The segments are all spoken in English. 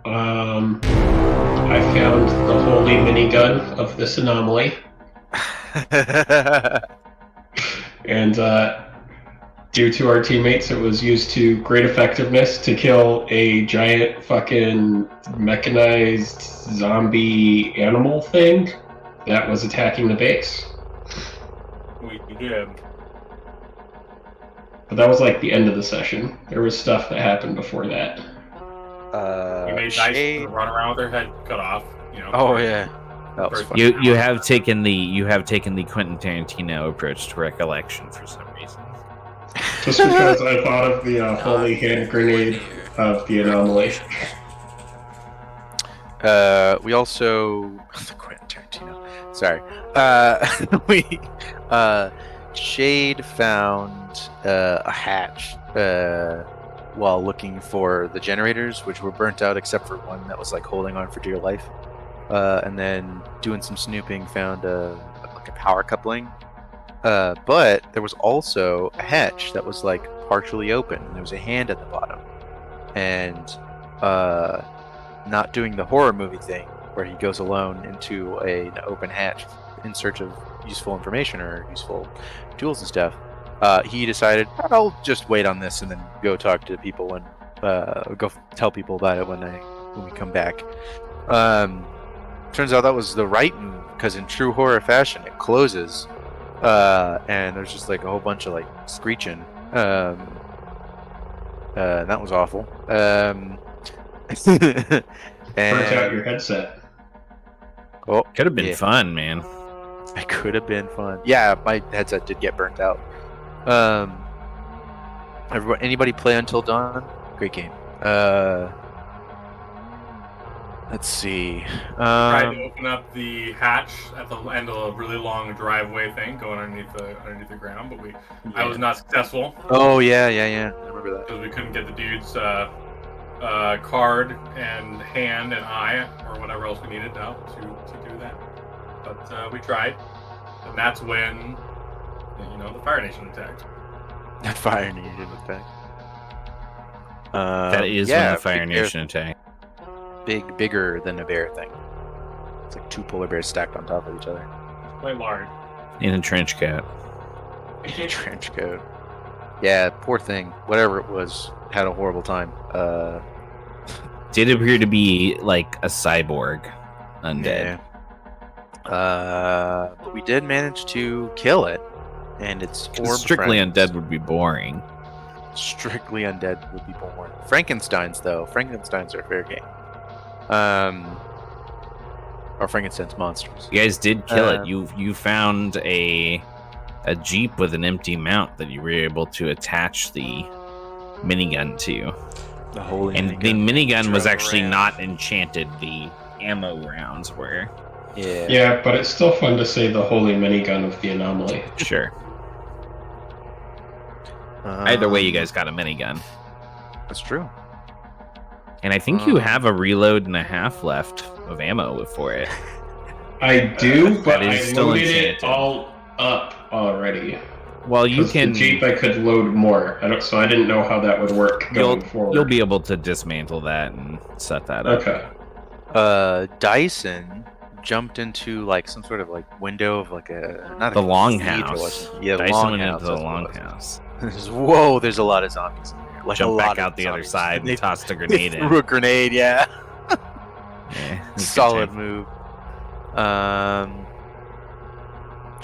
I found the holy minigun of this anomaly, and due to our teammates, it was used to great effectiveness to kill a giant fucking mechanized zombie animal thing that was attacking the base. We did. But that was like the end of the session. There was stuff that happened before that. We made dice Shade. run around with their head cut off. You know. Oh yeah, that was First- fun. You have taken the Quentin Tarantino approach to recollection for some reason. Just because I thought of the holy hand grenade of the anomaly. We also the Quentin Tarantino. Sorry. We Shade found a hatch while looking for the generators, which were burnt out except for one that was like holding on for dear life. And then doing some snooping, found like a power coupling. But there was also a hatch that was like partially open. And there was a hand at the bottom, and not doing the horror movie thing where he goes alone into an open hatch in search of useful information or useful tools and stuff. He decided, I'll just wait on this and then go talk to people and go tell people about it when we come back. Turns out that was the right move, because in true horror fashion, it closes, and there's just like a whole bunch of like screeching. That was awful. Burnt out your headset. Oh, Could have been yeah. fun, man. It could have been fun. Yeah, my headset did get burnt out. Anybody play Until Dawn? Great game. Let's see. Tried to open up the hatch at the end of a really long driveway thing going underneath the ground, but I was not successful Oh yeah. I remember that. because we couldn't get the dude's card and hand and eye or whatever else we needed out to do that. But we tried, and that's when the Fire Nation attacked. That Fire Nation attack. That is when the Fire Nation attacked. Bigger than a bear thing. It's like two polar bears stacked on top of each other. Quite large. In a trench coat. In a trench coat. Yeah, poor thing. Whatever it was, had a horrible time. Did appear to be like a cyborg undead. Yeah. But we did manage to kill it, and its orb Strictly friends. undead would be boring. Strictly undead would be born. Frankenstein's are fair game. Or Frankenstein's monsters. You guys did kill it. You found a jeep with an empty mount that you were able to attach the minigun to. The holy And the minigun was actually not enchanted. The ammo rounds were. Yeah. Yeah, but it's still fun to say the holy minigun of the anomaly. Sure. Either way, you guys got a minigun. That's true. And I think you have a reload and a half left of ammo for it. I do, but That is I still loaded it enchanted. all up already. Well, you 'Cause can. the Jeep I could load more. So I didn't know how that would work going forward. You'll be able to dismantle that and set that up. Okay. Dyson jumped into like some sort of like window of like a not The a longhouse. cathedral. Yeah, the Dyson went longhouse. into the that's what it longhouse. was. Whoa, there's a lot of zombies in there. Like Jump a lot back of out the other zombies. side They and tossed a grenade in. threw a grenade. Yeah. Yeah, it was a good Solid time. move.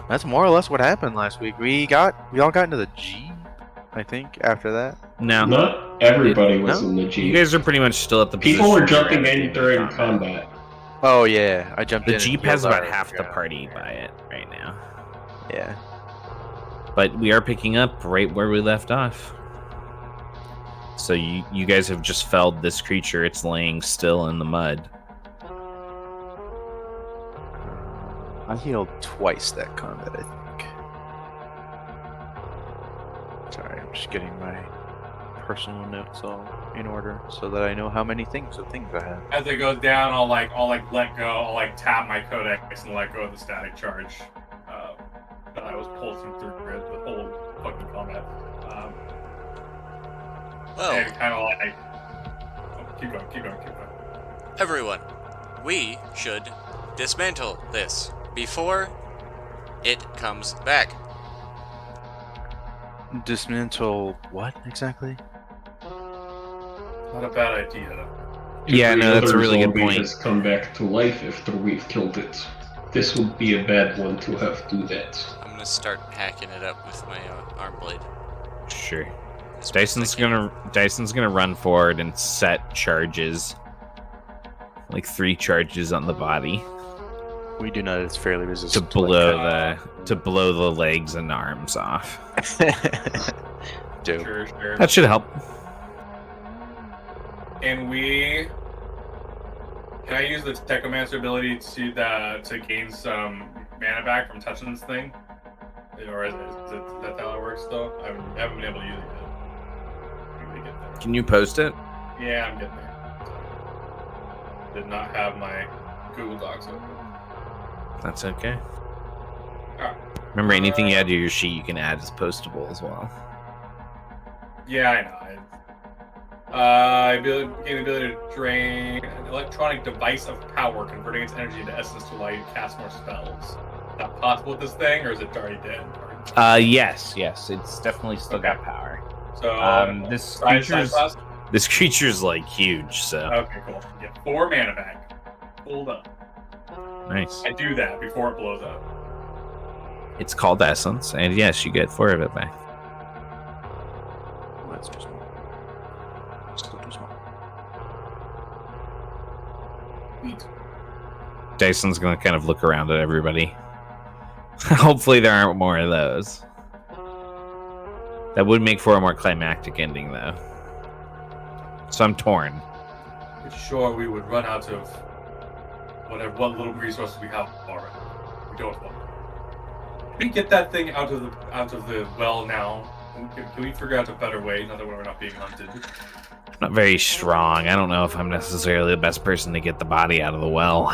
That's more or less what happened last week. We all got into the Jeep, I think, after that. No, Not everybody was No? in the you Jeep. guys are pretty much still at the People position were you jumping at in at during combat. Oh yeah, I jumped in. The and Jeep healed has about our- half the party by it right now. Yeah. But we are picking up right where we left off. So you guys have just felled this creature. It's laying still in the mud. I healed twice that combat, I think. Sorry, I'm just getting my personal notes all in order so that I know how many things I have. As it goes down, I'll let go. I'll tap my codex and let go of the static charge that I was pulsing through the whole fucking combat. Well, And kind of keep going. Everyone, we should dismantle this before it comes back. Dismantle what exactly? Not a bad idea. Yeah, no, that's a Every really other good zombie point. has come back to life after we've killed it. This would be a bad one to have do that. I'm gonna start hacking it up with my arm blade. Sure. As best I can. Dyson's gonna run forward and set charges, like 3 charges on the body We do know it's fairly to resistant. blow the legs and arms off. Dope. Sure. That should help. Can I use the Techomancer ability to gain some mana back from touching this thing? Or is that how it works though? I haven't been able to use it yet. Maybe get there. Can you post it? Yeah, I'm getting there. Did not have my Google Docs open. That's okay. Alright. Remember, anything you add to your sheet, you can add as postable as well. Yeah, I know. Gain the ability to drain an electronic device of power, converting its energy into essence to allow you to cast more spells. Is that possible with this thing, or is it already dead? Yes, it's definitely still got power. So, This size class? creature's like huge, so Okay, cool. Get 4 mana back. Hold up. nice. I do that before it blows up. It's called Essence, and yes, you get 4 of it back. That's too small. Still too small. Neat. Dyson's gonna kind of look around at everybody. Hopefully there aren't more of those. That would make for a more climactic ending, though. So I'm torn. Pretty sure we would run out of what little resources we have already. We don't want. Can we get that thing out of the well now? Can we figure out a better way now that we're not being hunted? I'm not very strong. I don't know if I'm necessarily the best person to get the body out of the well.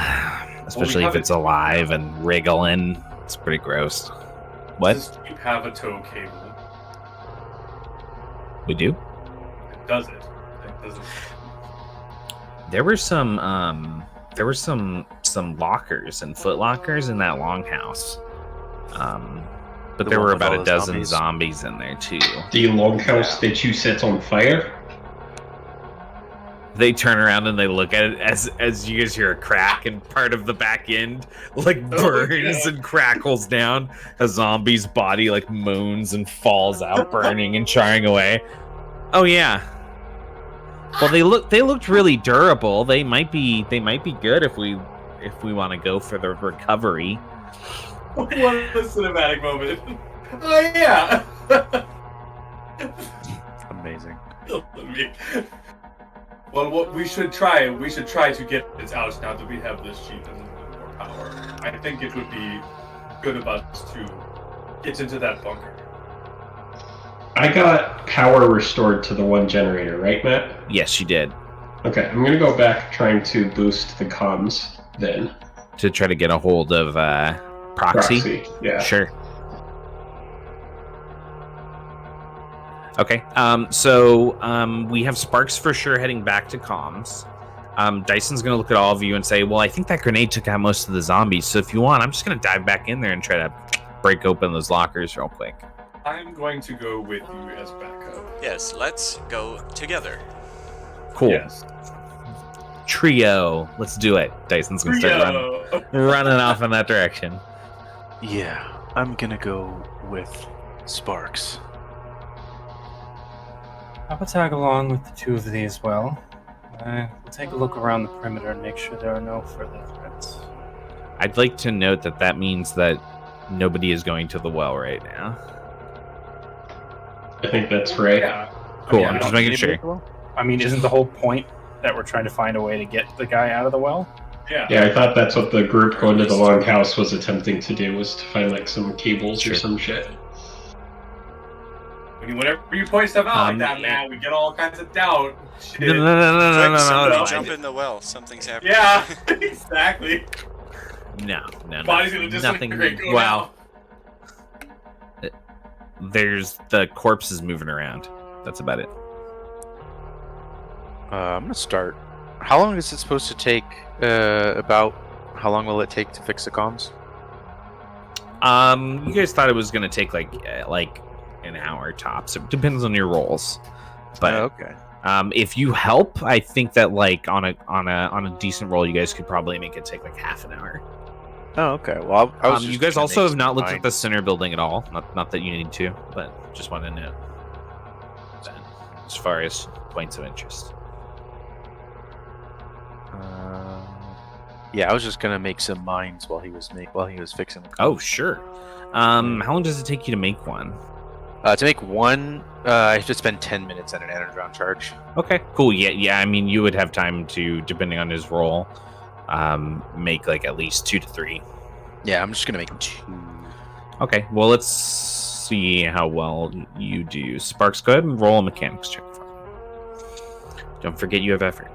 Especially if it's alive and wriggling. It's pretty gross. What? Does this Jeep have a tow cable? We do? Does it? It doesn't. There were some lockers and foot lockers in that longhouse. But The there one were with about all a those dozen zombies? zombies in there too. The longhouse that you set on fire? They turn around and they look at it as you guys hear a crack and part of the back end like burns and crackles down. A zombie's body like moans and falls out, burning and charring away. Oh yeah. Well, they looked really durable. They might be good if we want to go for the recovery. What a cinematic moment! Oh yeah. Amazing. Well, what we should try to get it out now that we have this sheep and more power. I think it would be good of us to get into that bunker. I got power restored to the one generator, right, Matt? Yes, you did. Okay, I'm gonna go back trying to boost the comms then. To try to get a hold of proxy. Yeah. Sure. Okay. So we have Sparks for sure heading back to comms. Dyson's gonna look at all of you and say, "Well, I think that grenade took out most of the zombies. So if you want, I'm just gonna dive back in there and try to break open those lockers real quick." I'm going to go with you as backup. Yes, let's go together. Cool. Yes. Trio. Let's do it. Dyson's gonna start running off in that direction. Yeah, I'm gonna go with Sparks. I'll tag along with the 2 of these as well. We'll take a look around the perimeter and make sure there are no further threats. I'd like to note that means that nobody is going to the well right now. I think that's right. Yeah. Cool. Yeah, I'm I just don't making sure. I mean, isn't the whole point that we're trying to find a way to get the guy out of the well? Yeah. Yeah, I thought that's what the group going to the longhouse was attempting to do, was to find like some cables Sure. or some shit. Whenever you point stuff out like that, man, we get all kinds of doubt. Shit. No. Somebody jump in the well. Something's happening. Yeah, exactly. No. Body's gonna Nothing. disintegrate. Go Wow. There's the corpses moving around. That's about it. I'm gonna start How long is it supposed to take? About how long will it take to fix the comms? You guys thought it was gonna take like an hour tops. It depends on your rolls, but okay. if you help, I think that like on a decent roll, you guys could probably make it take like half an hour. Oh, okay. Well, I was you just guys gonna also make have not looked mine. at the center building at all. Not that you need to, but just want to know that as far as points of interest. Yeah, I was just gonna make some mines while he was fixing the comms. Oh, sure. How long does it take you to make one? To make one, I have to spend 10 minutes at an energon charge. Okay, cool. Yeah. I mean, you would have time to, depending on his roll, make like at least 2 to 3. Yeah, I'm just gonna make 2. Okay, well, let's see how well you do. Sparks, go ahead and roll a mechanics check. Don't forget you have effort.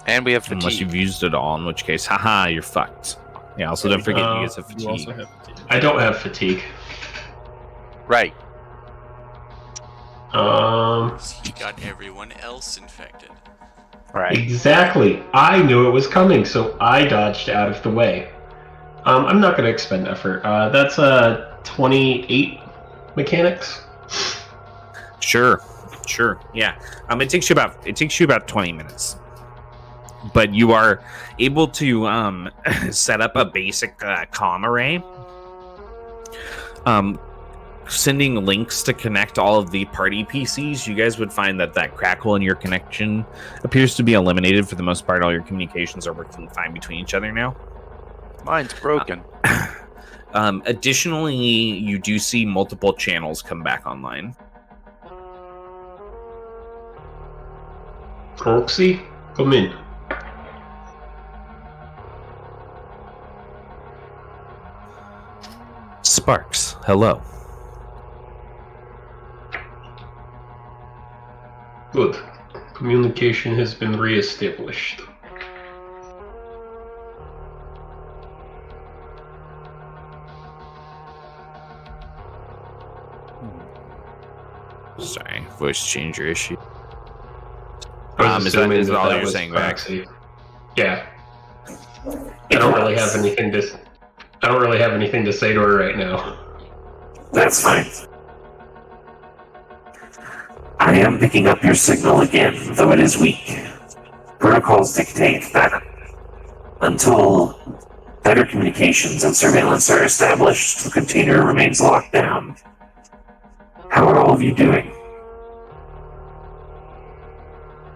And we have fatigue. Unless you've used it all, in which case, haha, you're fucked. Yeah, also don't forget you guys have You also fatigue. have fatigue. I don't have fatigue. Right. He got everyone else infected. Right. Exactly. I knew it was coming, so I dodged out of the way. I'm not going to expend effort. That's 28 mechanics. Sure. Yeah. It takes you about 20 minutes. But you are able to set up a basic comm array. Sending links to connect all of the party PCs, you guys would find that crackle in your connection appears to be eliminated for the most part. All your communications are working fine between each other now. Mine's broken. Additionally, you do see multiple channels come back online. Proxy, come in. Sparks, hello. Good. Communication has been re-established. Sorry, voice changer issue. I was Is that assuming all that you're was saying back? proxy. Yeah. I don't really have anything to say to her right now. That's fine. I am picking up your signal again, though it is weak. Protocols dictate that until better communications and surveillance are established, the container remains locked down. How are all of you doing?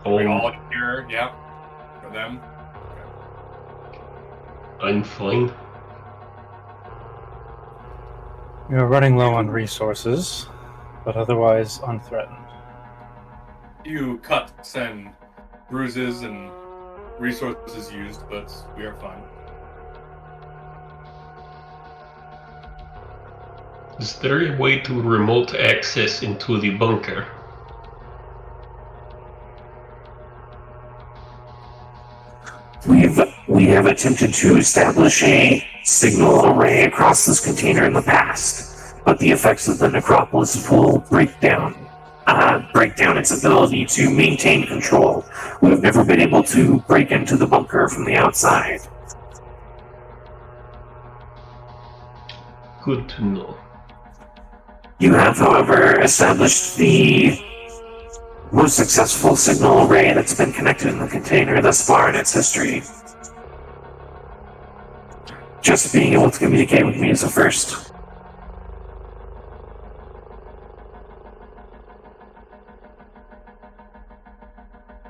We all here, yeah. For them. I'm fine. We are running low on resources, but otherwise unthreatened. Few cuts and bruises and resources used, but we are fine. Is there a way to remote access into the bunker? We have attempted to establish a signal array across this container in the past, but the effects of the necropolis will break down its ability to maintain control. We have never been able to break into the bunker from the outside. Good to know. You have, however, established the most successful signal array that's been connected in the container thus far in its history. Just being able to communicate with me is a first.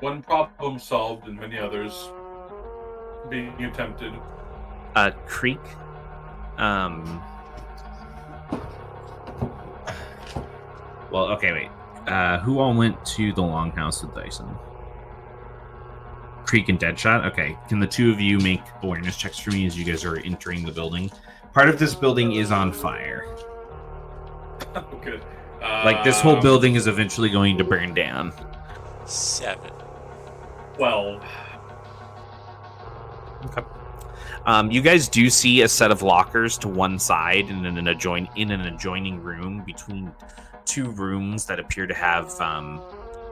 One problem solved and many others being attempted. Creek. Well, okay, wait. Who all went to the Longhouse with Dyson? Creek and Deadshot? Okay. Can the two of you make awareness checks for me as you guys are entering the building? Part of this building is on fire. Good. Like, this whole building is eventually going to burn down. 7. 12. Okay. You guys do see a set of lockers to one side in an adjoining room between two rooms that appear to have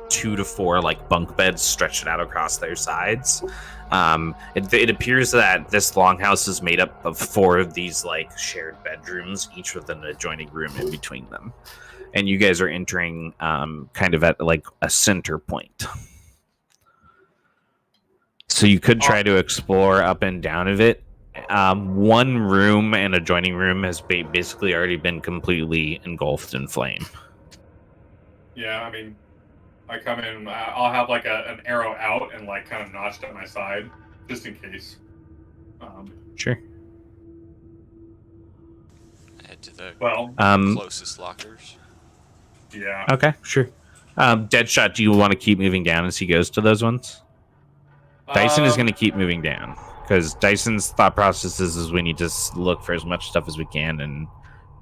2 to 4 like bunk beds stretched out across their sides. It appears that this longhouse is made up of 4 of these like shared bedrooms, each with an adjoining room in between them. And you guys are entering kind of at like a center point. So you could try to explore up and down of it. One room and adjoining room has basically already been completely engulfed in flame. Yeah, I mean, I come in, I'll have like an arrow out and like kind of notched at my side, just in case. Sure. Head to the Well, closest lockers. yeah. Okay, sure. Deadshot, do you want to keep moving down as he goes to those ones? Dyson is going to keep moving down because Dyson's thought process is we need to look for as much stuff as we can and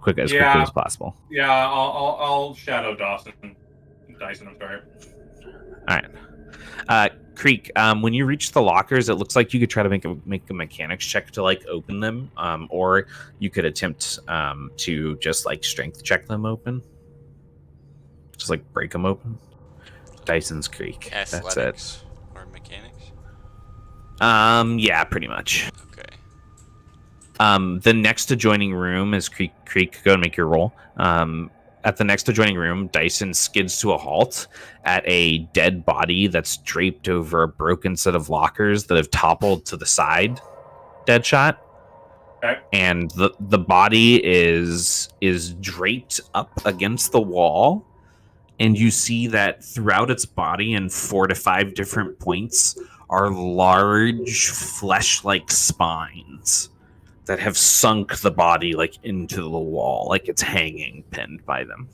quickly as possible. Yeah, I'll shadow Dyson. I'm sorry. All right. Creek, when you reach the lockers, it looks like you could try to make a mechanics check to like open them, or you could attempt to just like strength check them open, just like break them open. Dyson's Creek. Athletics That's it. or mechanics? Yeah, pretty much. Okay. The next adjoining room is Creek. Go and make your roll. At the next adjoining room, Dyson skids to a halt at a dead body that's draped over a broken set of lockers that have toppled to the side. Deadshot. Okay. And the body is draped up against the wall, and you see that throughout its body in 4 to 5 different points are large flesh-like spines that have sunk the body like into the wall, like it's hanging pinned by them.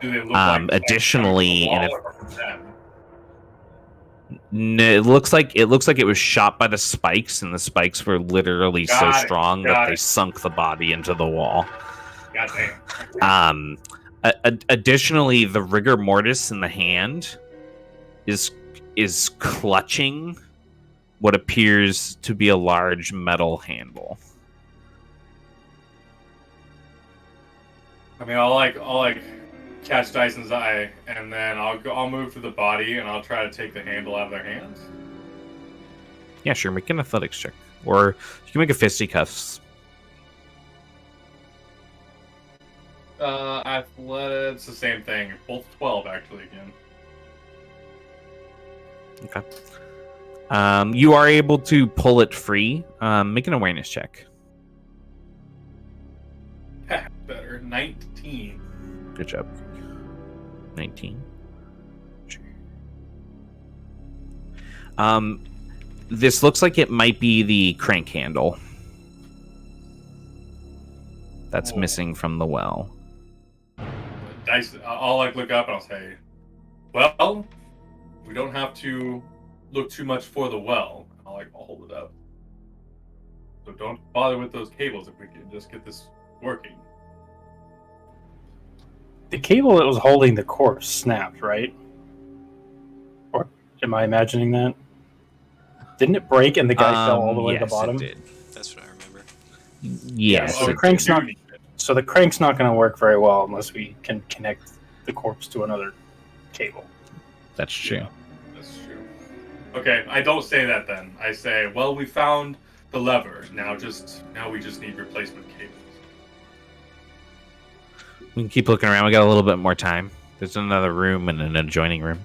Do they look like additionally, and if it looks like it was shot by the spikes, and the spikes were literally so strong that they sunk the body into the wall. Goddamn. Additionally, the rigor mortis in the hand is clutching what appears to be a large metal handle. I mean, I'll catch Dyson's eye, and then I'll move to the body, and I'll try to take the handle out of their hands. Yeah, sure. Make an athletics check, or you can make a fisticuffs. Athletics, the same thing. Both 12 actually again. Okay. You are able to pull it free. Make an awareness check. Better. 19. Good job. 19. Sure. This looks like it might be the crank handle that's missing from the well. I'll look up and I'll say, well, we don't have to look too much for the well. I'll hold it up. So don't bother with those cables if we can just get this working. The cable that was holding the corpse snapped, right? Or am I imagining that? Didn't it break and the guy fell all the way to the bottom? It did. That's what I remember. Yes. So the crank's not going to work very well unless we can connect the corpse to another cable. That's true. Yeah, that's true. Okay, I don't say that then. I say, well, we found the lever. Now we just need replacement cables. We can keep looking around. We got a little bit more time. There's another room and an adjoining room.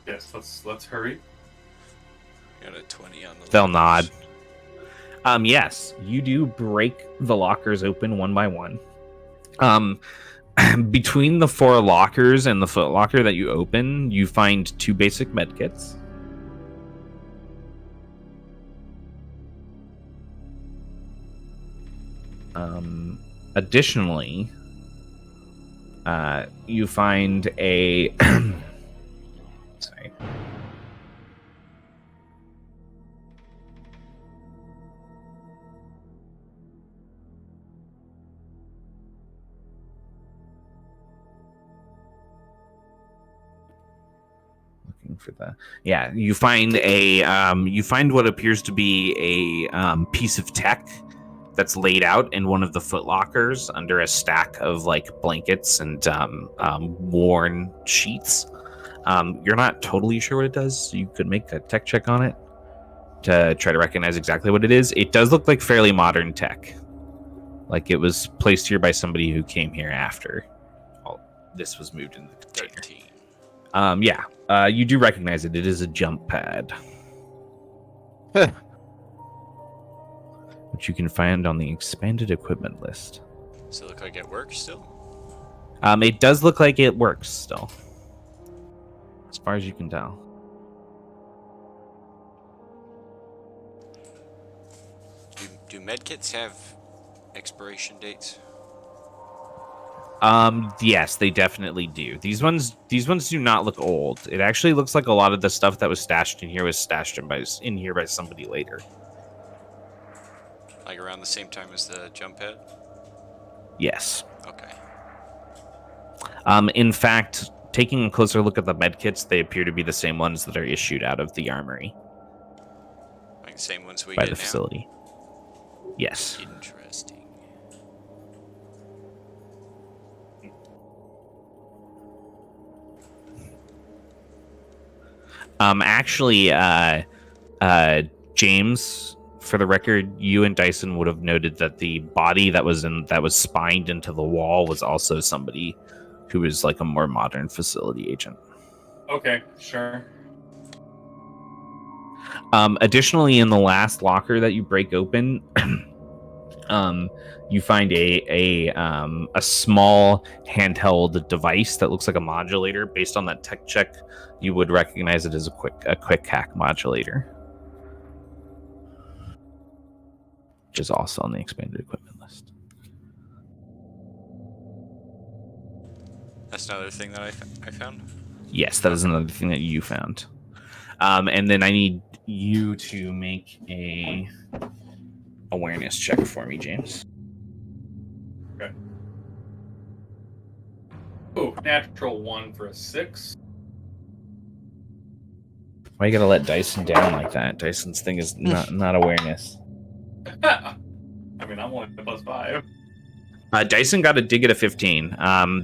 Yes, let's hurry. Got a 20 on the They'll lockers. nod. Yes, you do break the lockers open one by one. Between the 4 lockers and the foot locker that you open, you find 2 basic medkits. Additionally, you find a sorry. For the you find what appears to be a piece of tech that's laid out in one of the foot lockers under a stack of like blankets and worn sheets. You're not totally sure what it does, so you could make a tech check on it to try to recognize exactly what it is. It does look like fairly modern tech. Like it was placed here by somebody who came here after all this was moved into the container. 13. You do recognize it. It is a jump pad. Which you can find on the expanded equipment list. Does it look like it works still? It does look like it works still. As far as you can tell. Do medkits have expiration dates? Yes, they definitely do. These ones do not look old. It actually looks like a lot of the stuff that was stashed in here was stashed in here by somebody later. Like around the same time as the jump pad? Yes. Okay. In fact, taking a closer look at the medkits, they appear to be the same ones that are issued out of the armory. Like the same ones we by get the now? facility. Yes. Interesting. Actually, James, for the record, you and Dyson would have noted that the body that was spined into the wall was also somebody who was like a more modern facility agent. Okay, sure. Additionally, in the last locker that you break open, you find a small handheld device that looks like a modulator. Based on that tech check, you would recognize it as a quick hack modulator, which is also on the expanded equipment list. That's another thing that I found? Yes, that is another thing that you found. And then I need you to make a awareness check for me, James. Okay. Oh, natural 1 for a 6. Why you gotta let Dyson down like that? Dyson's thing is not awareness. I mean, I'm only +5. Dyson got a dig at a 15.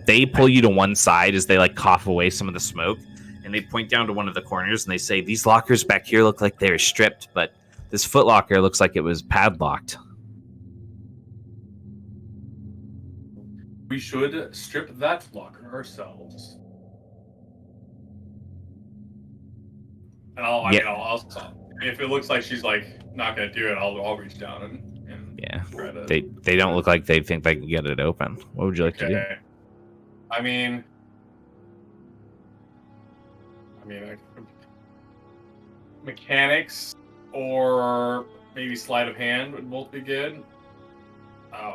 They pull you to one side as they like cough away some of the smoke, and they point down to one of the corners and they say, "These lockers back here look like they're stripped, but this footlocker looks like it was padlocked." We should strip that locker ourselves. And I'll if it looks like she's like not gonna do it, I'll reach down and Yeah, try to. they don't look like they think they can get it open. What would you like to do? I mean, mechanics or maybe sleight of hand would both be good.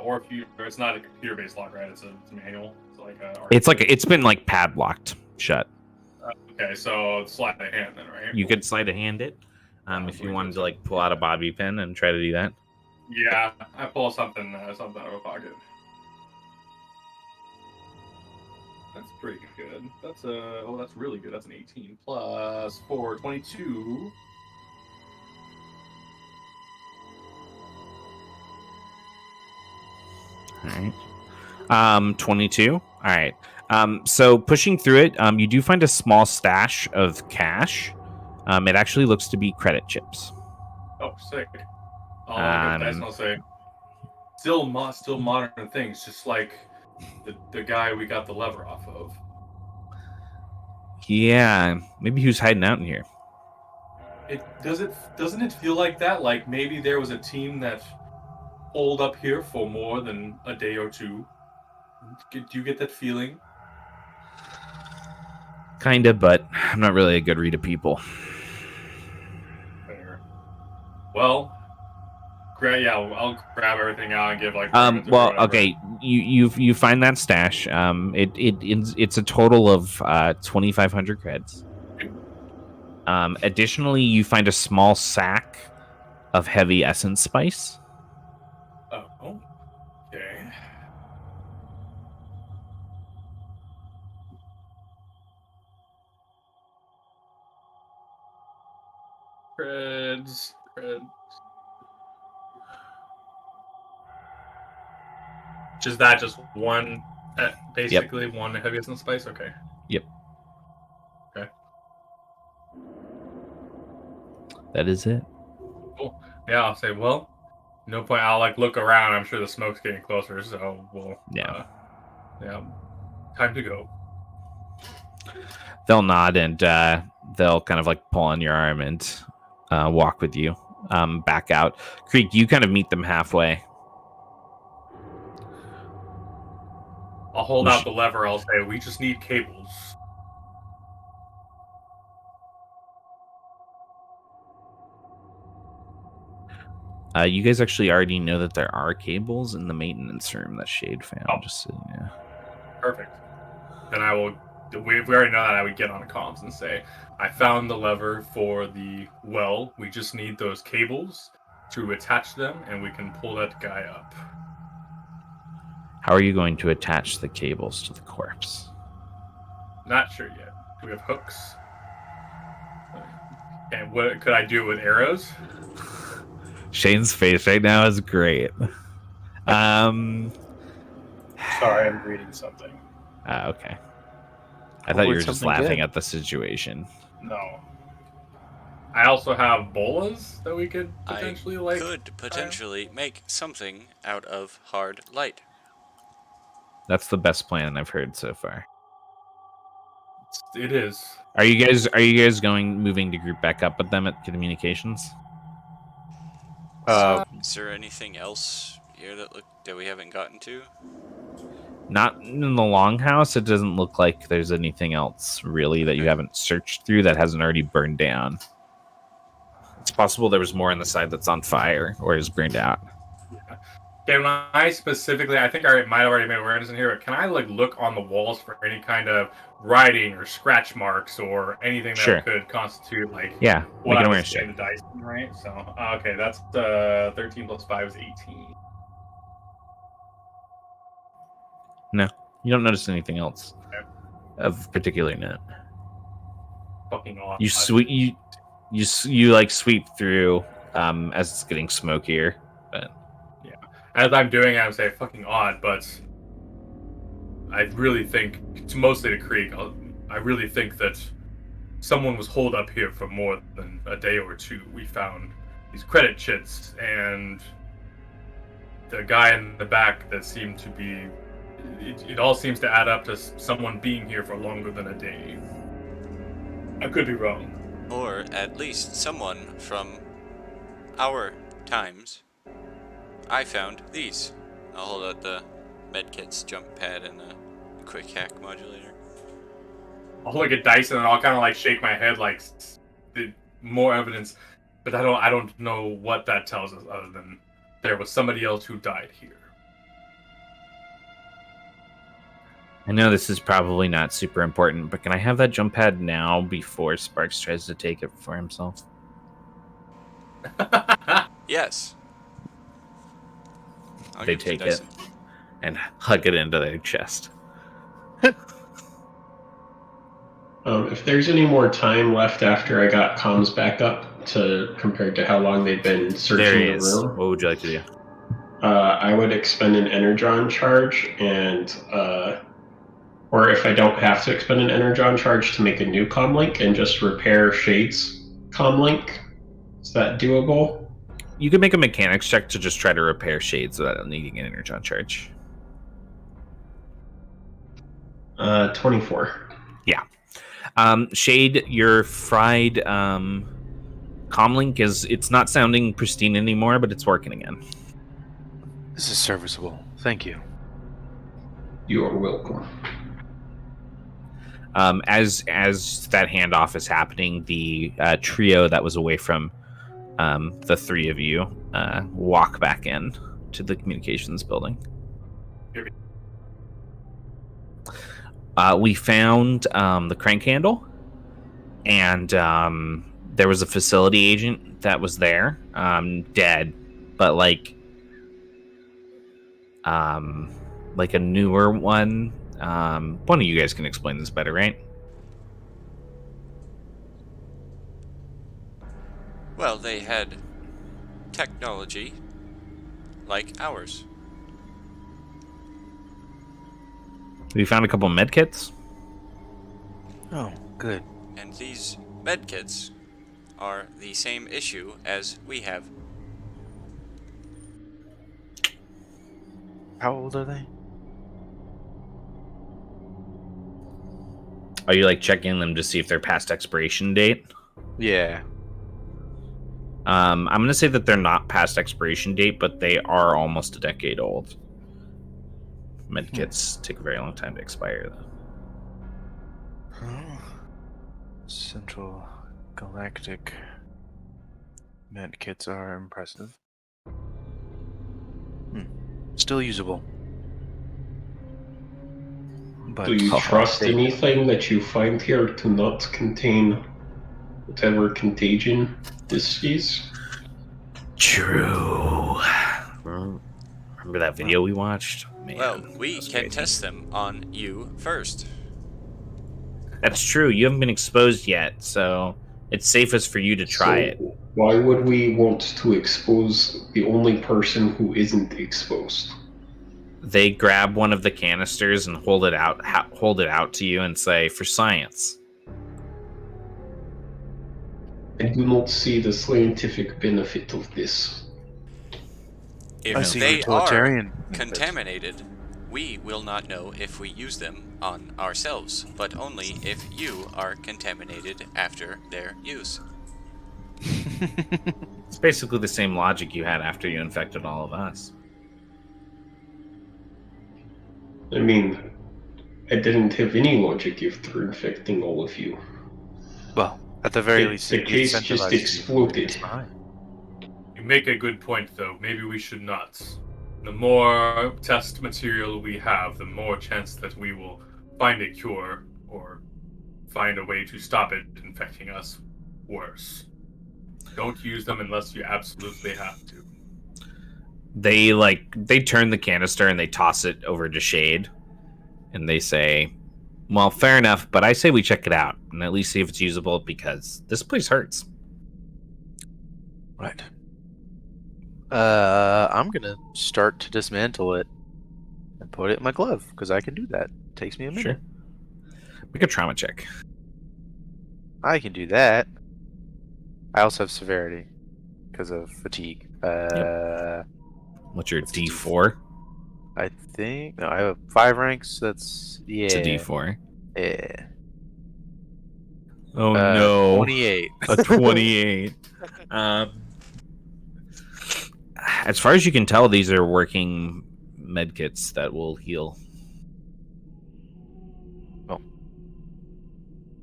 Or if it's not a computer-based lock, right? It's a manual. It's been like padlocked shut. Okay, so sleight of hand then, right? You could sleight of hand it, if you wanted to like pull out a bobby pin and try to do that. Yeah, I pull something out of my pocket. That's pretty good. That's that's really good. That's an 18 plus 4, 22. All right. 22. All right. So pushing through it, you do find a small stash of cash. It actually looks to be credit chips. Oh, sick. I'll say, still modern things, just like the guy we got the lever off of. Yeah, maybe he was hiding out in here. Doesn't it feel like that? Like maybe there was a team that holed up here for more than a day or two. Do you get that feeling? Kinda, but I'm not really a good read of people. Fair. Well, I'll grab everything out and give like. Well, okay. You find that stash. It's a total of 2,500 creds. Additionally, you find a small sack of heavy essence spice. Oh, okay. Creds. Is that just one, basically one heavy essence spice? Okay. Yep. Okay. That is it. Cool. Yeah, I'll say, well, no point. I'll like look around. I'm sure the smoke's getting closer, so we'll. Yeah. Yeah. Time to go. They'll nod and they'll kind of like pull on your arm and walk with you back out. Creek, you kind of meet them halfway. I'll hold out the lever. I'll say, we just need cables. You guys actually already know that there are cables in the maintenance room that Shade found. Oh. Just so you know. Perfect. Then I will. We already know that. I would get on comms and say, I found the lever for the well. We just need those cables to attach them, and we can pull that guy up. How are you going to attach the cables to the corpse? Not sure yet. Do we have hooks? And what could I do with arrows? Shane's face right now is great. Sorry, I'm reading something. Okay. I thought you were just something laughing good. at the situation. No. I also have bolas that we could potentially could potentially make something out of hard light. That's the best plan I've heard so far. It is. Are you guys moving to group back up with them at communications? Is there anything else here that we haven't gotten to? Not in the longhouse. It doesn't look like there's anything else really that you haven't searched through that hasn't already burned down. It's possible there was more on the side that's on fire or is burned out. Yeah. Can I specifically, I think I might have already made awareness in here, but can I like look on the walls for any kind of writing or scratch marks or anything that could constitute like what I was saying the dice, right? So okay, that's 13 plus 5 is 18. No, you don't notice anything else of particular note. Fucking awesome. You like sweep through as it's getting smokier, but yeah, as I'm doing it, I'm saying fucking odd, but I really think, mostly to Krieg, I really think that someone was holed up here for more than a day or two. We found these credit chits and the guy in the back that seemed to be. It all seems to add up to someone being here for longer than a day. I could be wrong. Or at least someone from our times. I found these. I'll hold out the medkits, jump pad, and the quick hack modulator. I'll look at Dyson and I'll kind of like shake my head like more evidence, but I don't know what that tells us other than there was somebody else who died here. I know this is probably not super important, but can I have that jump pad now before Sparks tries to take it for himself? Yes. They take it and hug it into their chest. If there's any more time left after I got comms back up to compared to how long they'd been searching the room, what would you like to do? I would expend an energon charge and or if I don't have to expend an energon charge to make a new comlink and just repair Shade's comlink. Is that doable? You can make a mechanics check to just try to repair Shades without needing an energon charge. 24. Yeah. Shade, your fried comlink it's not sounding pristine anymore, but it's working again. This is serviceable. Thank you. You are welcome. As that handoff is happening, the trio that was away from the three of you walk back in to the communications building. We found the crank handle, and there was a facility agent that was there, dead, but like a newer one. One of you guys can explain this better, right? Well, they had technology like ours. We found a couple of medkits. Oh, good. And these medkits are the same issue as we have. How old are they? Are you like checking them to see if they're past expiration date? Yeah. I'm gonna say that they're not past expiration date, but they are almost a decade old. Medkits take a very long time to expire, though. Central Galactic medkits are impressive. Still usable. But Do you trust they- anything that you find here to not contain whatever contagion this is? True. Remember that video we watched? Man, Well, we that's can crazy. test them on you first. That's true. You haven't been exposed yet, so it's safest for you to try it. Why would we want to expose the only person who isn't exposed? They grab one of the canisters and hold it out to you and say, "For science." I do not see the scientific benefit of this. If I see they utilitarian are benefits. contaminated, we will not know if we use them on ourselves, but only if you are contaminated after their use. It's basically the same logic you had after you infected all of us. I mean, I didn't have any logic after infecting all of you. Well, at the very The- least, the it case just incentivized you to exploded. leave us behind. You make a good point, though. Maybe we should not. The more test material we have, the more chance that we will find a cure or find a way to stop it infecting us worse. Don't use them unless you absolutely have to. They turn the canister and they toss it over to Shade, and they say, "Well, fair enough, but I say we check it out and at least see if it's usable because this place hurts." Right. I'm gonna start to dismantle it and put it in my glove because I can do that. It takes me a minute. Sure. Make a trauma check. I can do that. I also have severity because of fatigue. What's your What's a D4? I think no, I have 5 ranks. That's It's a D4. Yeah. Oh no. 28. A 28. As far as you can tell, these are working medkits that will heal.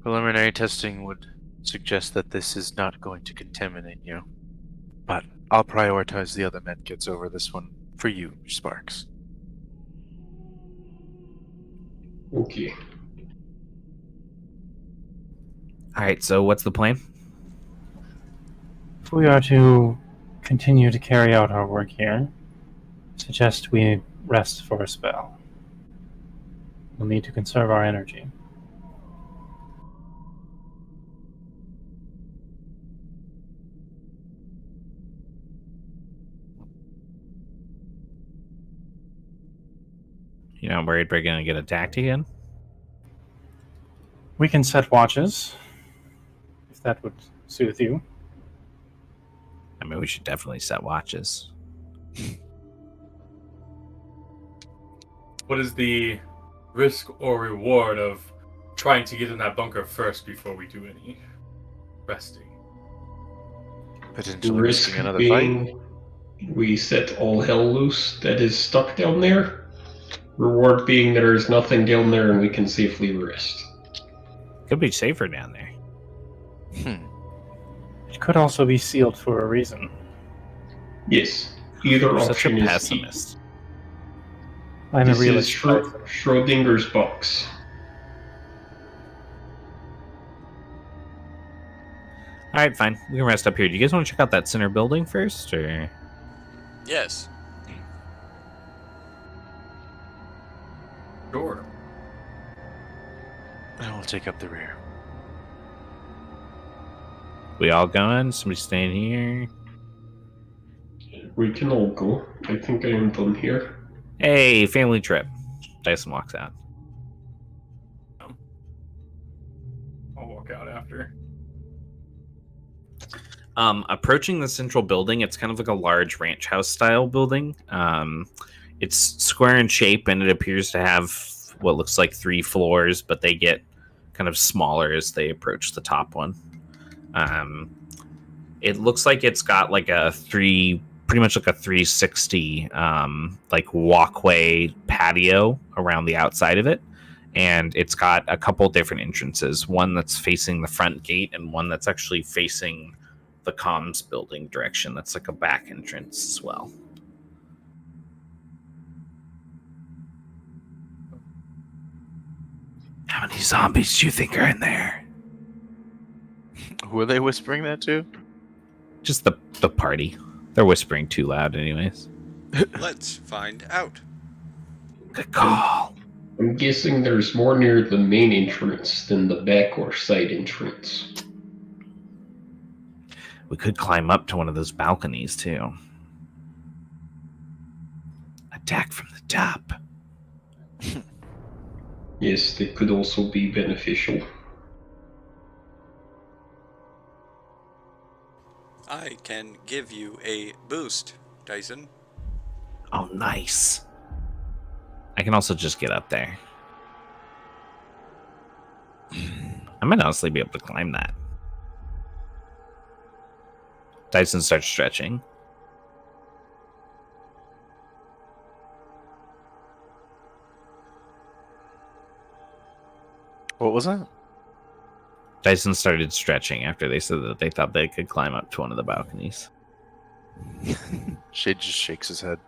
Preliminary testing would suggest that this is not going to contaminate you. But I'll prioritize the other medkits over this one for you, Sparks. Okay. All right, so what's the plan? If we are to continue to carry out our work here, suggest we rest for a spell. We'll need to conserve our energy. You know, I'm worried we're going to get attacked again. We can set watches, if that would soothe you. I mean, we should definitely set watches. What is the risk or reward of trying to get in that bunker first before we do any resting? The Potentially risk risking another fight. being we set all hell loose that is stuck down there. Reward being that there's nothing down there and we can safely rest. Could be safer down there. It could also be sealed for a reason. Yes, either You're such a option is key. pessimist. I'm This a is realist. Schrodinger's box. All right, fine. We can rest up here. Do you guys want to check out that center building first, or? Yes. Sure. I will take up the rear. We all going? Somebody staying here? We can all go. I think I am done here. Hey, family trip. Dyson walks out. I'll walk out after. Approaching the central building, it's kind of like a large ranch house style building. It's square in shape, and it appears to have what looks like 3 floors, but they get kind of smaller as they approach the top one. It looks like it's got like pretty much like a 360 like walkway patio around the outside of it, and it's got a couple different entrances, one that's facing the front gate and one that's actually facing the comms building direction. That's like a back entrance as well. How many zombies do you think are in there? Who are they whispering that to? Just the party. They're whispering too loud anyways. Let's find out. Good call. I'm guessing there's more near the main entrance than the back or side entrance. We could climb up to one of those balconies too. Attack from the top. Yes, they could also be beneficial. I can give you a boost, Dyson. Oh, nice. I can also just get up there. I might honestly be able to climb that. Dyson starts stretching. What was that? Dyson started stretching after they said that they thought they could climb up to one of the balconies. Shade just shakes his head.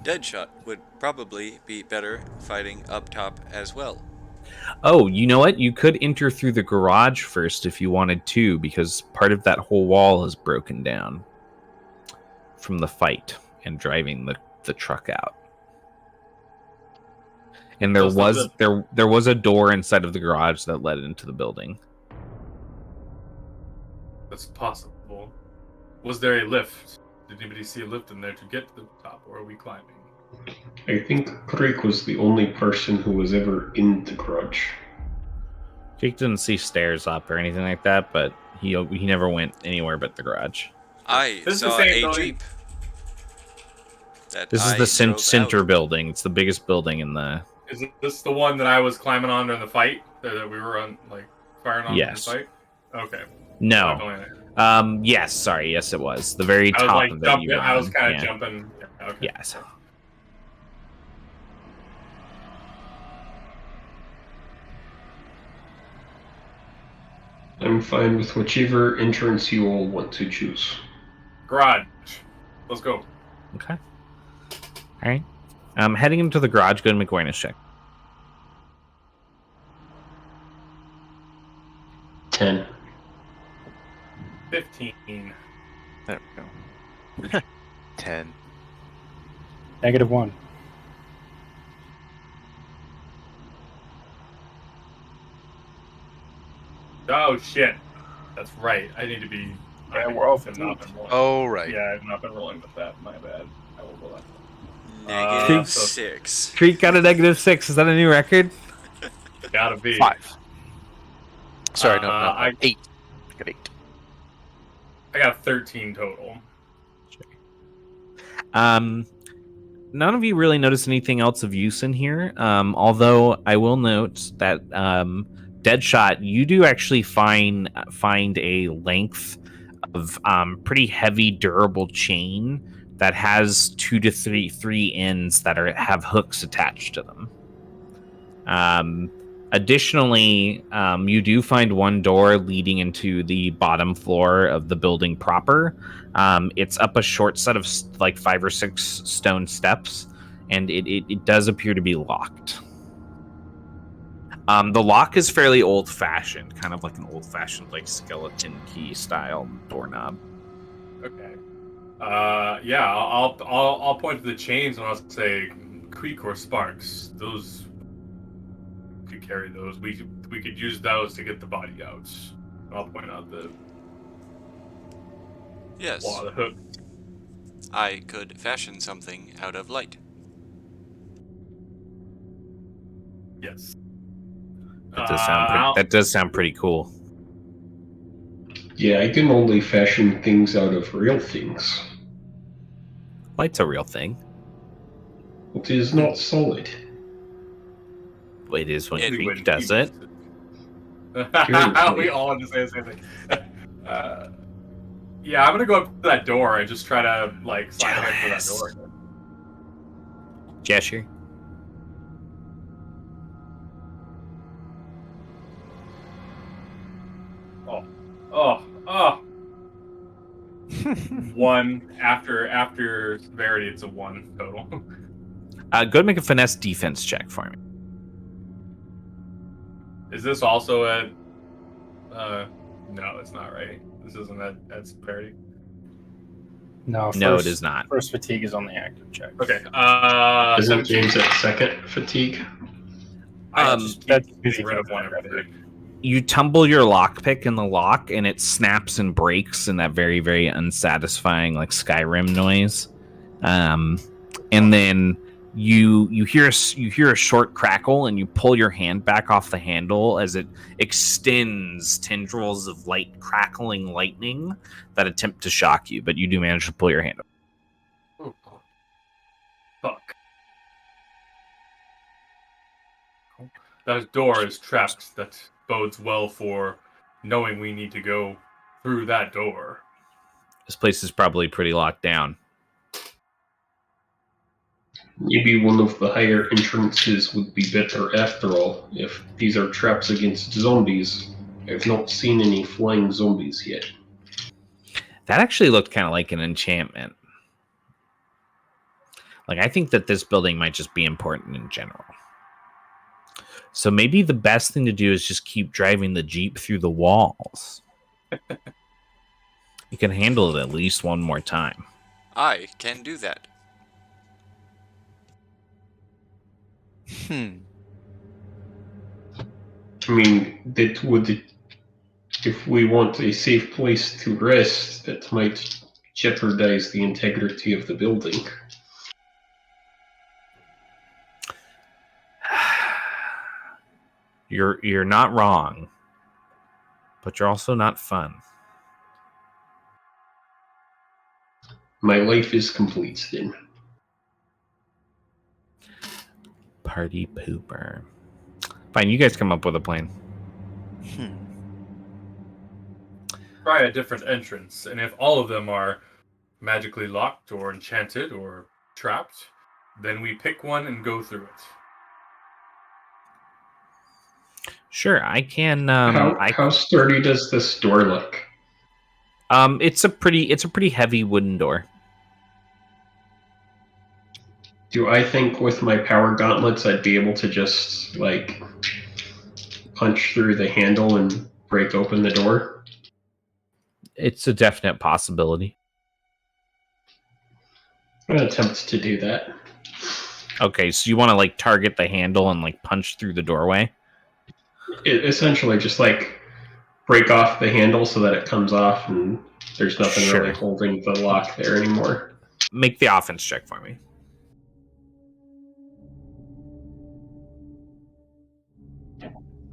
Deadshot would probably be better fighting up top as well. Oh, you know what? You could enter through the garage first if you wanted to, because part of that whole wall is broken down from the fight and driving the truck out. And there was a door inside of the garage that led into the building. That's possible. Was there a lift? Did anybody see a lift in there to get to the top, or are we climbing? I think Creek was the only person who was ever in the garage. Jake didn't see stairs up or anything like that, but he never went anywhere but the garage. I This is the saw same a building. Jeep. This is the center building. It's the biggest building in the... Is this the one that I was climbing on during the fight? That we were on, like, firing on Yes. the fight? Okay. No. Yes, sorry. Yes, it was. The very I was top like of it. jumping. You were I was on. kind of Yeah. jumping. Yeah, okay. Yes. I'm fine with whichever entrance you all want to choose. Garage. Let's go. Okay. All right. Heading into the garage, go and make awareness check. 10. 15. There we go. 10. -1. Oh shit. That's right. I need to be. Yeah, we're all I've not been rolling. Oh, right. Yeah, I've not been rolling with that. My bad. I will roll that. Negative so- 6. Creek got a -6. Is that a new record? Gotta be. 5. Sorry, no, I 8. I got 8. I got 13 total. None of you really notice anything else of use in here. Although I will note that Deadshot, you do actually find a length of pretty heavy, durable chain that has 2 to 3 ends that have hooks attached to them. Additionally, you do find one door leading into the bottom floor of the building proper. It's up a short set of like 5 or 6 stone steps, and it does appear to be locked. The lock is fairly old-fashioned, kind of like an old-fashioned like skeleton key style doorknob. Okay. Yeah, I'll point to the chains and I'll say Creek or Sparks. Those could carry those. We could use those to get the body out. I'll point out the Yes. the hook. I could fashion something out of light. Yes. That does sound pretty cool. Yeah, I can only fashion things out of real things. Light's a real thing. It is not solid. It is when It Greek When does he it. we all just say the same thing. Yeah, I'm gonna go up to that door and just try to like slide it into that door. Jasher. Oh. One after severity, it's a 1 total. Go ahead and make a finesse defense check for me. Is this also a? No, it's not right. This isn't at severity. No, No, it is not. First fatigue is on the active check. Okay. Isn't 17. James at second fatigue? That's Getting rid of one everything. You tumble your lockpick in the lock, and it snaps and breaks in that very, very unsatisfying, like Skyrim noise. And then you hear a short crackle, and you pull your hand back off the handle as it extends tendrils of light, crackling lightning that attempt to shock you. But you do manage to pull your hand up. Oh, fuck. That door is trapped. That bodes well for knowing we need to go through that door. This place is probably pretty locked down. Maybe one of the higher entrances would be better after all, if these are traps against zombies. I've not seen any flying zombies yet. That actually looked kind of like an enchantment. Like, I think that this building might just be important in general. So maybe the best thing to do is just keep driving the Jeep through the walls. You can handle it at least one more time. I can do that. Hmm. I mean, that would, if we want a safe place to rest, that might jeopardize the integrity of the building. You're not wrong, but you're also not fun. My life is complete then. Party pooper. Fine, you guys come up with a plan. Try a different entrance, and if all of them are magically locked or enchanted or trapped, then we pick one and go through it. Sure, I can. How sturdy does this door look? It's a pretty heavy wooden door. Do I think with my power gauntlets I'd be able to just, like, punch through the handle and break open the door? It's a definite possibility. I'm going to attempt to do that. Okay, so you want to, like, target the handle and, like, punch through the doorway? Essentially just, like, break off the handle so that it comes off and there's nothing really holding the lock there anymore. Make the offense check for me.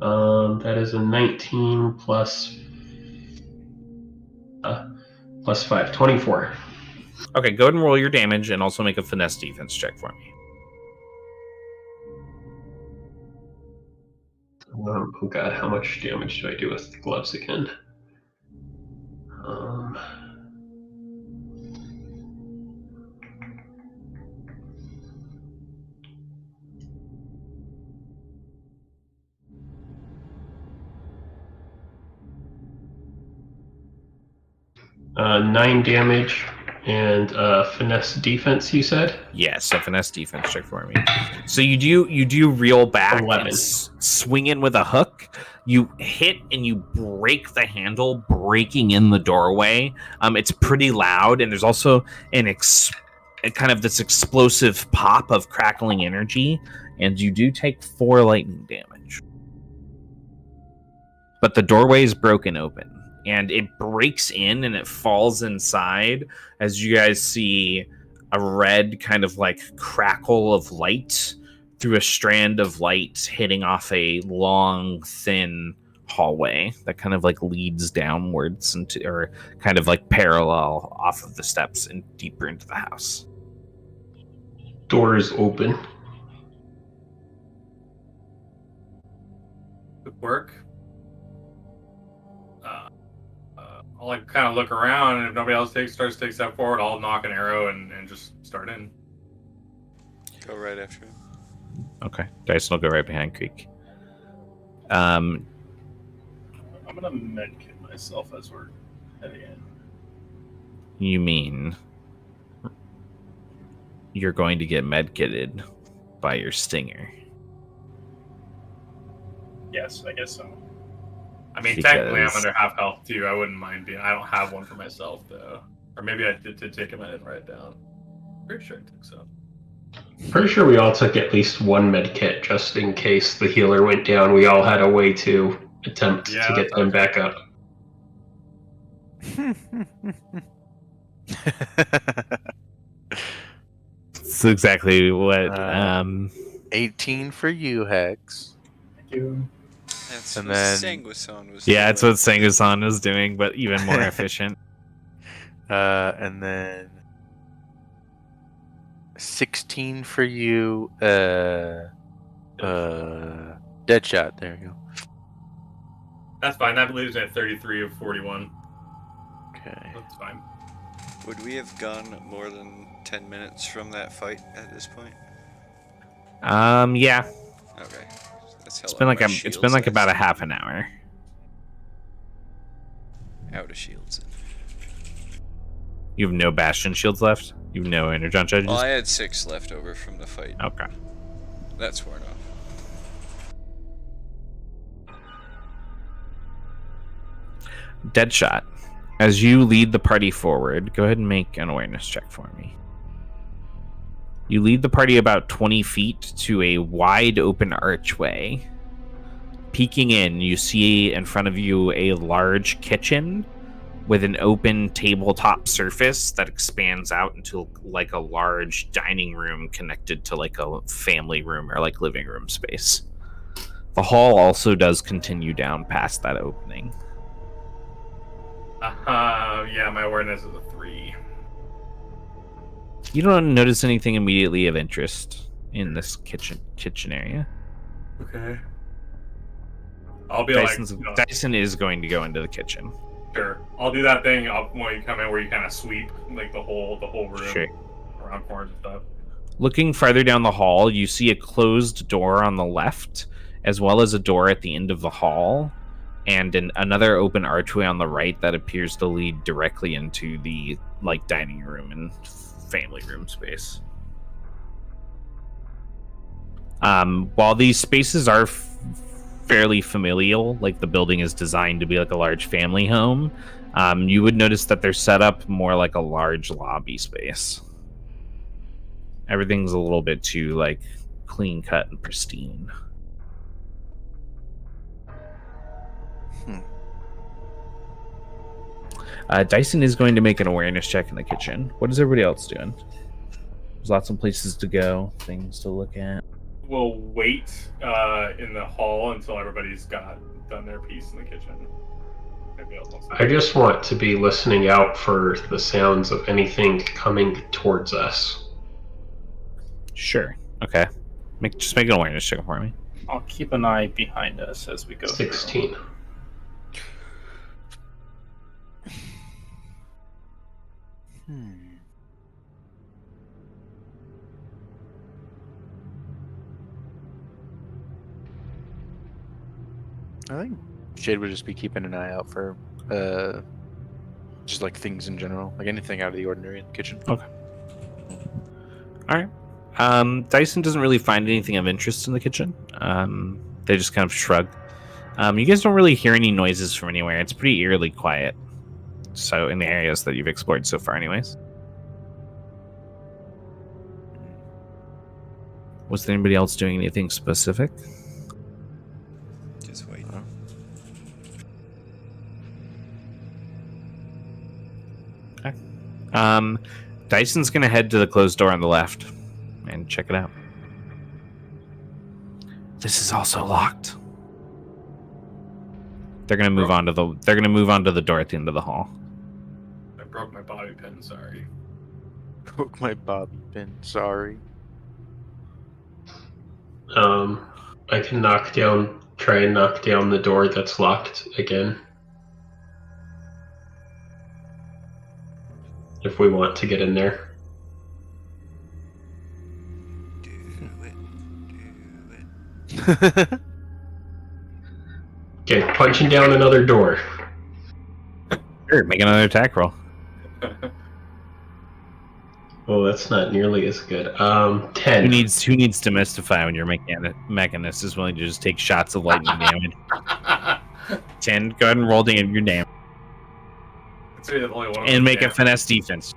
That is a 19 plus 5, 24. Okay, go ahead and roll your damage and also make a finesse defense check for me. Oh god, how much damage do I do with the gloves again? 9 damage and finesse defense, you said? Yes, a finesse defense check for me. So you do reel back 11. and swing in with a hook. You hit and you break the handle, breaking in the doorway. It's pretty loud, and there's also kind of this explosive pop of crackling energy, and you do take 4 lightning damage. But the doorway is broken open, and it breaks in and it falls inside as you guys see a red kind of like crackle of light through a strand of light hitting off a long, thin hallway that kind of like leads downwards into, or kind of like parallel off of the steps and deeper into the house. Door is open. Good work. I'll like kind of look around, and if nobody else starts to take a step forward, I'll knock an arrow and just start in. Go right after him. Okay, Dyson will go right behind Creek. I'm gonna medkit myself as we're heading in. You mean you're going to get medkitted by your stinger? Yes, I guess so. I mean, Because- technically, I'm under half health too. I wouldn't mind being. I don't have one for myself though, or maybe I did take him. I didn't write it down. Pretty sure I took some. Pretty sure we all took at least one med kit just in case the healer went down. We all had a way to attempt to get them back up. That's exactly what. 18 for you, Hex. Thank you. That's And what then- Sanguison was Yeah, that's doing. what Sangusan was doing, but even more efficient. And then 16 for you. Deadshot. There you go. That's fine. That leaves me at 33 of 41. Okay. That's fine. Would we have gone more than 10 minutes from that fight at this point? Yeah, Okay. That's it's been like about a half an hour. Out of shields. You have no bastion shields left. You have no energon charges. Well, I had 6 left over from the fight. Okay. That's worn off. Deadshot. As you lead the party forward, go ahead and make an awareness check for me. You lead the party about 20 feet to a wide open archway. Peeking in, you see in front of you a large kitchen with an open tabletop surface that expands out into like a large dining room connected to like a family room or like living room space. The hall also does continue down past that opening. Yeah, my awareness is a 3. You don't notice anything immediately of interest in this kitchen area. Okay. I'll be Dyson is going to go into the kitchen. sure. I'll do that thing up when you come in where you kind of sweep like the whole room Sure. around corners and stuff. Looking farther down the hall, you see a closed door on the left, as well as a door at the end of the hall, and another open archway on the right that appears to lead directly into the like dining room and family room space. While these spaces are fairly familial, like the building is designed to be like a large family home, you would notice that they're set up more like a large lobby space. Everything's a little bit too like clean cut and pristine. Dyson is going to make an awareness check in the kitchen. What is everybody else doing? There's lots of places to go, things to look at. We'll wait in the hall until everybody's done their piece in the kitchen. Maybe else wants to- I just want to be listening out for the sounds of anything coming towards us. Sure. Okay. Just make an awareness check for me. I'll keep an eye behind us as we go. 16. I think Jade would just be keeping an eye out for just like things in general, like anything out of the ordinary in the kitchen. Okay. All right. Dyson doesn't really find anything of interest in the kitchen. They just kind of shrug. You guys don't really hear any noises from anywhere. It's pretty eerily quiet. So in the areas that you've explored so far, anyways. Was there anybody else doing anything specific? Just wait. Dyson's gonna head to the closed door on the left and check it out. This is also locked. They're gonna move on to the. They're gonna move on to the door at the end of the hall. I broke my bobby pin. Sorry. Broke my bobby pin. Sorry. I can try and knock down the door that's locked again. If we want to get in there. Okay, punching down another door. Sure, make another attack roll. Well, that's not nearly as good. 10. Who needs to mystify when your mechanist is willing to just take shots of lightning damage? 10. Go ahead and roll your damage. And make a finesse defense.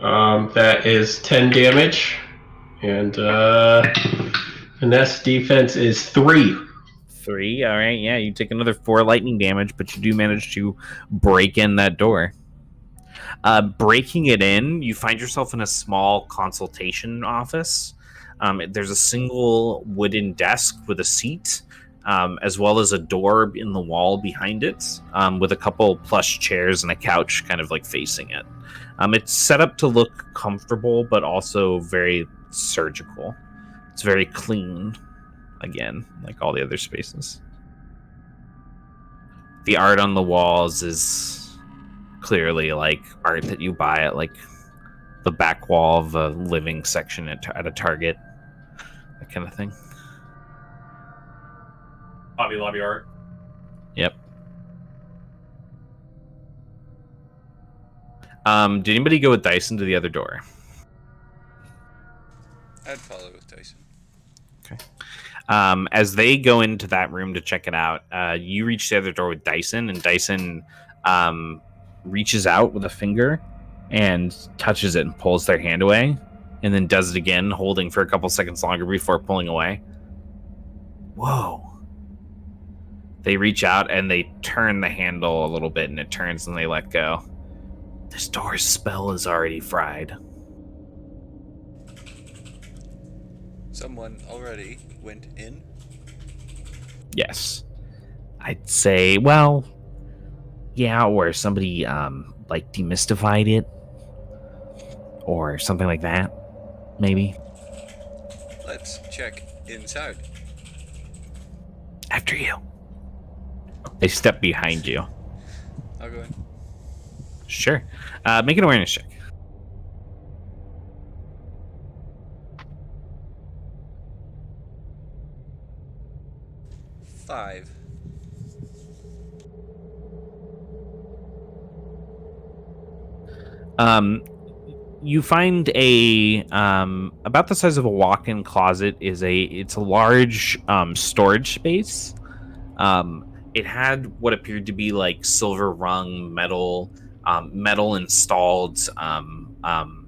That is 10 damage. And finesse defense is 3. 3. All right, yeah, you take another 4 lightning damage, but you do manage to break in that door. Breaking it in, you find yourself in a small consultation office. There's a single wooden desk with a seat, as well as a door in the wall behind it, with a couple plush chairs and a couch kind of like facing it. It's set up to look comfortable, but also very surgical. It's very clean, again, like all the other spaces. The art on the walls is clearly like art that you buy at like the back wall of a living section at a Target, that kind of thing. Hobby Lobby art. Yep. Did anybody go with Dyson to the other door? I'd follow with Dyson. Okay. As they go into that room to check it out, you reach the other door with Dyson, and Dyson reaches out with a finger and touches it and pulls their hand away, and then does it again, holding for a couple seconds longer before pulling away. Whoa. They reach out and they turn the handle a little bit, and it turns and they let go. This door's spell is already fried. Someone already went in? Yes. I'd say, well, yeah, or somebody like demystified it or something like that, maybe. Let's check inside. After you. They step behind you. I'll go in. Sure. Make an awareness check. 5. You find a about the size of a walk-in closet. It's a large storage space. It had what appeared to be like silver rung metal installed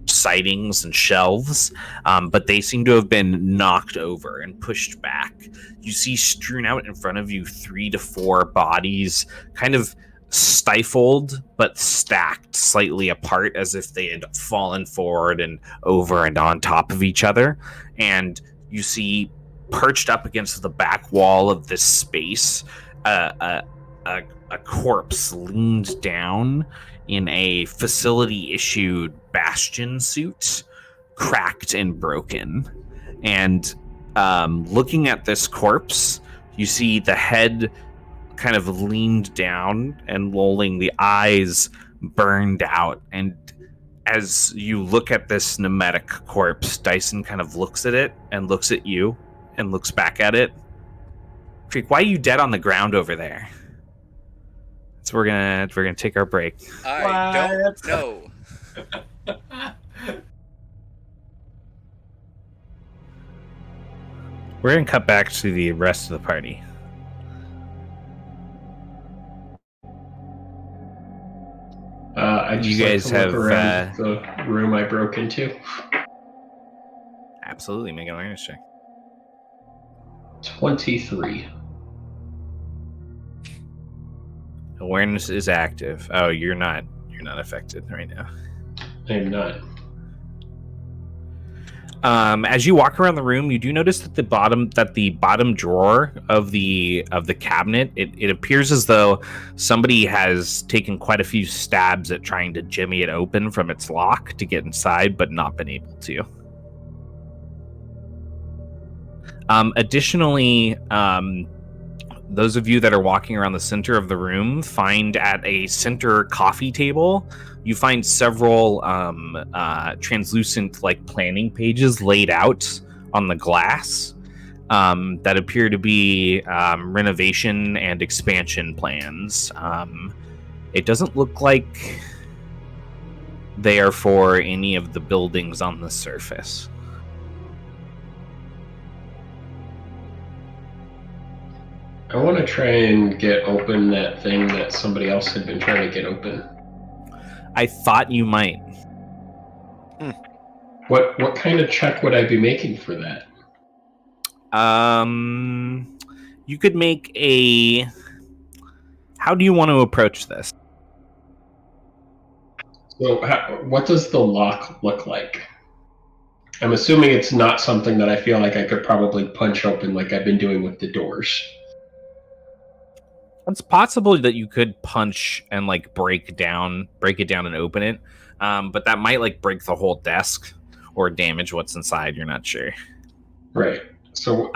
sidings and shelves, but they seem to have been knocked over and pushed back. You see strewn out in front of you 3 to 4 bodies, kind of stifled but stacked slightly apart, as if they had fallen forward and over and on top of each other. And you see perched up against the back wall of this space a corpse leaned down in a facility-issued Bastion suit, cracked and broken. And looking at this corpse, you see the head kind of leaned down and lolling, the eyes burned out. And as you look at this pneumatic corpse, Dyson kind of looks at it and looks at you and looks back at it. Freak, why are you dead on the ground over there? So we're gonna take our break. I don't know. We're gonna cut back to the rest of the party. I just You guys like to look have, around the room I broke into. Absolutely, make an awareness check. 23. Awareness is active. Oh, you're not affected right now. I'm not. As you walk around the room, you do notice that the bottom drawer of the cabinet, it appears as though somebody has taken quite a few stabs at trying to jimmy it open from its lock to get inside, but not been able to. Additionally, those of you that are walking around the center of the room find at a center coffee table, you find several translucent planning pages laid out on the glass that appear to be renovation and expansion plans. It doesn't look like they are for any of the buildings on the surface. I want to try and get open that thing that somebody else had been trying to get open. I thought you might. What kind of check would I be making for that? You could make a... How do you want to approach this? So, what does the lock look like? I'm assuming it's not something that I feel like I could probably punch open like I've been doing with the doors. It's possible that you could punch and break it down and open it, but that might break the whole desk or damage what's inside. You're not sure. Right. So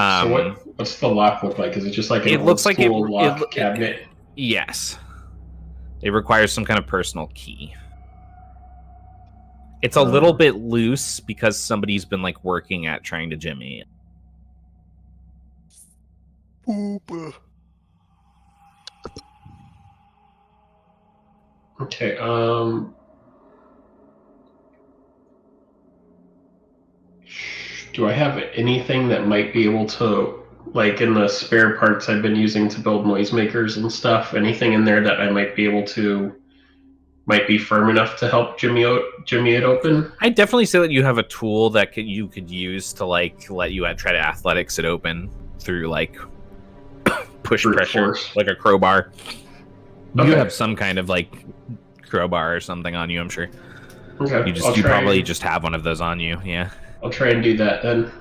what's the lock look like? Is it just like an looks like lock cabinet? Yes. It requires some kind of personal key. It's a little bit loose because somebody's been working at trying to jimmy it. Okay, do I have anything that might be able to, in the spare parts I've been using to build noisemakers and stuff, anything in there that I might be able to, might be firm enough to help jimmy it open? I definitely say that you have a tool that you could use to, let you try to athletics it open through, push Brute pressure, force. like a crowbar. Okay. You have some kind of, crowbar or something on you, I'm sure. Okay. You probably just have one of those on you, yeah. I'll try and do that then.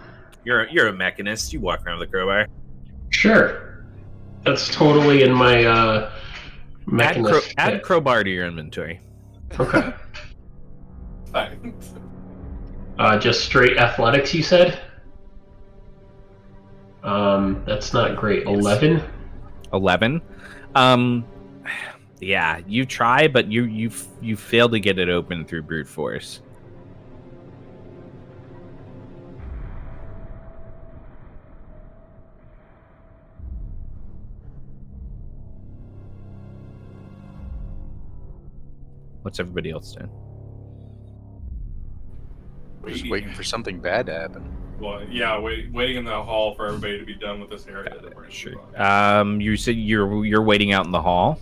You're a mechanist. You walk around with a crowbar. Sure. That's totally in my mechanist add crowbar to your inventory. Okay. Fine. Just straight athletics, you said? That's not great. Yes. 11? 11? Yeah, you try, but you fail to get it open through brute force. What's everybody else doing? Just waiting for something bad to happen. Well, yeah, waiting in the hall for everybody to be done with this area. That we're Sure. on. You said you're waiting out in the hall.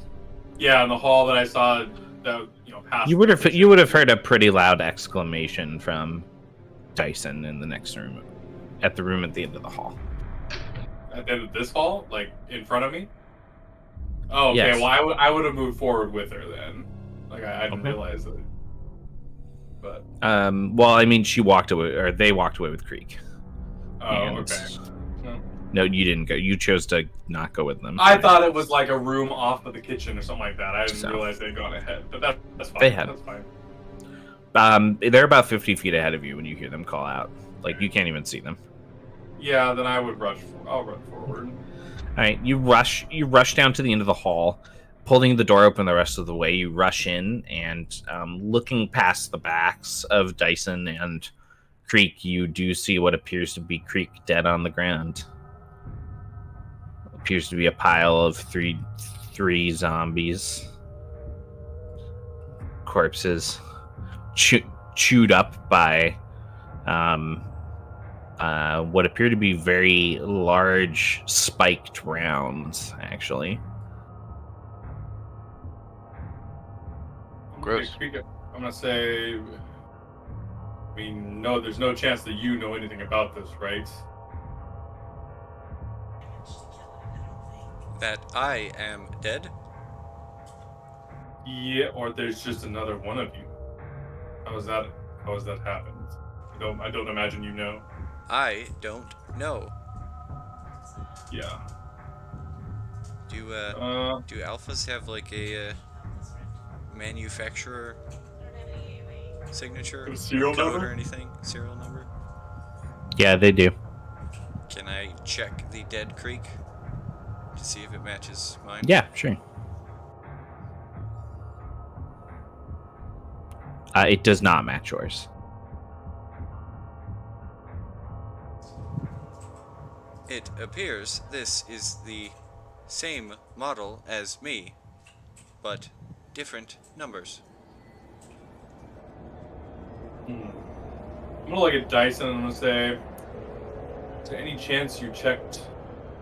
Yeah, in the hall that I saw that past. You would have heard a pretty loud exclamation from Dyson in the next room, at the room at the end of the hall. At the end of this hall, in front of me. Oh, okay. Yes. Well, I would have moved forward with her then. I didn't realize that. But well, I mean, she walked away, or they walked away with Creek. okay. No, you didn't go. You chose to not go with them. I thought it was a room off of the kitchen or something like that. I didn't realize they'd gone ahead, but that's fine. They had. That's fine. They're about 50 feet ahead of you when you hear them call out. You can't even see them. Yeah, then I would rush. I'll run forward. All right, you rush down to the end of the hall, pulling the door open the rest of the way. You rush in, and looking past the backs of Dyson and Creek, you do see what appears to be Creek dead on the ground. Appears to be a pile of three zombies, corpses, chewed up by what appear to be very large spiked rounds, actually. Gross. I'm gonna say. No, there's no chance that you know anything about this, right? That I am dead? Yeah, or there's just another one of you. How has that happened? I don't imagine you know. I don't know. Yeah. Do alphas have like a manufacturer signature, Serial code, number? or anything? Serial number? Yeah, they do. Can I check the Dead Creek to see if it matches mine? Yeah, sure. It does not match yours. It appears this is the same model as me, but different numbers. I'm gonna look at Dyson and I'm gonna say, is there any chance you checked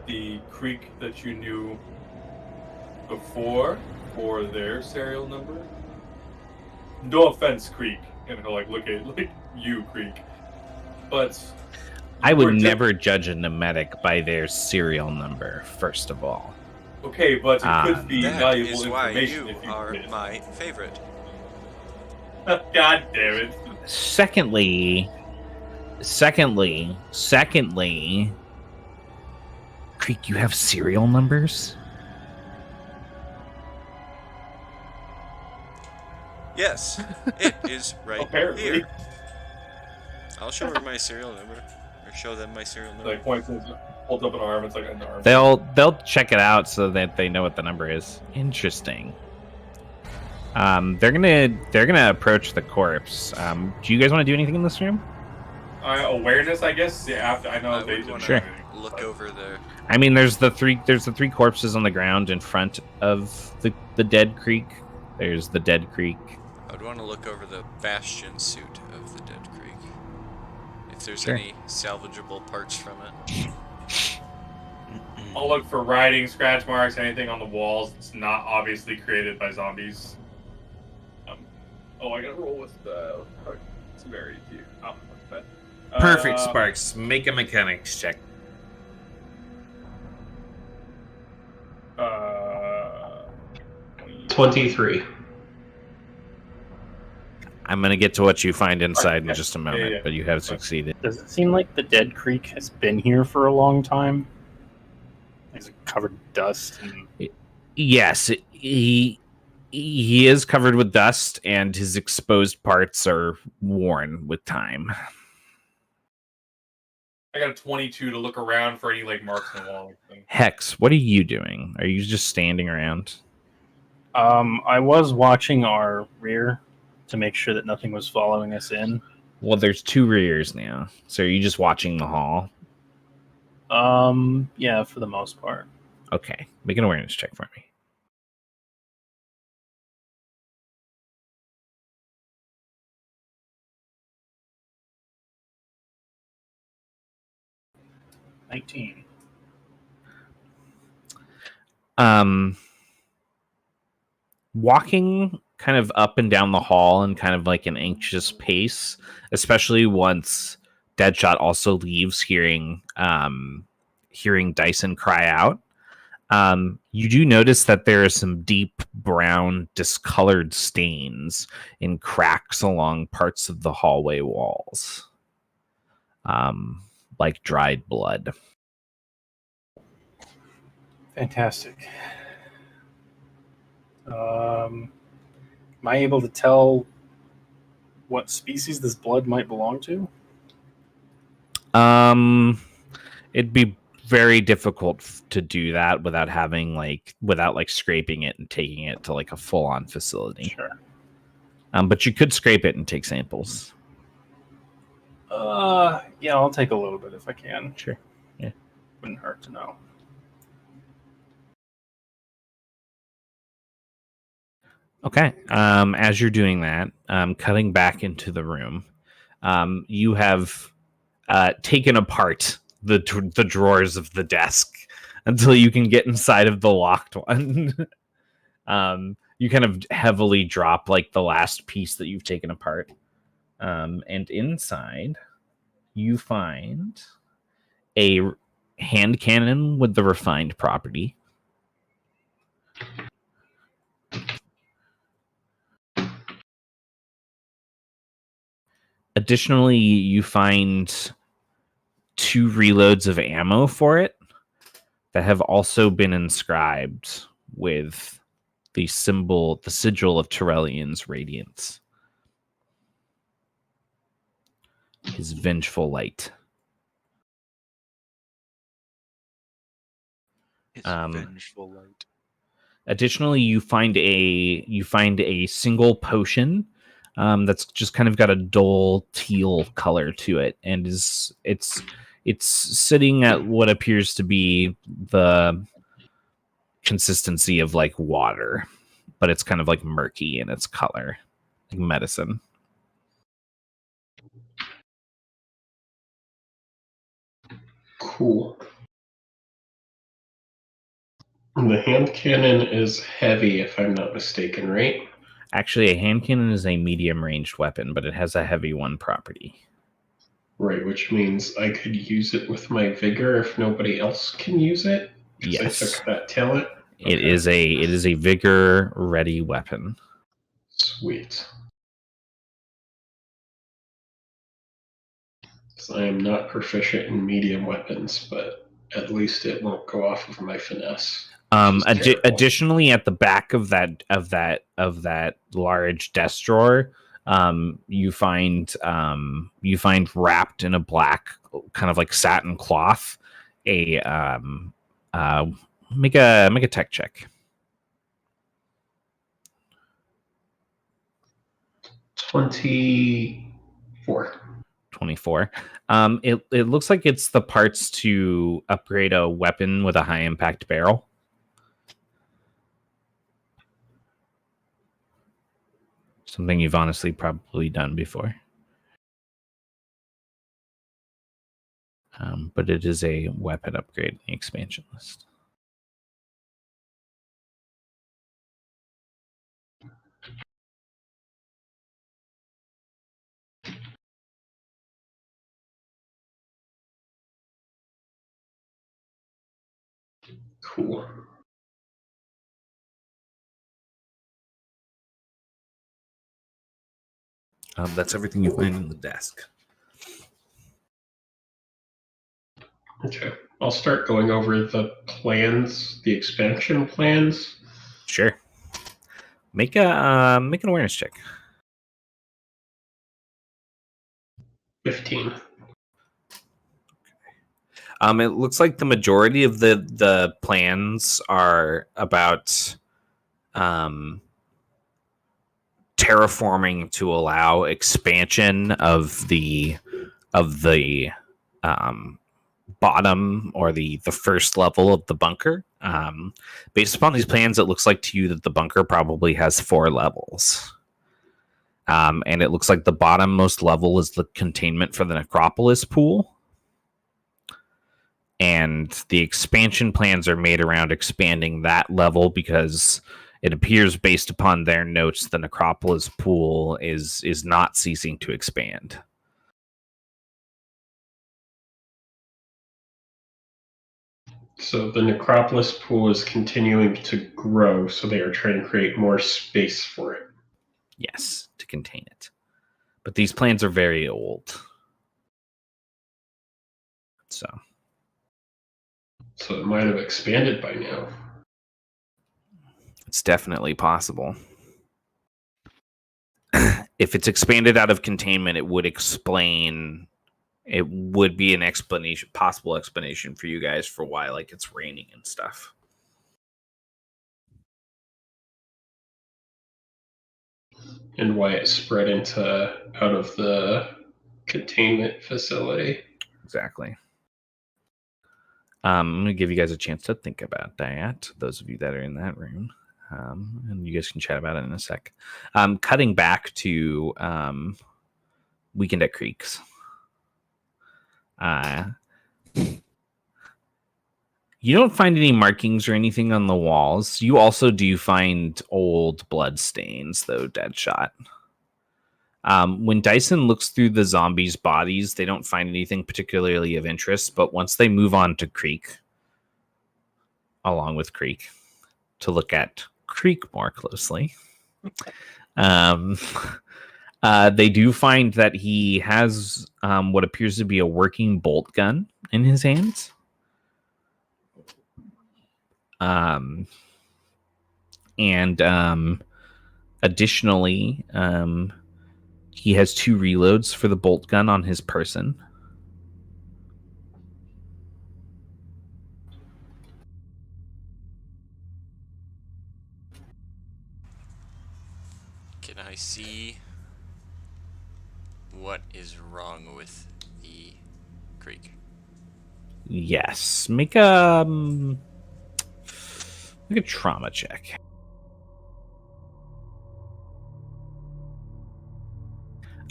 the creek that you knew before for their serial number? No offense, Creek. And he'll like look at you, Creek. But I would never judge a Nemetic by their serial number, first of all. Okay, but it could be That valuable is why information you if you are did. my favorite. God damn it. Secondly, Creek, you have serial numbers? Yes, it is right Apparently. here. I'll show her my serial number, or show them my serial number. Like points and holds up an arm. It's like an arm. They'll check it out so that they know what the number is. Interesting. They're gonna approach the corpse. Do you guys want to do anything in this room? Awareness, I guess. Yeah, after I know I they would did. want Sure. to look over there. I mean, there's the three corpses on the ground in front of the Dead Creek. There's the Dead Creek. I would want to look over the bastion suit of the Dead Creek. If there's Sure. any salvageable parts from it. I'll look for writing, scratch marks, anything on the walls that's not obviously created by zombies. I gotta roll with the severity too. Oh, but, Perfect, Sparks. Make a mechanics check. 23. I'm gonna get to what you find inside in just a moment, yeah. but you have succeeded. Does it seem like the Dead Creek has been here for a long time? Is it covered in dust? And... Yes, he is covered with dust, and his exposed parts are worn with time. I got a 22 to look around for any like marks on the wall. Hex, what are you doing? Are you just standing around? I was watching our rear to make sure that nothing was following us in. Well, there's two rears now, so are you just watching the hall? Yeah, for the most part. Okay, make an awareness check for me. Walking kind of up and down the hall in kind of like an anxious pace, especially once Deadshot also leaves, hearing Dyson cry out. You do notice that there are some deep brown discolored stains in cracks along parts of the hallway walls, like dried blood. Fantastic. Am I able to tell what species this blood might belong to? It'd be very difficult to do that without scraping it and taking it to like a full-on facility. Sure. But you could scrape it and take samples. Yeah, I'll take a little bit if I can. Sure. Yeah. Wouldn't hurt to know. Okay. As you're doing that, cutting back into the room, you have taken apart the drawers of the desk until you can get inside of the locked one. You kind of heavily drop like the last piece that you've taken apart. And inside, you find a hand cannon with the refined property. Additionally, you find 2 reloads of ammo for it that have also been inscribed with the sigil of Tyrellian's radiance. His vengeful light. It's vengeful light. Additionally, you find a single potion that's just kind of got a dull teal color to it, and it's sitting at what appears to be the consistency of like water, but it's kind of like murky in its color, like medicine. Cool. The hand cannon is heavy, if I'm not mistaken, right? Actually, a hand cannon is a medium-ranged weapon, but it has a heavy one property. Right, which means I could use it with my vigor if nobody else can use it. Yes, I took that talent. It is a vigor-ready weapon. Sweet. So I am not proficient in medium weapons, but at least it won't go off of my finesse. Additionally, at the back of that large desk drawer, you find wrapped in a black kind of like satin cloth a make a tech check. 24. 24. It looks like it's the parts to upgrade a weapon with a high impact barrel. Something you've honestly probably done before. But it is a weapon upgrade in the expansion list. Cool. That's everything you find in the desk. Okay. I'll start going over the plans, the expansion plans. Sure. Make an awareness check. 15. It looks like the majority of the plans are about terraforming to allow expansion of the bottom or the first level of the bunker. Based upon these plans, it looks like to you that the bunker probably has 4 levels. And it looks like the bottommost level is the containment for the necropolis pool. And the expansion plans are made around expanding that level because it appears, based upon their notes, the necropolis pool is not ceasing to expand. So the necropolis pool is continuing to grow, so they are trying to create more space for it. Yes, to contain it. But these plans are very old. So it might have expanded by now. it's definitely possible. If it's expanded out of containment, it would be an explanation, possible explanation for you guys for why, like, it's raining and stuff. And why it spread out of the containment facility. Exactly. I'm going to give you guys a chance to think about that, those of you that are in that room. And you guys can chat about it in a sec. Cutting back to Weekend at Creeks. You don't find any markings or anything on the walls. You also do find old blood stains, though, Deadshot. When Dyson looks through the zombies' bodies, they don't find anything particularly of interest, but once they move on to Creek, along with Creek, to look at Creek more closely, They do find that he has what appears to be a working bolt gun in his hands. And additionally, he has 2 reloads for the bolt gun on his person. Can I see what is wrong with the creek? Yes, make a trauma check.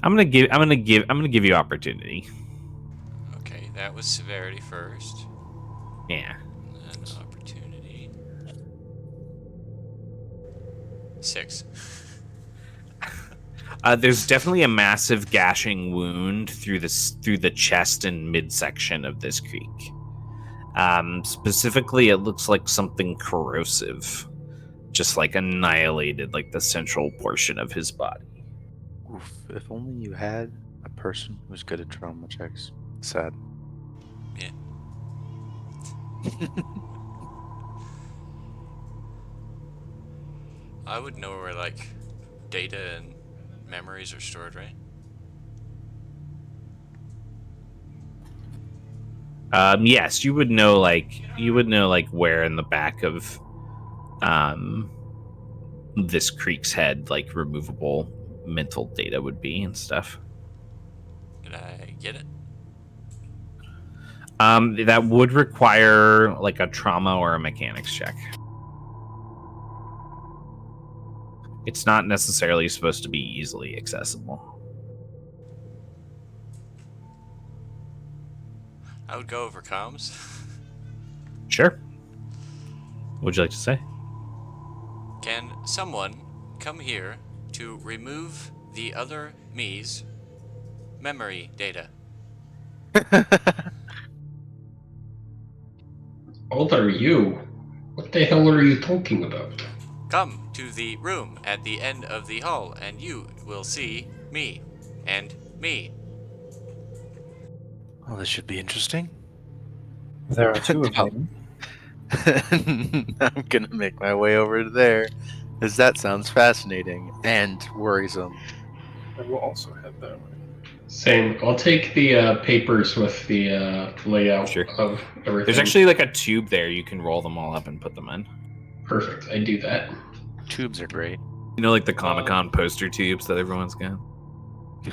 I'm gonna give you opportunity. Okay, that was severity first. Yeah. And then opportunity. 6. There's definitely a massive gashing wound through the chest and midsection of this creek. Specifically, it looks like something corrosive, just like annihilated like the central portion of his body. Oof, if only you had a person who's good at trauma checks. Sad. Yeah. I would know where, like, data and memories are stored, right? Yes, you would know like where in the back of this creek's head like removable mental data would be and stuff. Did I get it? That would require like a trauma or a mechanics check. It's not necessarily supposed to be easily accessible. I would go over comms. Sure. What would you like to say? Can someone come here to remove the other me's memory data? How old are you? What the hell are you talking about? Come to the room at the end of the hall and you will see me and me. Well, this should be interesting. There are 2 of No. them. I'm gonna make my way over there, because that sounds fascinating and worrisome. I will also head that way. Same. I'll take the papers with the layout Sure. of everything. There's actually like a tube there. You can roll them all up and put them in. Perfect. I do that. Tubes are great. You know, like the Comic-Con poster tubes that everyone's got.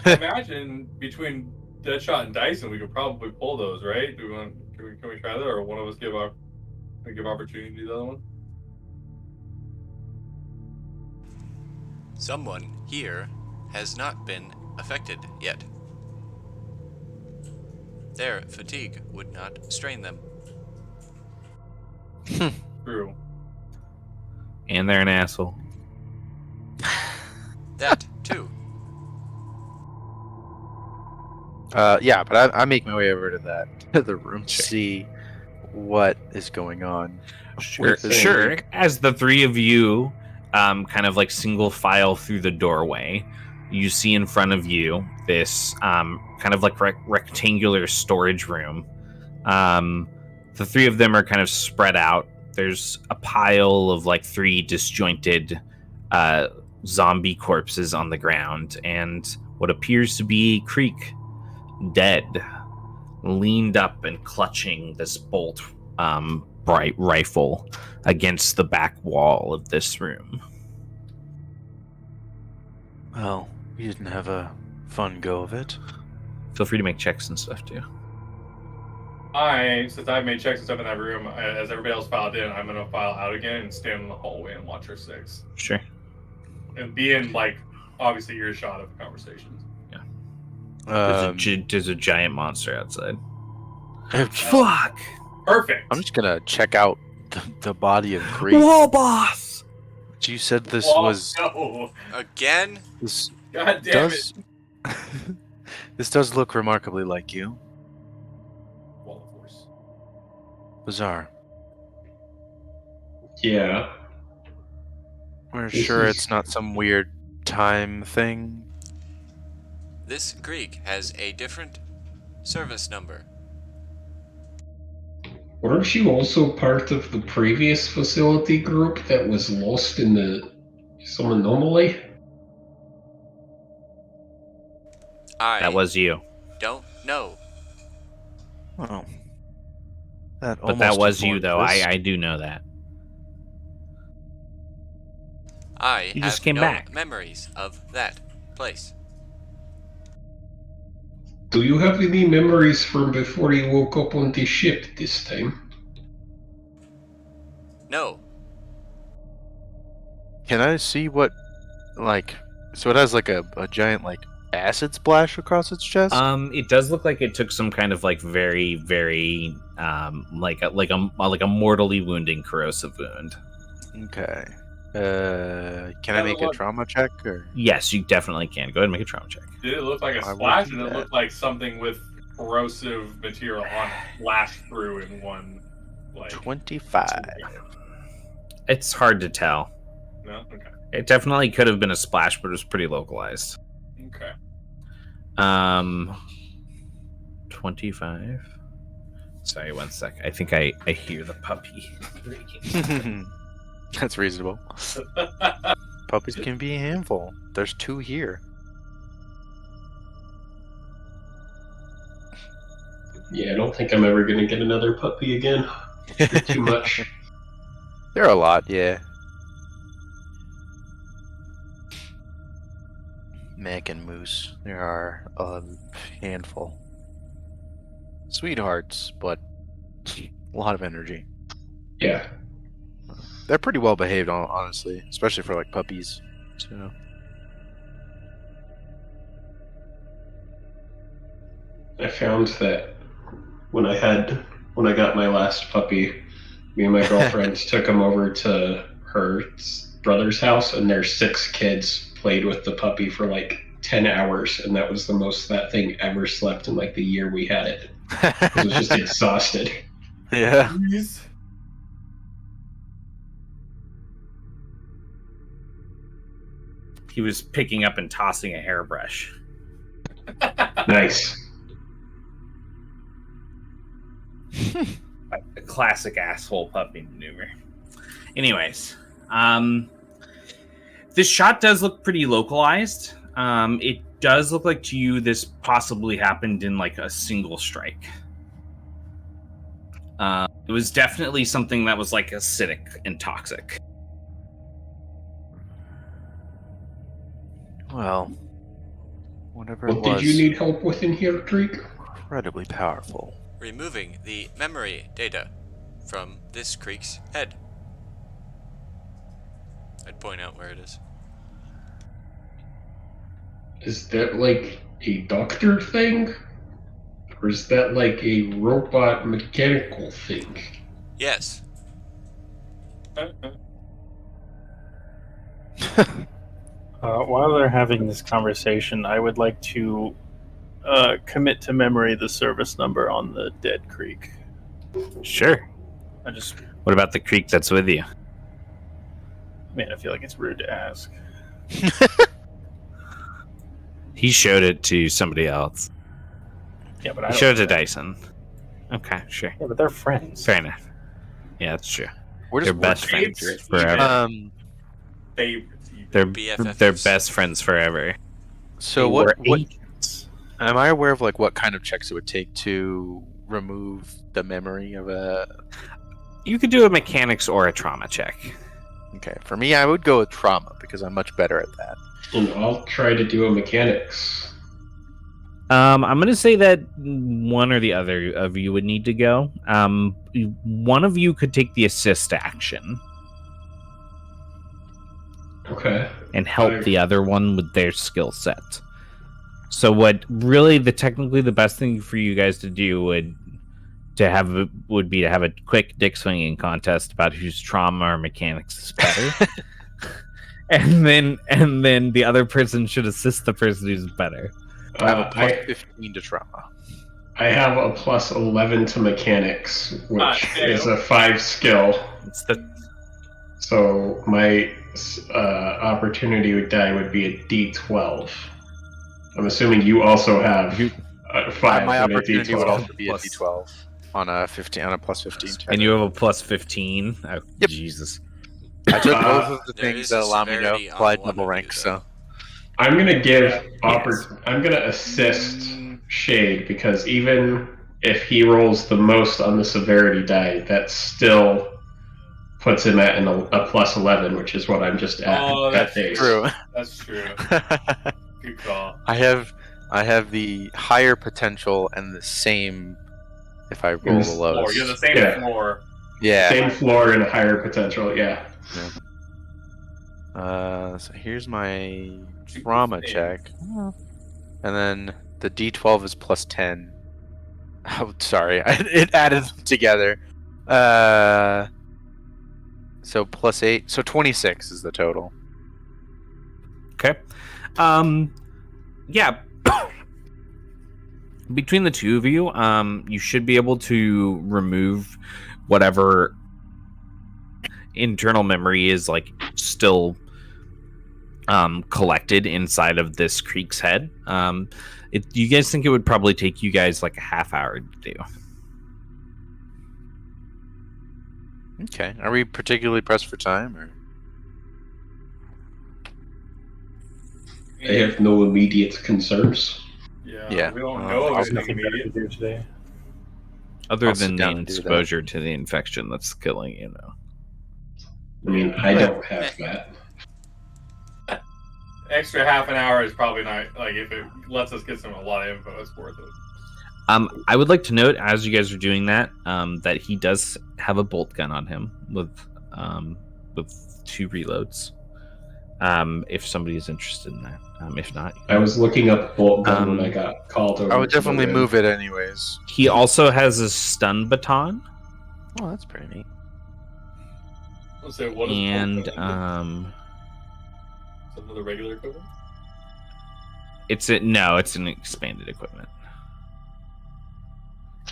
I imagine between Deadshot and Dyson, we could probably pull those, right? Do we want? Can we try that, or one of us give opportunity to the other one? Someone here has not been affected yet. Their fatigue would not strain them. True. And they're an asshole. That too. Yeah, but I make my way over to the room to see what is going on. Sure, with this sure. creek. As the 3 of you kind of like single file through the doorway, you see in front of you this kind of like rectangular storage room. The 3 of them are kind of spread out. There's a pile of like 3 disjointed zombie corpses on the ground, and what appears to be Creek, dead, leaned up and clutching this bolt bright rifle against the back wall of this room. Well, we didn't have a fun go of it. Feel free to make checks and stuff too. Since I've made checks and stuff in that room, as everybody else filed in, I'm gonna file out again and stand in the hallway and watch our 6. Sure. And be in, like, obviously earshot of the conversations. There's a giant monster outside. Fuck! Perfect! I'm just gonna check out the body of Creek. Whoa, boss! You said this Oh, was no. Again? this God damn does it. this does look remarkably like you. Well, of course. Bizarre. Yeah. We're This sure is- it's not some weird time thing. this creek has a different service number. Weren't you also part of the previous facility group that was lost in some anomaly? That was you. Don't know. Oh. That But that almost was you, informed though. this. I do know that. I You have just came no back. memories of that place. Do you have any memories from before you woke up on the ship this time? No. Can I see what, like, so it has like a giant like acid splash across its chest? It does look like it took some kind of like very, very like a mortally wounding corrosive wound. Okay. Can I make a trauma check or? Yes, you definitely can. Go ahead and make a trauma check. Did it look like a I will splash, do and it that. looked like something with corrosive material on it flashed through in one, like 25. It's hard to tell. No, okay, It definitely could have been a splash, but it was pretty localized. okay. 25. Sorry, 1 sec. I think I hear the puppy breaking. That's reasonable. Puppies can be a handful. There's 2 here. Yeah, I don't think I'm ever gonna get another puppy again. They're too much. There are a lot, yeah. Mac and Moose. There are a handful. Sweethearts, but a lot of energy. Yeah. They're pretty well behaved, honestly, especially for like puppies. So. I found that when I got my last puppy, me and my girlfriend took him over to her brother's house, and their 6 kids played with the puppy for like 10 hours, and that was the most that thing ever slept in like the year we had it. It was just exhausted. Yeah. He was picking up and tossing a hairbrush. Nice. A classic asshole puppy maneuver. Anyways, this shot does look pretty localized. It does look like to you this possibly happened in like a single strike. It was definitely something that was like acidic and toxic. Well, whatever What it was, did you need help with in here, Creek? incredibly powerful. Removing the memory data from this creek's head. I'd point out where it is. Is that like a doctor thing? Or is that like a robot mechanical thing? Yes. While they're having this conversation, I would like to commit to memory the service number on the dead creek. Sure. What about the creek that's with you? Man, I feel like it's rude to ask. He showed it to somebody else. Yeah, but I He don't showed it know. to Dyson. Okay, sure. Yeah, but they're friends. Fair enough. Yeah, that's true. We're They're just best friends favorites. forever. Favorites. They're BFFs. best friends forever. So They what were agents. am I aware of, like what kind of checks it would take to remove the memory of a? You could do a mechanics or a trauma check. Okay, for me, I would go with trauma because I'm much better at that. And I'll try to do a mechanics. I'm going to say that one or the other of you would need to go. One of you could take the assist action Okay. and help the other one with their skill set. So what really technically the best thing for you guys to do would be to have a quick dick swinging contest about whose trauma or mechanics is better. and then the other person should assist the person who's better. I have a plus I 15 to trauma. have a plus 11 to mechanics, which is a 5 skill. It's the So my opportunity would die would be a D12. I'm assuming you also have You- 5 My and a opportunity would D12. also be a D12 on a 15 on a plus 15 check. And you have a plus 15. Oh, Yep. Jesus. I took both of the There things is that a allow me to severity apply on one double of you, rank. though. So I'm gonna give Yes. I'm gonna assist Shade because even if he rolls the most on the severity die, that still puts him at a plus 11, which is what I'm just at. Oh, that's base. true. That's true. Good call. I have the higher potential and the same if I roll the Floor. lowest. You have the same Yeah. floor. Yeah. Same floor and a higher potential. Yeah. So here's my trauma Same. check, and then the D12 is plus 10. Oh, sorry, it added them together. So plus 8, so 26 is the total. Okay. Yeah. Between the two of you, you should be able to remove whatever internal memory is like still collected inside of this creek's head. You guys think it would probably take you guys like a half hour to do? Okay, are we particularly pressed for time, or? They have no immediate concerns. Yeah. We don't Well, know There's of nothing anything better to immediate. do today. Other I'll sit than the down and do that. exposure to the infection that's killing you now. I mean, I don't have that. Extra half an hour is probably not, like, if it lets us get a lot of info, it's worth it. I would like to note, as you guys are doing that, that he does have a bolt gun on him with 2 reloads. If somebody is interested in that. If not, I was looking up bolt gun when I got called over. I would to the definitely room. move it anyways. he also has a stun baton, Oh, that's pretty neat. Let's say, what is and Some of the regular equipment? it's an expanded equipment,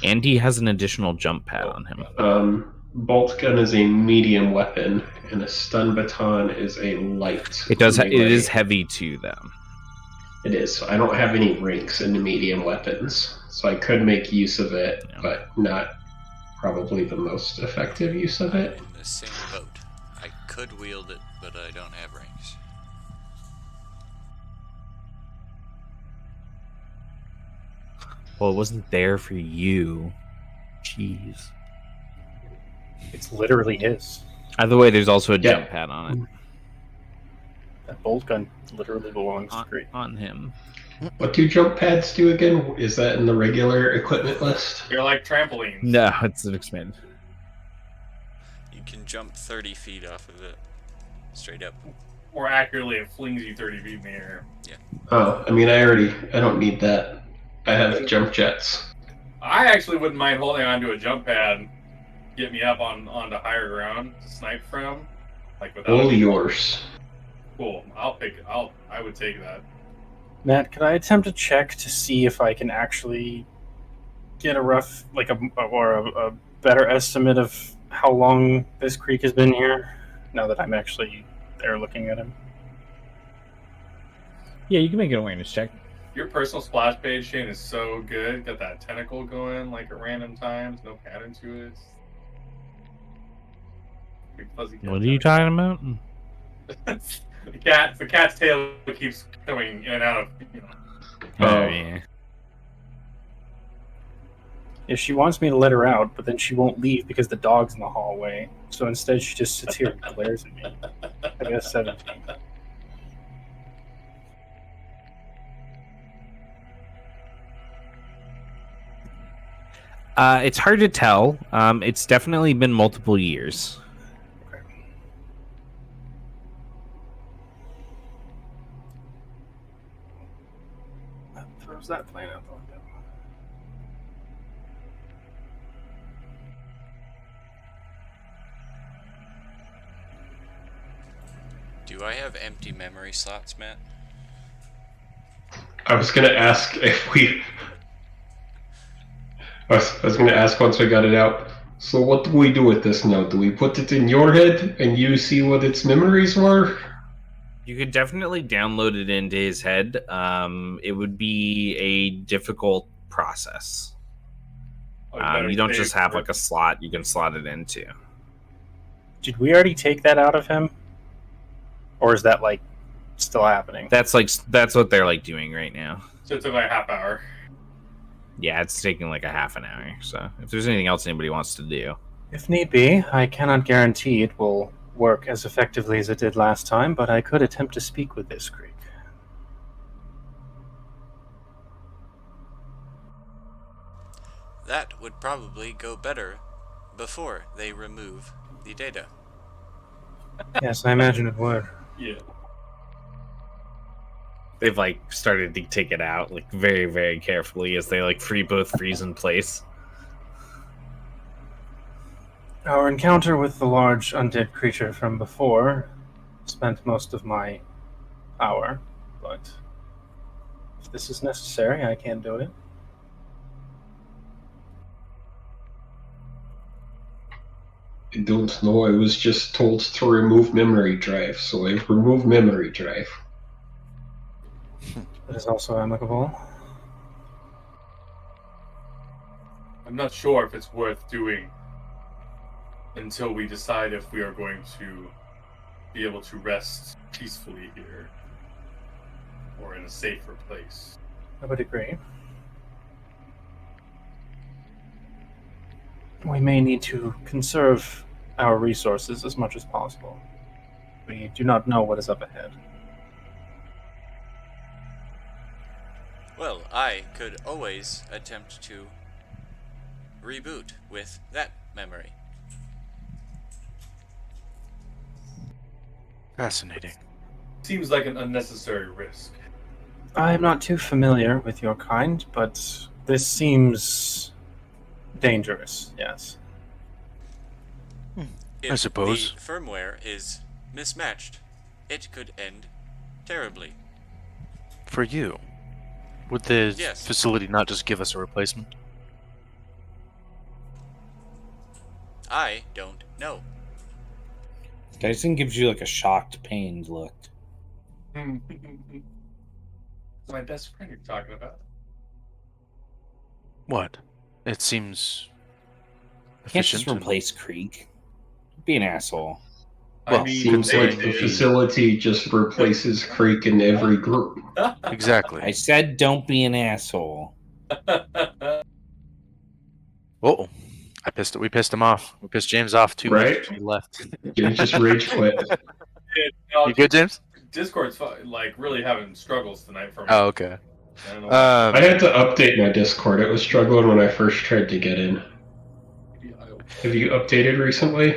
and he has an additional jump pad on him. Bolt gun is a medium weapon, and a stun baton is a light. It does. It melee. is heavy too, though. It is. I don't have any ranks in the medium weapons, so I could make use of it, Yeah. but not probably the most effective use of it. In the same boat. I could wield it, but I don't have ranks. Well, it wasn't there for you. Jeez. It's literally his. Either way, there's also a Yeah. jump pad on it. That bolt gun literally belongs to Creek. On him. What do jump pads do again? Is that in the regular equipment list? They're like trampolines. No, it's an expanded. You can jump 30 feet off of it. Straight up. More accurately, it flings you 30 feet in the air. Oh, I mean, I don't need that. I have jump jets. I actually wouldn't mind holding onto a jump pad, get me up onto higher ground to snipe from, like without. All yours. Cool. I would take that. Matt, could I attempt a check to see if I can actually get a rough, like a better estimate of how long this creek has been here? Now that I'm actually there looking at him. Yeah, you can make an awareness check. Your personal splash page, Shane, is so good. Got that tentacle going like at random times, no pattern to it. Big fuzzy cat What are you talking about? the cat's tail keeps coming in and out of, Oh yeah. If she wants me to let her out, but then she won't leave because the dog's in the hallway. So instead, she just sits here and glares at me. I guess 17. It's hard to tell. It's definitely been multiple years. That throws that plan out the window. Do I have empty memory slots, Matt? I was gonna ask if we. I was gonna ask once I got it out. So what do we do with this now? Do we put it in your head and you see what its memories were? You could definitely download it into his head. It would be a difficult process. You don't just have like a slot you can slot it into. Did we already take that out of him? Or is that like still happening? That's what they're like doing right now. So it took like a half hour. Yeah, it's taking like a half an hour. So if there's anything else anybody wants to do, If need be, I cannot guarantee it will work as effectively as it did last time, but I could attempt to speak with this Greek. That would probably go better before they remove the data. Yes, I imagine it would. Yeah. they've like started to take it out like very, very carefully as they like both freeze in place. Our encounter with the large undead creature from before spent most of my power, but if this is necessary, I can do it. I don't know, I was just told to remove memory drive, so I've removed memory drive. That is also amicable. I'm not sure if it's worth doing until we decide if we are going to be able to rest peacefully here or in a safer place. I would agree. We may need to conserve our resources as much as possible. We do not know what is up ahead. Well, I could always attempt to reboot with that memory. Fascinating. Seems like an unnecessary risk. I am not too familiar with your kind, but this seems dangerous, yes. If I suppose. the firmware is mismatched, it could end terribly. For you, would the Yes. facility not just give us a replacement? I don't know. Dyson gives you like a shocked, pained look. It's my best friend you're talking about. What? It seems You can't just efficient and- replace Krieg. Be an asshole. Well, I mean, Seems they- like the facility just replaces Creek in every group. Exactly. I said don't be an asshole. Oh, we pissed him off. We pissed James off too Right? much. He left. You just rage quit. You good, James? Discord's like really having struggles tonight for me. Oh, okay. I don't know. I had to update my Discord. It was struggling when I first tried to get in. Have you updated recently?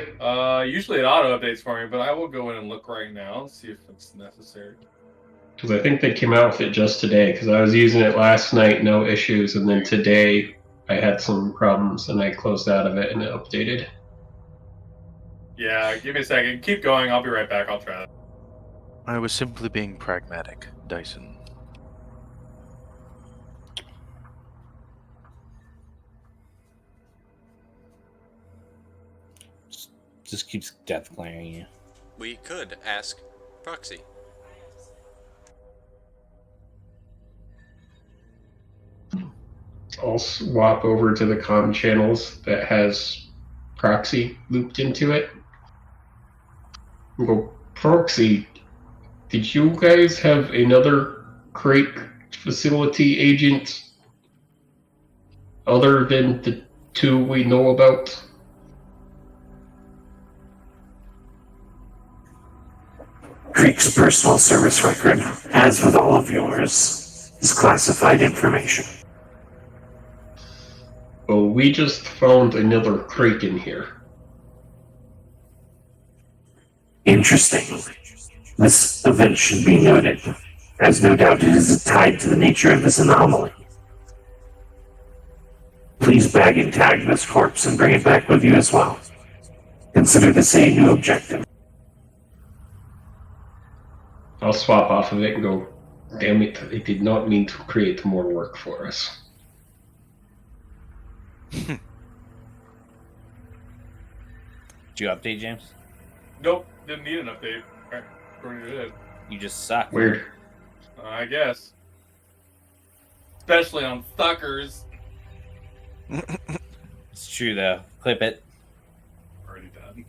Usually it auto updates for me, but I will go in and look right now and see if it's necessary. Because I think they came out with it just today. Because I was using it last night, no issues, and then today I had some problems and I closed out of it and it updated. Yeah, give me a second. Keep going. I'll be right back. I'll try that. I was simply being pragmatic, Dyson. Just keeps death glaring you. We could ask Proxy. I'll swap over to the comm channels that has proxy looped into it. And go, proxy, did you guys have another Crake facility agent other than the two we know about? Creek's personal service record, as with all of yours, is classified information. Well, we just found another Crake in here. Interesting. This event should be noted, as no doubt it is tied to the nature of this anomaly. Please bag and tag this corpse and bring it back with you as well. Consider this a new objective. I'll swap off of it and go, damn it, I did not mean to create more work for us. Did you update, James? Nope, didn't need an update. Alright, already did. You just suck. Weird. I guess. Especially on suckers. It's true though. Clip it. Already done.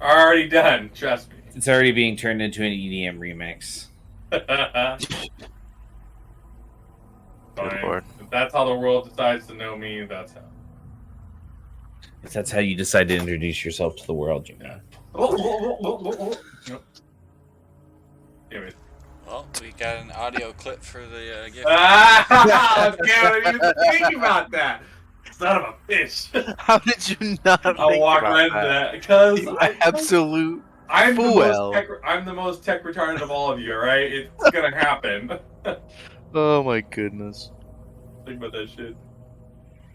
Already done. Trust me. It's already being turned into an EDM remix. Fine. Lord. If that's how the world decides to know me, that's how. If that's how you decide to introduce yourself to the world, you know. Yep. Anyways. Well, we got an audio clip for the gift. I can't even think about that. Son of a bitch. How did you not I'll think walk about right into that? that because You absolute I'm fool. I'm the most tech retarded of all of you. All right, it's gonna happen. Oh my goodness. Think about that shit. All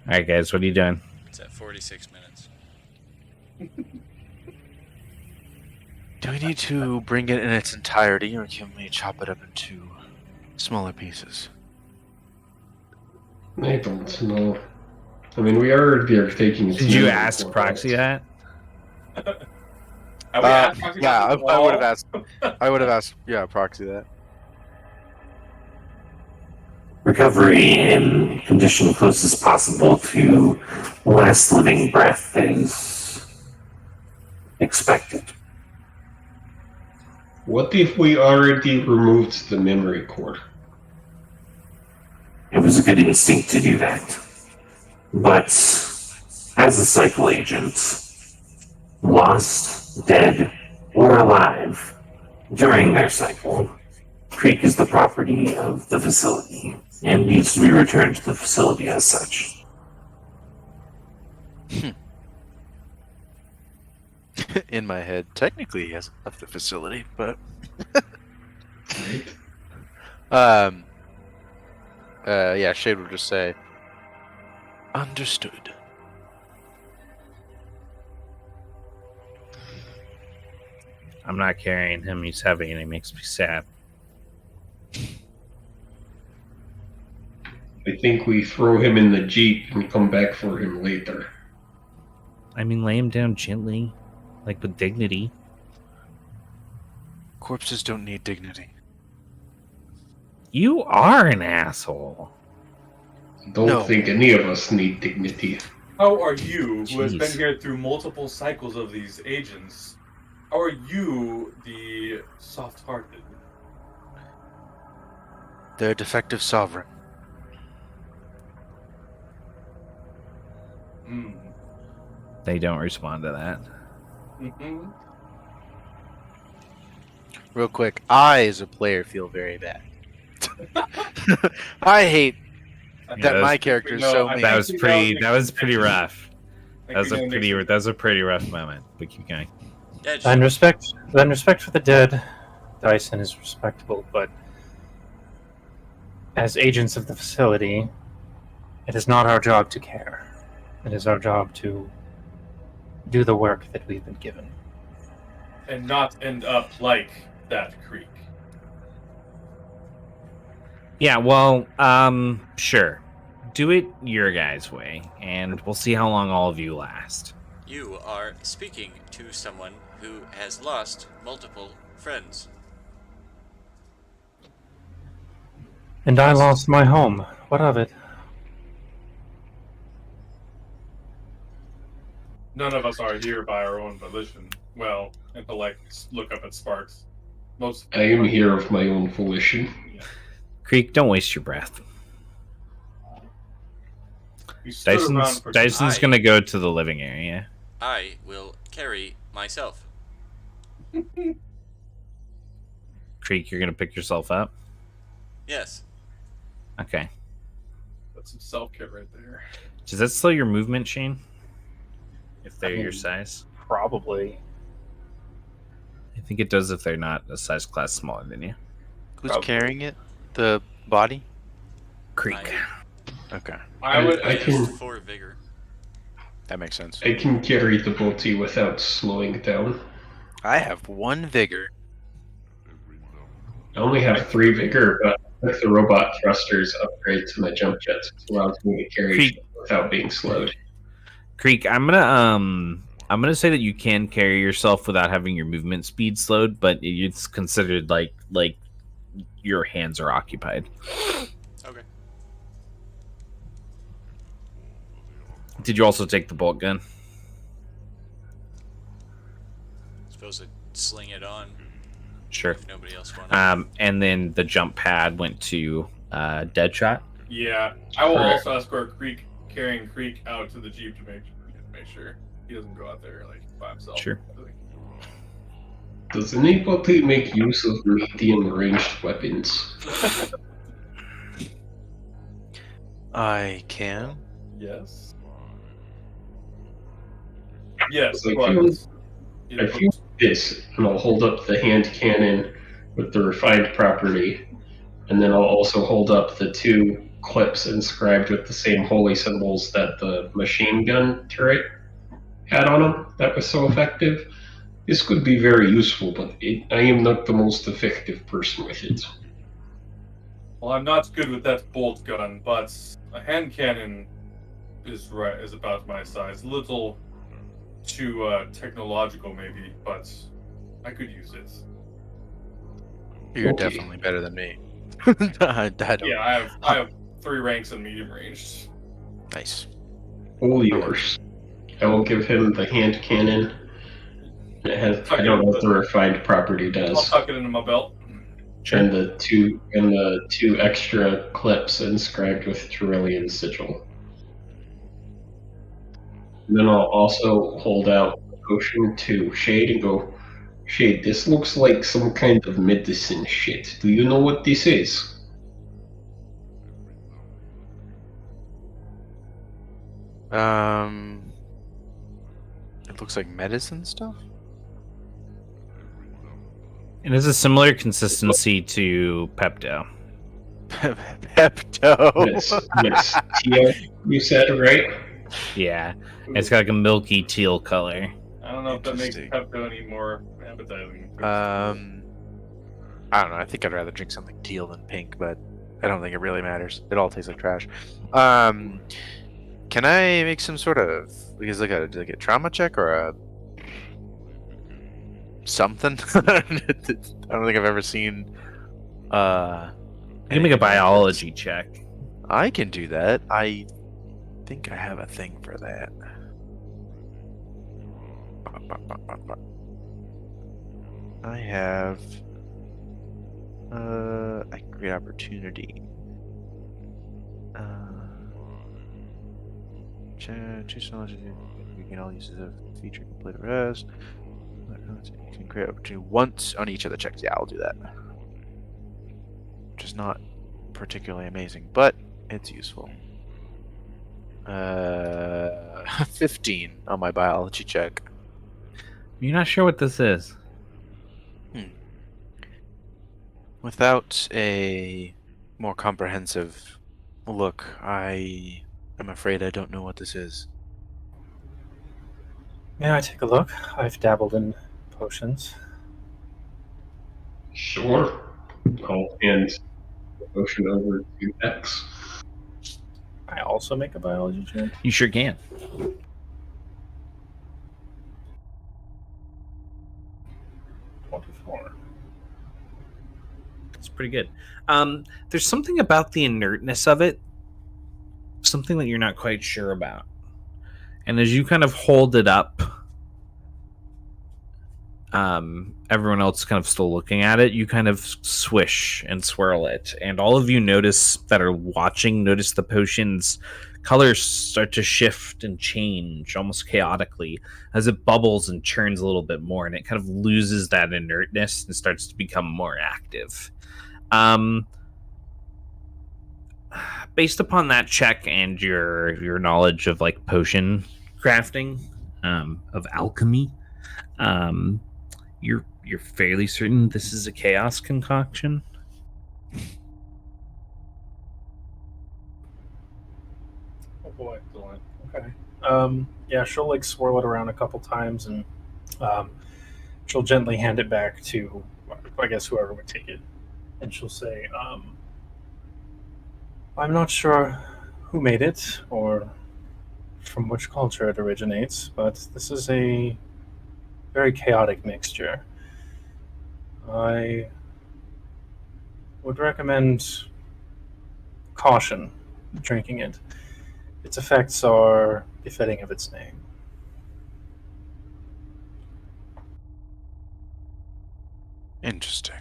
right, guys, what are you doing? It's at 46 minutes. Do we need to bring it in its entirety, or can we chop it up into smaller pieces? I don't know. I mean, we are taking. Did you ask Proxy that? I would have asked. I would have asked. Yeah, Proxy that. Recovery in condition closest possible to last living breath is expected. What if we already removed the memory core? It was a good instinct to do that. But as a cycle agent, lost, dead, or alive during their cycle, Creek is the property of the facility and needs to be returned to the facility as such. In my head, technically he hasn't left the facility, but yeah, Shade would just say, understood. I'm not carrying him. He's heavy, and he makes me sad. I think we throw him in the Jeep and come back for him later. I mean, lay him down gently, like with dignity. Corpses don't need dignity. You are an asshole. Don't think any of us need dignity. How are you, who has been Jeez. here through multiple cycles of these agents? How are you, the soft-hearted? They're a defective sovereign. Hmm. They don't respond to that. Mm-hmm. Real quick, I as a player feel very bad. I hate that was- my character is so mean. That was pretty. That was pretty rough. I That was a think pretty. makes That was a pretty rough moment. But keep going. Dead In respect for the dead, Dyson is respectable, but as agents of the facility, it is not our job to care. It is our job to do the work that we've been given. and not end up like that creek. Yeah. Well. Sure. Do it your guys' way, and we'll see how long all of you last. You are speaking to someone who has lost multiple friends. And I lost my home. What of it? None of us are here by our own volition. Well, intellect, look up at Sparks. Most. I am here of my own volition. Creek, don't waste your breath. You stood around Dyson's for Dyson's I- gonna go to the living area. I will carry myself. Creek, you're gonna pick yourself up. Yes. Okay. That's some self-care right there. Does that slow your movement, Shane? If they're I mean- your size, Probably. I think it does if they're not a size class smaller than you. Who's Probably. carrying it? The body? Creek. Okay, I would. I can- Just 4 vigor. that makes sense. I can carry the boaty without slowing down. I have 1 vigor. I only have 3 vigor, but with the robot thrusters upgrade to my jump jets, it allows me to carry Creek. shit without being slowed. Creek, I'm gonna I'm gonna say that you can carry yourself without having your movement speed slowed, but it's considered like your hands are occupied. Okay. Did you also take the bolt gun? Suppose I'd sling it on Sure. if nobody else wanted. And then the jump pad went to Deadshot. Yeah, I will Correct. also escort carrying Creek out to the jeep to make sure he doesn't go out there like by himself. Sure. Does anybody make use of medium ranged weapons? I can. Yes. Yes. Like, but- I feel this, and I'll hold up the hand cannon with the refined property, and then I'll also hold up the 2 clips inscribed with the same holy symbols that the machine gun turret had on them that was so effective. This could be very useful, but I am not the most effective person with it. Well, I'm not good with that bolt gun, but a hand cannon is about my size. A little too technological, maybe, but I could use it. You're Okay. definitely better than me. I don't. Yeah, I have 3 ranks in medium range. Nice. All yours. I will give him the hand cannon. It has, I don't know what the refined property I'll does. tuck it into my belt. And the two extra clips inscribed with Tyrillian sigil. And then I'll also hold out the potion to Shade and go, Shade, this looks like some kind of medicine shit. Do you know what this is? It looks like medicine stuff. It has a similar consistency to Pepto. Pepto. Miss Tia, you said, right? Yeah, it's got like a milky teal color. I don't know if that makes Interesting. Pepto any more appetizing. I don't know. I think I'd rather drink something teal than pink, but I don't think it really matters. It all tastes like trash. Can I make some sort of like a trauma check or a something? I don't think I've ever seen. You can make a anything like biology this. check. I can do that. I think I have a thing for that. I have a great opportunity. Choose knowledge. You can all use the feature complete rest. You can create opportunity once on each of the checks. Yeah, I'll do that. Which is not particularly amazing, but it's useful. 15 on my biology check. You're not sure what this is. Without a more comprehensive look, I am afraid I don't know what this is. May I take a look? I've dabbled in potions. Sure. I'll hand the potion over to X. I also make a biology check. You sure can. 24. It's pretty good. There's something about the inertness of it, something that you're not quite sure about. And as you kind of hold it up, everyone else kind of still looking at it, you kind of swish and swirl it. And all of you notice that are watching, notice the potion's colors start to shift and change almost chaotically as it bubbles and churns a little bit more, and it kind of loses that inertness and starts to become more active. Based upon that check and your knowledge of like potion crafting, of alchemy, you're fairly certain this is a chaos concoction. Oh boy. Okay. Yeah, she'll like swirl it around a couple times and she'll gently hand it back to, I guess, whoever would take it. And she'll say, I'm not sure who made it or from which culture it originates, but this is a very chaotic mixture. I would recommend caution drinking it. Its effects are befitting of its name. Interesting.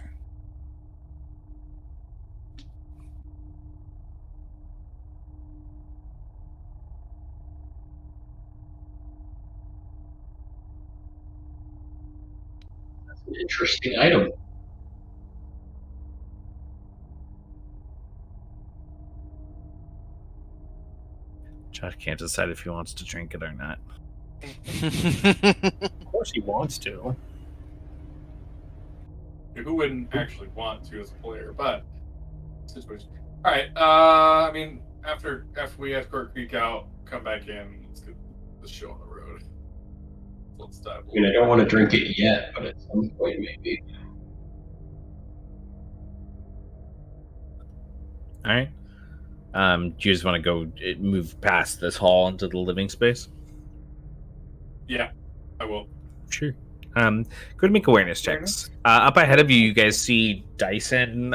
That's an interesting item. Josh can't decide if he wants to drink it or not. Of course he wants to. Who wouldn't actually want to as a player? But situation. All right. I mean, after we escort Creek out, come back in. Let's get the show on the road. Let's dive. I mean, I don't want to drink it yet, but at some point maybe. All right. Do you just want to go move past this hall into the living space? Yeah, I will. Sure. Go ahead and make awareness checks. Up ahead of you, you guys see Dyson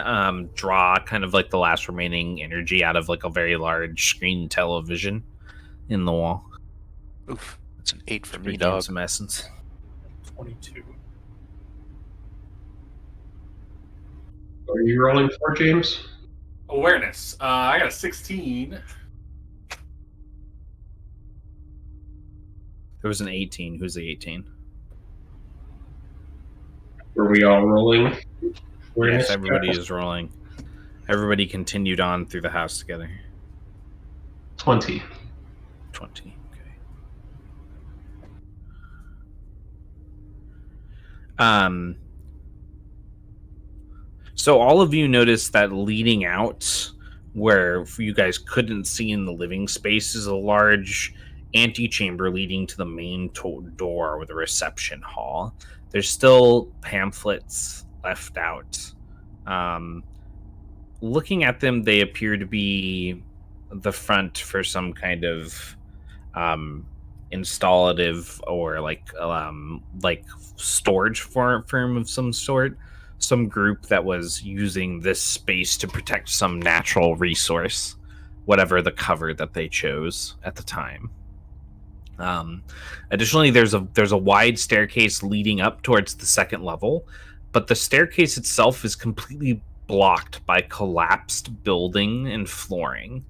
draw kind of like the last remaining energy out of like a very large screen television in the wall. Oof, that's an 8 for me, Regain dog. some essence. 22. What are you rolling for, James? Awareness. I got a 16. There was an 18. Who's the 18? Were we all rolling? Yes, everybody is rolling. Everybody continued on through the house together. 20. 20. Okay. So all of you notice that leading out, where you guys couldn't see in the living space, is a large antechamber leading to the main door with a reception hall. There's still pamphlets left out. Looking at them, they appear to be the front for some kind of installative or like storage firm of some sort. Some group that was using this space to protect some natural resource, whatever the cover that they chose at the time. Additionally, there's a wide staircase leading up towards the second level, but the staircase itself is completely blocked by collapsed building and flooring.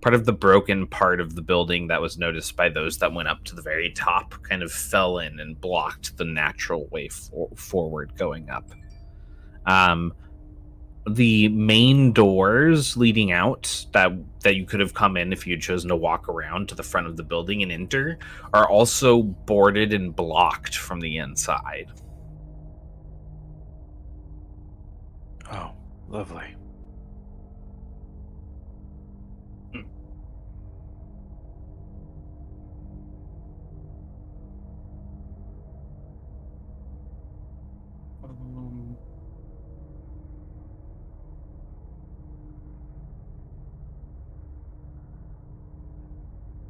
Part of the broken part of the building that was noticed by those that went up to the very top kind of fell in and blocked the natural way forward going up. The main doors leading out that you could have come in if you had chosen to walk around to the front of the building and enter are also boarded and blocked from the inside. Oh, lovely.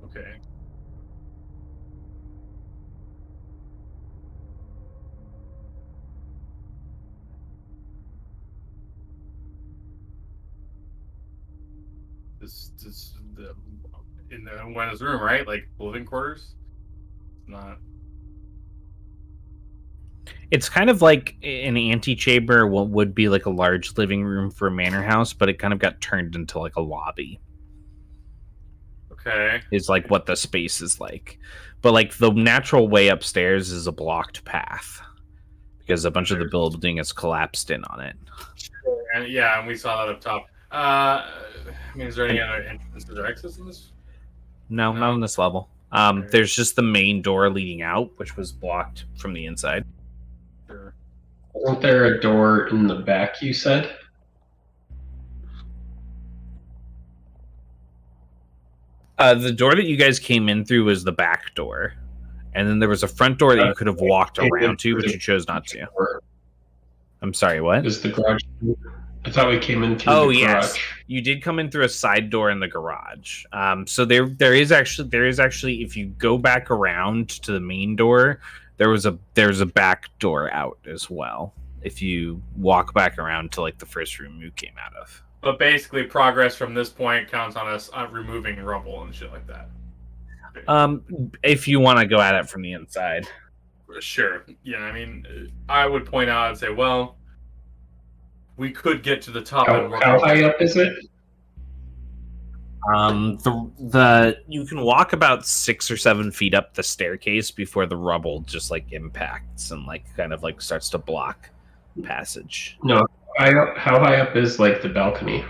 Okay. This in the Wenda's room, right? Like living quarters. Not. It's kind of like an antechamber, what would be like a large living room for a manor house, but it kind of got turned into like a lobby. Okay. Is like what the space is like. But like the natural way upstairs is a blocked path because a bunch of the building is collapsed in on it. And yeah, and we saw that up top. I mean, is there any other entrances or exits in this? No, not on this level. There's just the main door leading out, which was blocked from the inside. Sure. Wasn't there a door in the back, you said? The door that you guys came in through was the back door. And then there was a front door that you could have walked around to, but you chose not to. I'm sorry, what? Is the garage I thought we came in through Oh the yes, garage. you did come in through a side door in the garage. So there is actually if you go back around to the main door, there's a back door out as well. If you walk back around to like the first room you came out of. But basically, progress from this point counts on us removing rubble and shit like that. If you want to go at it from the inside. Sure. Yeah, I mean, I would point out and say, well, we could get to the top. How high up is it? You can walk about 6 or 7 feet up the staircase before the rubble just like impacts and like kind of like starts to block passage. No. How high up is like the balcony?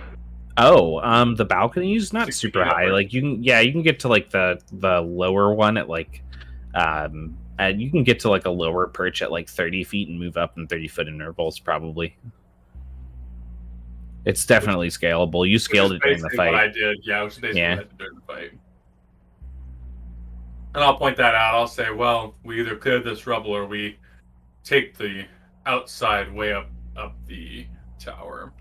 Oh, the balcony is not 6 super feet high. upward. Like you can get to like the lower one at like and you can get to like a lower perch at like 30 feet and move up in 30-foot intervals probably. It's definitely scalable. You scaled it during the Basically what I fight. did, yeah, which is basically Yeah. what I did during the fight. And I'll point that out. I'll say, well, we either clear this rubble or we take the outside way up the tower.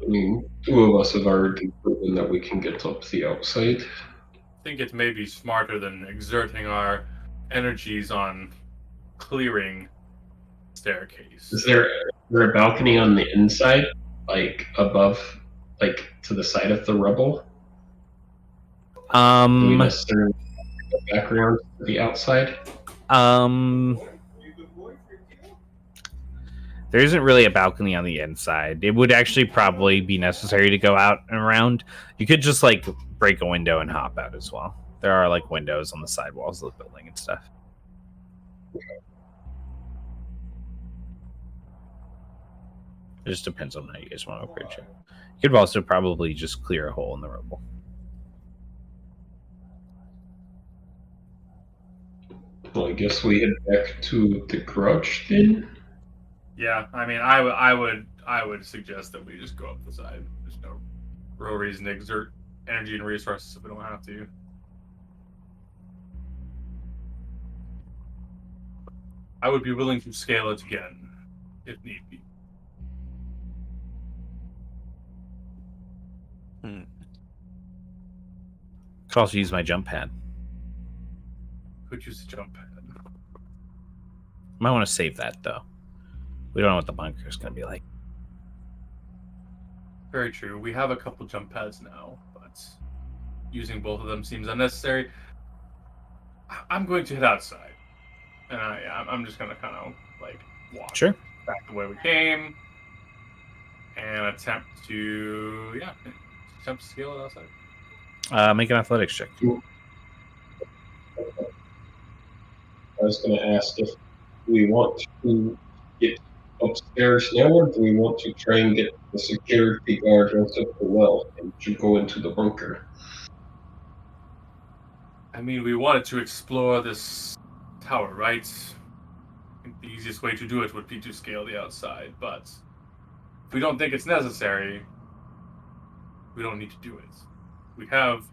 I mean, 2 of us have already proven that we can get up the outside. I think it's maybe smarter than exerting our energies on clearing staircase. Is there a balcony on the inside, like above, like to the side of the rubble? Do we necessarily go back around to the outside? There isn't really a balcony on the inside. It would actually probably be necessary to go out and around. You could just like break a window and hop out as well. There are like windows on the side walls of the building and stuff. It just depends on how you guys want to approach it. You could also probably just clear a hole in the rubble. Well, I guess we head back to the garage then. Yeah, I mean, I would suggest that we just go up the side. There's no real reason to exert energy and resources if we don't have to. I would be willing to scale it again, if need be. Could also use my jump pad. Could use a jump pad. Might want to save that though. We don't know what the bunker is going to be like. Very true. We have a couple jump pads now, but using both of them seems unnecessary. I'm going to head outside, and I'm just going to kind of like walk back the way we came, and attempt to scale it outside. Make an athletics check. I was going to ask if we want to get upstairs now, or do we want to try and get the security guard out of the well and to go into the bunker? I mean, we wanted to explore this tower, right? I think the easiest way to do it would be to scale the outside, but if we don't think it's necessary, we don't need to do it. We have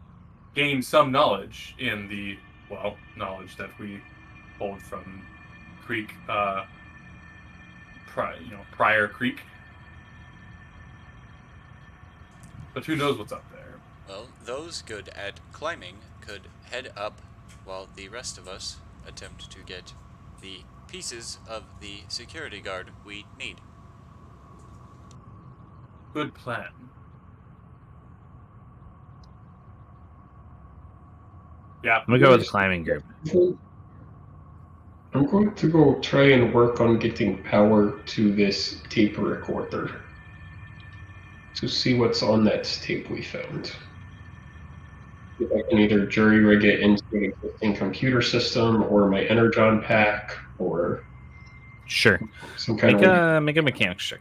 gained some knowledge in the, knowledge that we hold from Creek, Prior Creek. But who knows what's up there? Well, those good at climbing could head up while the rest of us attempt to get the pieces of the security guard we need. Good plan. Yeah. I'm going to go with the climbing group. I'm going to go try and work on getting power to this tape recorder to see what's on that tape we found. If I can either jury rig it into an existing computer system or my energon pack or Sure. some kind of Make a mechanics check.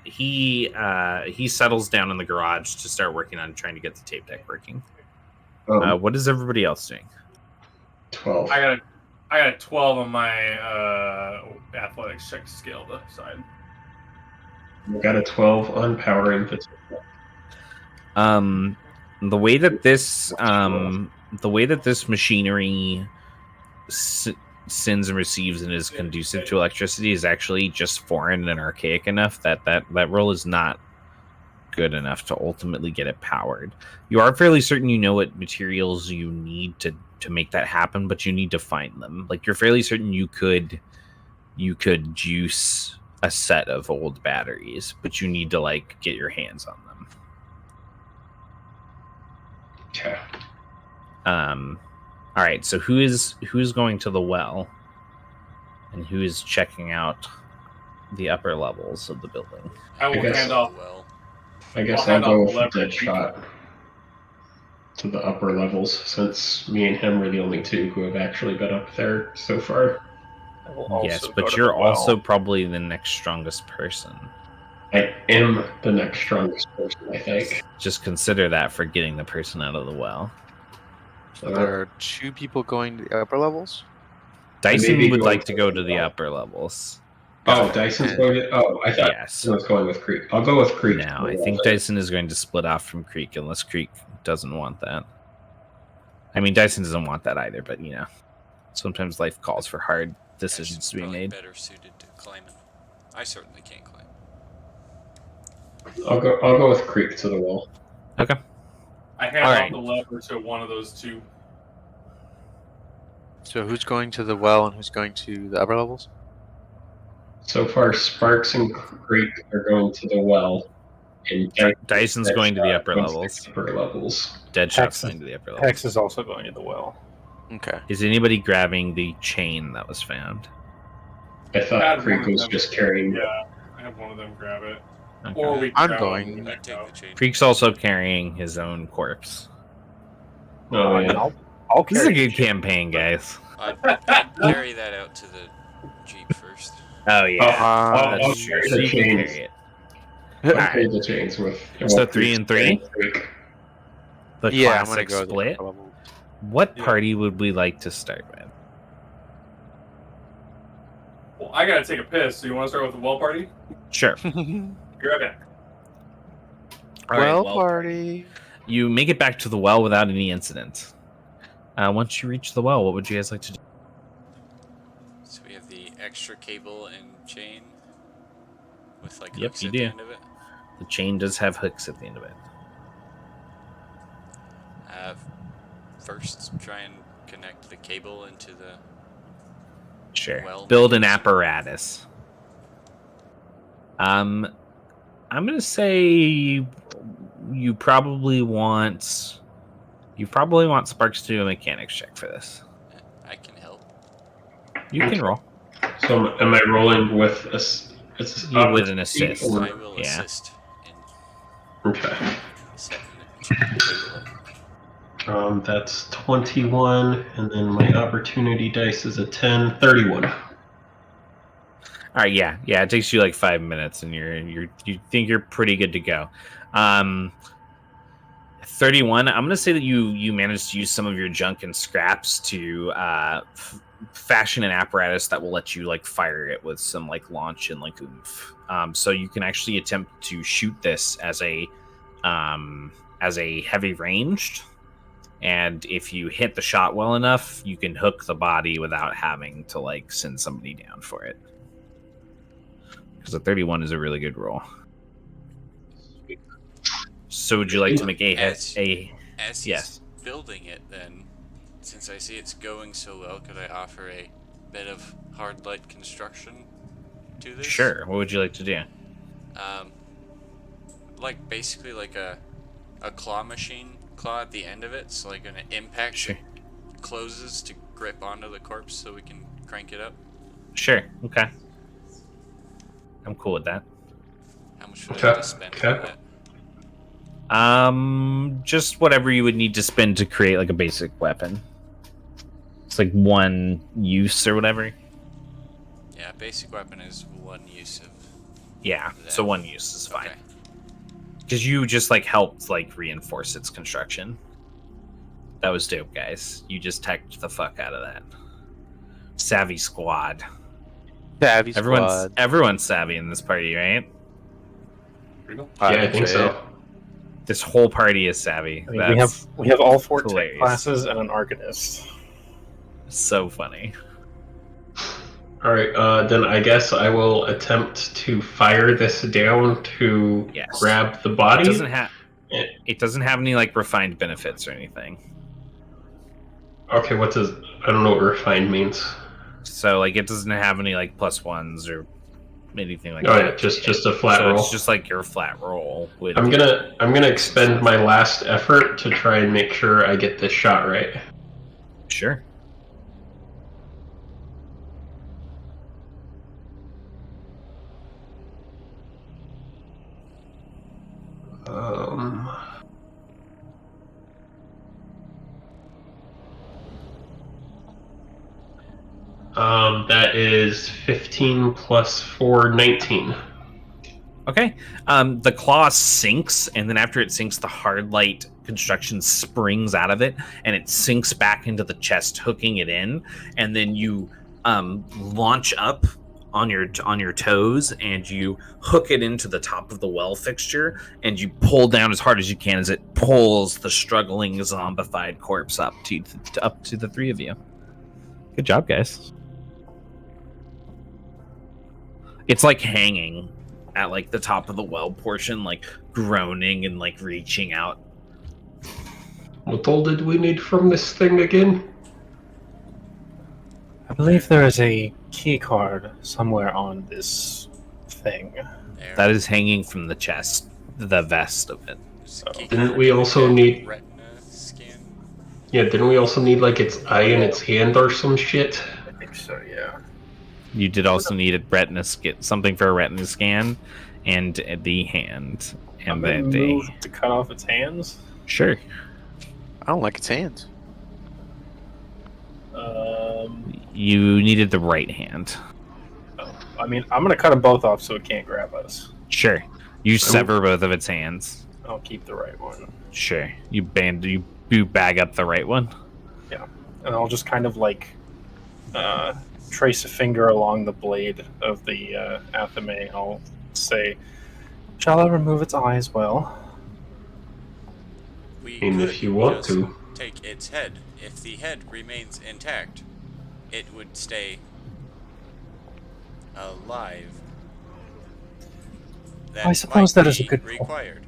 He settles down in the garage to start working on trying to get the tape deck working. What is everybody else doing? 12. I got a 12 on my athletics check scale side. I got a 12 on power input. The way that this machinery sends and receives and is conducive to electricity is actually just foreign and archaic enough that roll is not good enough to ultimately get it powered. You are fairly certain you know what materials you need to make that happen, but you need to find them. Like, you're fairly certain you could juice a set of old batteries, but you need to like get your hands on them. Okay. All right, so who's going to the well and who is checking out the upper levels of the building? I will I guess- hand off. Well, I guess I'll hand I'll go off the with leverage. Deadshot to the upper levels, since me and him are the only two who have actually been up there so far. I will also Yes, go but to you're the well. also probably the next strongest person. I am the next strongest person, I think. Just consider that for getting the person out of the well. So there are 2 people going to the upper levels. Dyson maybe would going like to to go the to the well. upper levels. Oh, Dyson's And- going to. Oh, I thought Yes. Dyson was going with Creek. I'll go with Creek. No, I think Dyson is going to split off from Creek unless Creek doesn't want that. I mean, Dyson doesn't want that either, but you know, sometimes life calls for hard decisions Dyson's to be probably made. better suited to climbing. I certainly can't climb. I'll go with Creek to the wall. Okay. I hand All off right. the lever to one of those two. So who's going to the well and who's going to the upper levels? So far, Sparks and Creek are going to the well, and Dyson's going to the upper goes levels. to the upper levels. Deadshot's Hex going to the upper Hex levels. is also going to the well. Okay. Is anybody grabbing the chain that was found? I Had thought one Creek of was them- just carrying. Yeah, I have one of them grab it. Okay. Or we I'm grab going. it and I head take out. the chain. Creek's also carrying his own corpse. Oh, And yeah. I'll This is a carry good campaign, guys. I'd carry that out to the Jeep first. Oh yeah, I'll that's true. carry So the you can chains. carry it. I'll Alright. carry the chains with. So well, 3 and 3? Creek's carrying Creek. The Yeah, I'm gonna classic go to the split. upper level. What Yeah. party would we like to start with? Well, I gotta take a piss, so you want to start with the well party? Sure. Be right back. All right, well, well, party. you make it back to the well without any incident. Once you reach the well, what would you guys like to do? So we have the extra cable and chain with like Yep, hooks you at do. the end of it. The chain does have hooks at the end of it. First, try and connect the cable into the. Sure. Well, Build an apparatus. I'm gonna say you probably want Sparks to do a mechanics check for this. I can help. You can roll. So am I rolling with it's You with an assist. or- I will Yeah. assist in Okay. setting the cable up. That's 21, and then my opportunity dice is a 10, 31. All right, yeah. It takes you like 5 minutes, and you think you're pretty good to go. 31. I'm gonna say that you managed to use some of your junk and scraps to fashion an apparatus that will let you like fire it with some like launch and like oomph. So you can actually attempt to shoot this as a heavy ranged. And if you hit the shot well enough, you can hook the body without having to like send somebody down for it. Because a 31 is a really good roll. So would you like to make As Yes. he's building it, then, since I see it's going so well, could I offer a bit of hard light construction to this? Sure. What would you like to do? Like basically like a claw machine, claw at the end of it, so like an impact Sure. that closes to grip onto the corpse, so we can crank it up. Sure. Okay. I'm cool with that. How much would I have to spend for Okay. that? Just whatever you would need to spend to create like a basic weapon. It's like one use or whatever. Yeah, basic weapon is one use of. Yeah. So one use is fine. Okay. Because you just like helped like reinforce its construction. That was dope, guys. You just teched the fuck out of that. Savvy squad. Savvy squad. Everyone's savvy in this party, right? Yeah, I think so. This whole party is savvy. I mean, we have all 4 tech hilarious. classes and an arcanist. So funny. All right, then I guess I will attempt to fire this down to Yes. grab the body. It doesn't have any like refined benefits or anything. Okay, I don't know what refined means. So like it doesn't have any like +1s or anything like Oh that. yeah, just a flat So roll. it's just like your flat roll. With I'm gonna expend my last effort to try and make sure I get this shot right. Sure. That is 15 plus 4, 19. Okay. The claw sinks, and then after it sinks, the hard light construction springs out of it, and it sinks back into the chest, hooking it in. And then you launch up on your toes, and you hook it into the top of the well fixture, and you pull down as hard as you can as it pulls the struggling zombified corpse up to the three of you. Good job, guys. It's like hanging at like the top of the well portion, like groaning and like reaching out. What all did we need from this thing again? I believe there is a key card somewhere on this thing. There. That is hanging from the chest, the vest of it. Didn't we also need... retina scan? Yeah, didn't we also need like its eye in its hand or some shit? I think so, yeah. You did also need something for a retina scan, and the hand, and I'm the move to cut off its hands. Sure. I don't like its hands. You needed the right hand. I mean, I'm gonna cut them both off so it can't grab us. Sure. You sever both of its hands. I'll keep the right one. Sure. You bag up the right one. Yeah, and I'll just kind of like trace a finger along the blade of the athame. I'll say, "Shall I remove its eye as well?" We And could if you want just to. take its head. If the head remains intact, it would stay alive. I suppose might that is a be good point. required.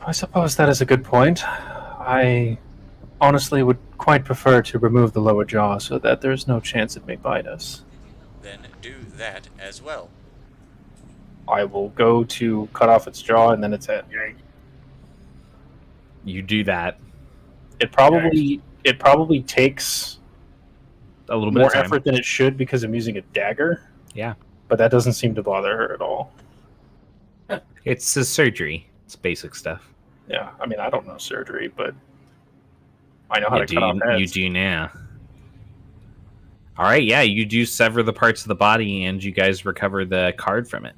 I suppose that is a good point. I honestly would quite prefer to remove the lower jaw so that there's no chance it may bite us. Then do that as well. I will go to cut off its jaw and then its head. You do that. It probably takes A little bit more of time. effort than it should because I'm using a dagger. Yeah. But that doesn't seem to bother her at all. It's a surgery. It's basic stuff. Yeah, I mean, I don't know surgery, but I know how to cut off You heads. do now. All right, yeah, you do sever the parts of the body, and you guys recover the card from it.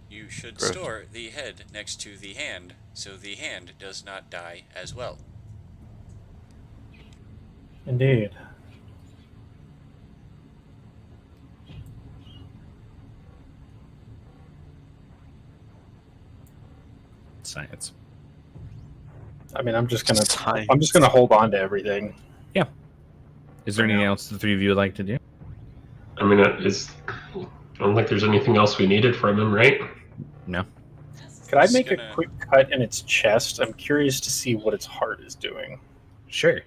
You should Gross. store the head next to the hand, so the hand does not die as well. Indeed. Science. I mean, I'm just gonna Science. hold on to everything. Is there anything else the three of you would like to do? I mean, I don't think there's anything else we needed from him, right? No. Could I Just make gonna- a quick cut in its chest? I'm curious to see what its heart is doing. Sure.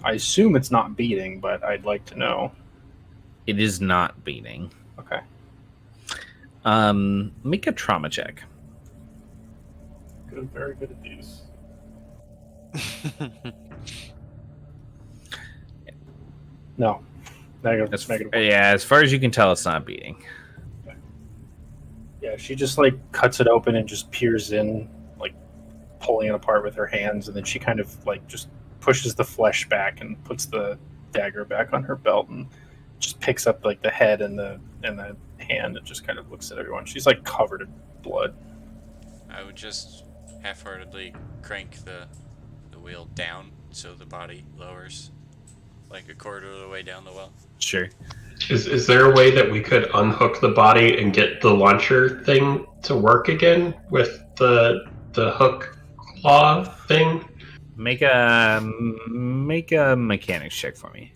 I assume it's not beating, but I'd like to know. It is not beating. Okay. Make a trauma check. Good, very good at these. No. Negative. Yeah, as far as you can tell, it's not beating. Yeah, she just like cuts it open and just peers in, like pulling it apart with her hands, and then she kind of like just pushes the flesh back and puts the dagger back on her belt and just picks up like the head and the hand and just kind of looks at everyone. She's like covered in blood. I would just half-heartedly crank the wheel down so the body lowers like a quarter of the way down the well. Sure. Is there a way that we could unhook the body and get the launcher thing to work again with the hook claw thing? Make a mechanics check for me.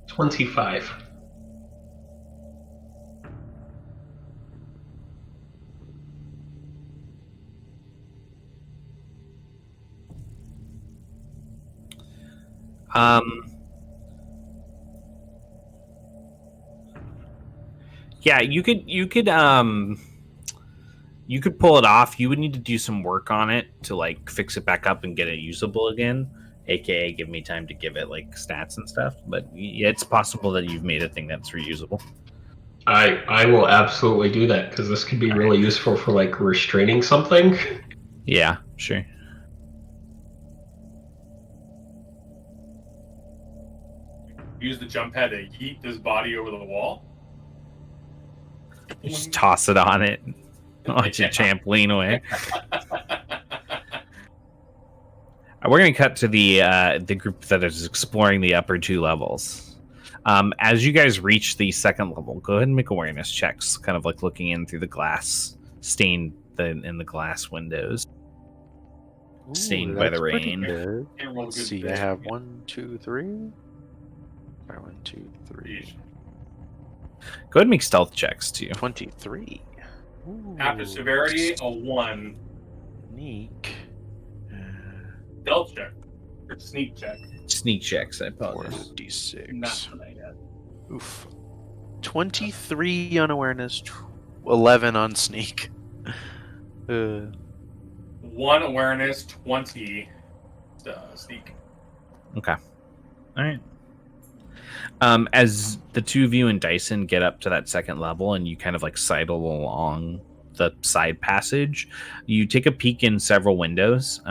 25. Yeah, you could pull it off. You would need to do some work on it to like fix it back up and get it usable again, aka give me time to give it like stats and stuff. But yeah, it's possible that you've made a thing that's reusable. I will absolutely do that because this could be really useful for like restraining something. Yeah, sure. Use the jump pad to yeet this body over the wall. You just toss it on it. Watch your champ lean away. We're going to cut to the group that is exploring the upper two levels. As you guys reach the second level, go ahead and make awareness checks, kind of like looking in through the glass, stained in the glass windows, stained by the rain. Good. Can't roll Let's good see, I today. have 1, 2, 3. 1, 2, 3. Go ahead and make stealth checks too. 23. After severity, a 1. Sneak. Stealth check. Or sneak check. Sneak checks, I apologize. 4d6. Not tonight yet. Oof. 23 on awareness, 11 on sneak. 1 awareness, 20 sneak. Okay. All right. As the two of you and Dyson get up to that second level and you kind of like sidle along the side passage, you take a peek in several windows,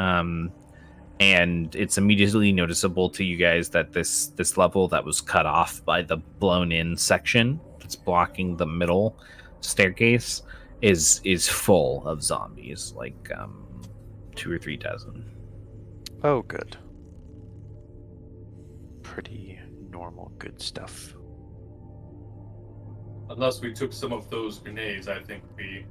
and it's immediately noticeable to you guys that this level that was cut off by the blown in section that's blocking the middle staircase is full of zombies, like 2 or 3 dozen. Oh, good. Pretty normal, good stuff. Unless we took some of those grenades, I think we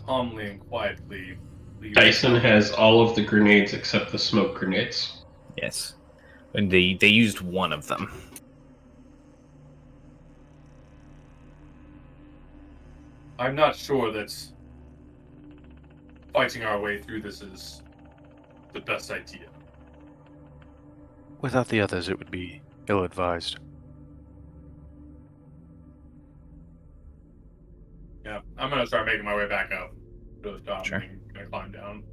calmly and quietly leave. Dyson has all of the grenades except the smoke grenades. Yes, and they used one of them. I'm not sure that fighting our way through this is the best idea. Without the others, it would be ill-advised. Yeah, I'm gonna start making my way back up to the top. Sure. And gonna climb down.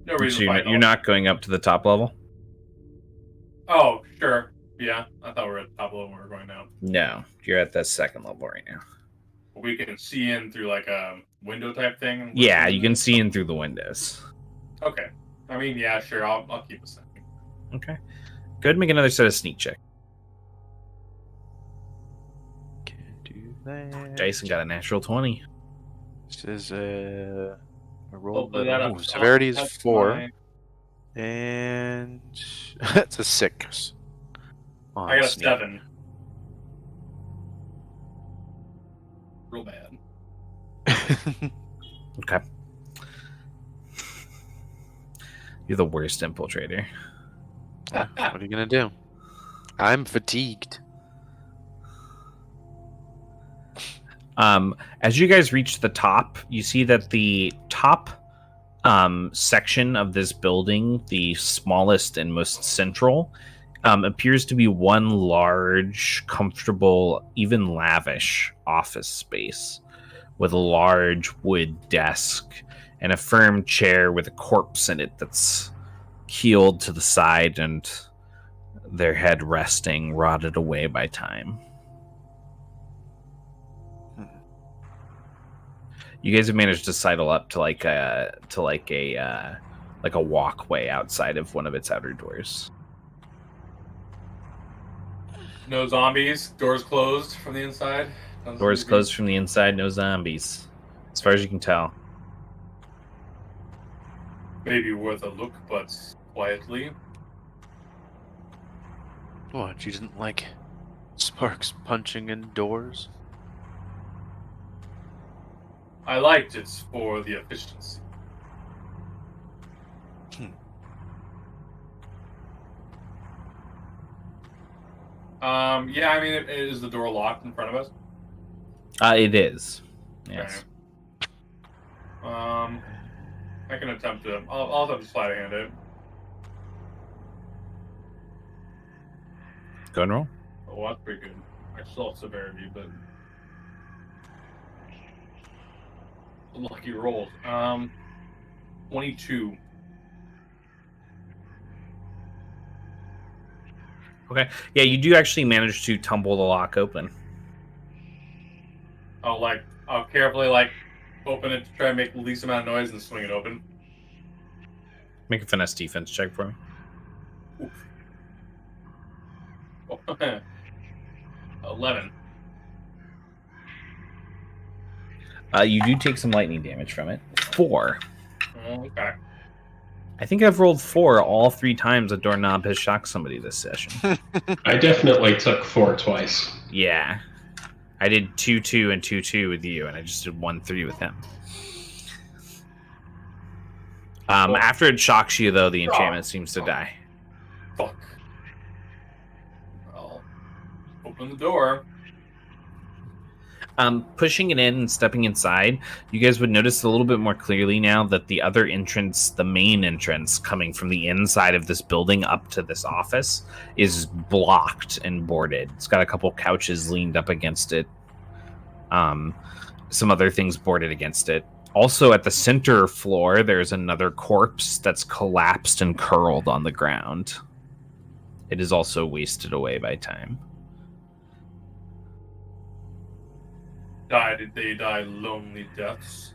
No reason So to fight. you're not going up to the top level? Oh, sure. Yeah, I thought we were at the top level when we were going down. No, you're at the second level right now. We can see in through like a window type thing. Yeah, you can see in through the windows. Okay. I mean, yeah, sure. I'll keep a second. Okay. Go ahead and make another set of sneak check. Can do that. Jason got a natural 20. This is a roll. Hopefully that Ooh, severity is that's 4. my- And it's a 6. On I got a sneak. 7. Real bad. Okay. You're the worst infiltrator. What are you gonna do? I'm fatigued. As you guys reach the top, you see that the top section of this building, the smallest and most central, appears to be one large, comfortable, even lavish office space with a large wood desk and a firm chair with a corpse in it that's keeled to the side and their head resting, rotted away by time. You guys have managed to sidle up to like a walkway outside of one of its outer doors. No zombies. Doors closed from the inside. Doesn't Doors seem to be- closed from the inside, no zombies, as far as you can tell. Maybe worth a look, but quietly. What? You didn't like Sparks punching in doors? I liked it for the efficiency. Yeah, I mean, is the door locked in front of us? It is. Yes. Okay. I can attempt to. I'll attempt to slide a hand it. Go and roll. Oh, that's pretty good. I still have severity, but lucky rolls. 22. Okay. Yeah, you do actually manage to tumble the lock open. I'll carefully open it to try and make the least amount of noise and swing it open. Make a finesse defense check for me. Oof. 11. You do take some lightning damage from it. 4. Okay. I think I've rolled 4 all 3 times a doorknob has shocked somebody this session. I definitely took 4 twice. Yeah. I did 2-2 and 2-2 with you, and I just did 1-3 with him. After it shocks you, though, the enchantment seems to die. Fuck. I'll open the door. Pushing it in and stepping inside, you guys would notice a little bit more clearly now that the other entrance, the main entrance coming from the inside of this building up to this office, is blocked and boarded. It's got a couple couches leaned up against it. Some other things boarded against it. Also, at the center floor, there's another corpse that's collapsed and curled on the ground. It is also wasted away by time. Did they die lonely deaths?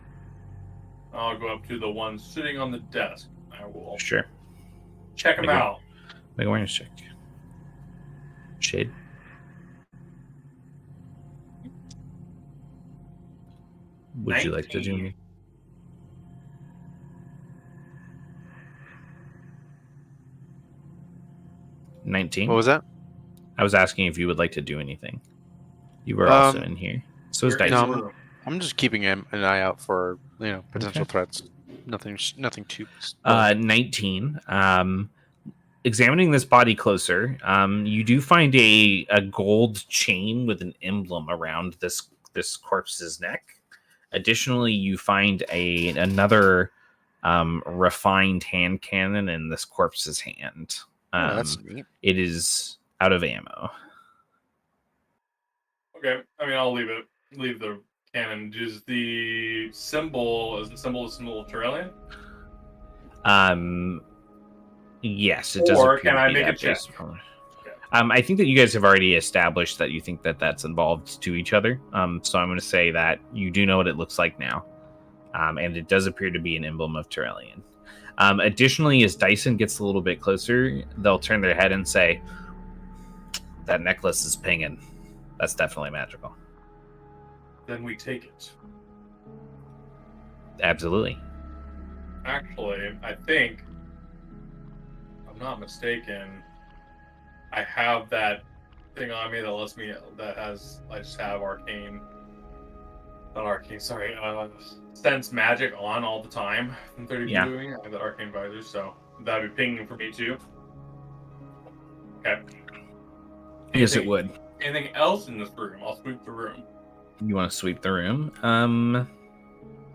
I'll go up to the one sitting on the desk. I will Sure. check him out. Make a awareness check. Shade. Would you like to do 19. me? $19. What was that? I was asking if you would like to do anything. You were also in here. So is You're in Dyson. the No, room. I'm just keeping an eye out for potential Okay. threats. Nothing too. 19. Examining this body closer, you do find a gold chain with an emblem around this corpse's neck. Additionally, you find another refined hand cannon in this corpse's hand. Oh, that's neat. It is out of ammo. Okay. I mean, I'll leave it. Leave the cannon. Is the symbol a symbol of Turelian? Yes, it does. Or appear can to I be make a that check? based upon- I think that you guys have already established that you think that that's involved to each other. So I'm going to say that you do know what it looks like now. And it does appear to be an emblem of Turelian. Additionally, as Dyson gets a little bit closer, they'll turn their head and say, that necklace is pinging. That's definitely magical. Then we take it. Absolutely. Actually, I think, if I'm not mistaken, I have that thing on me that lets me, I just have arcane, not arcane, sorry, sense magic on all the time from 30 Yeah. doing. I have that arcane visor, so that'd be pinging for me too. Okay. Yes, it would. Anything else in this room? I'll sweep the room. You want to sweep the room?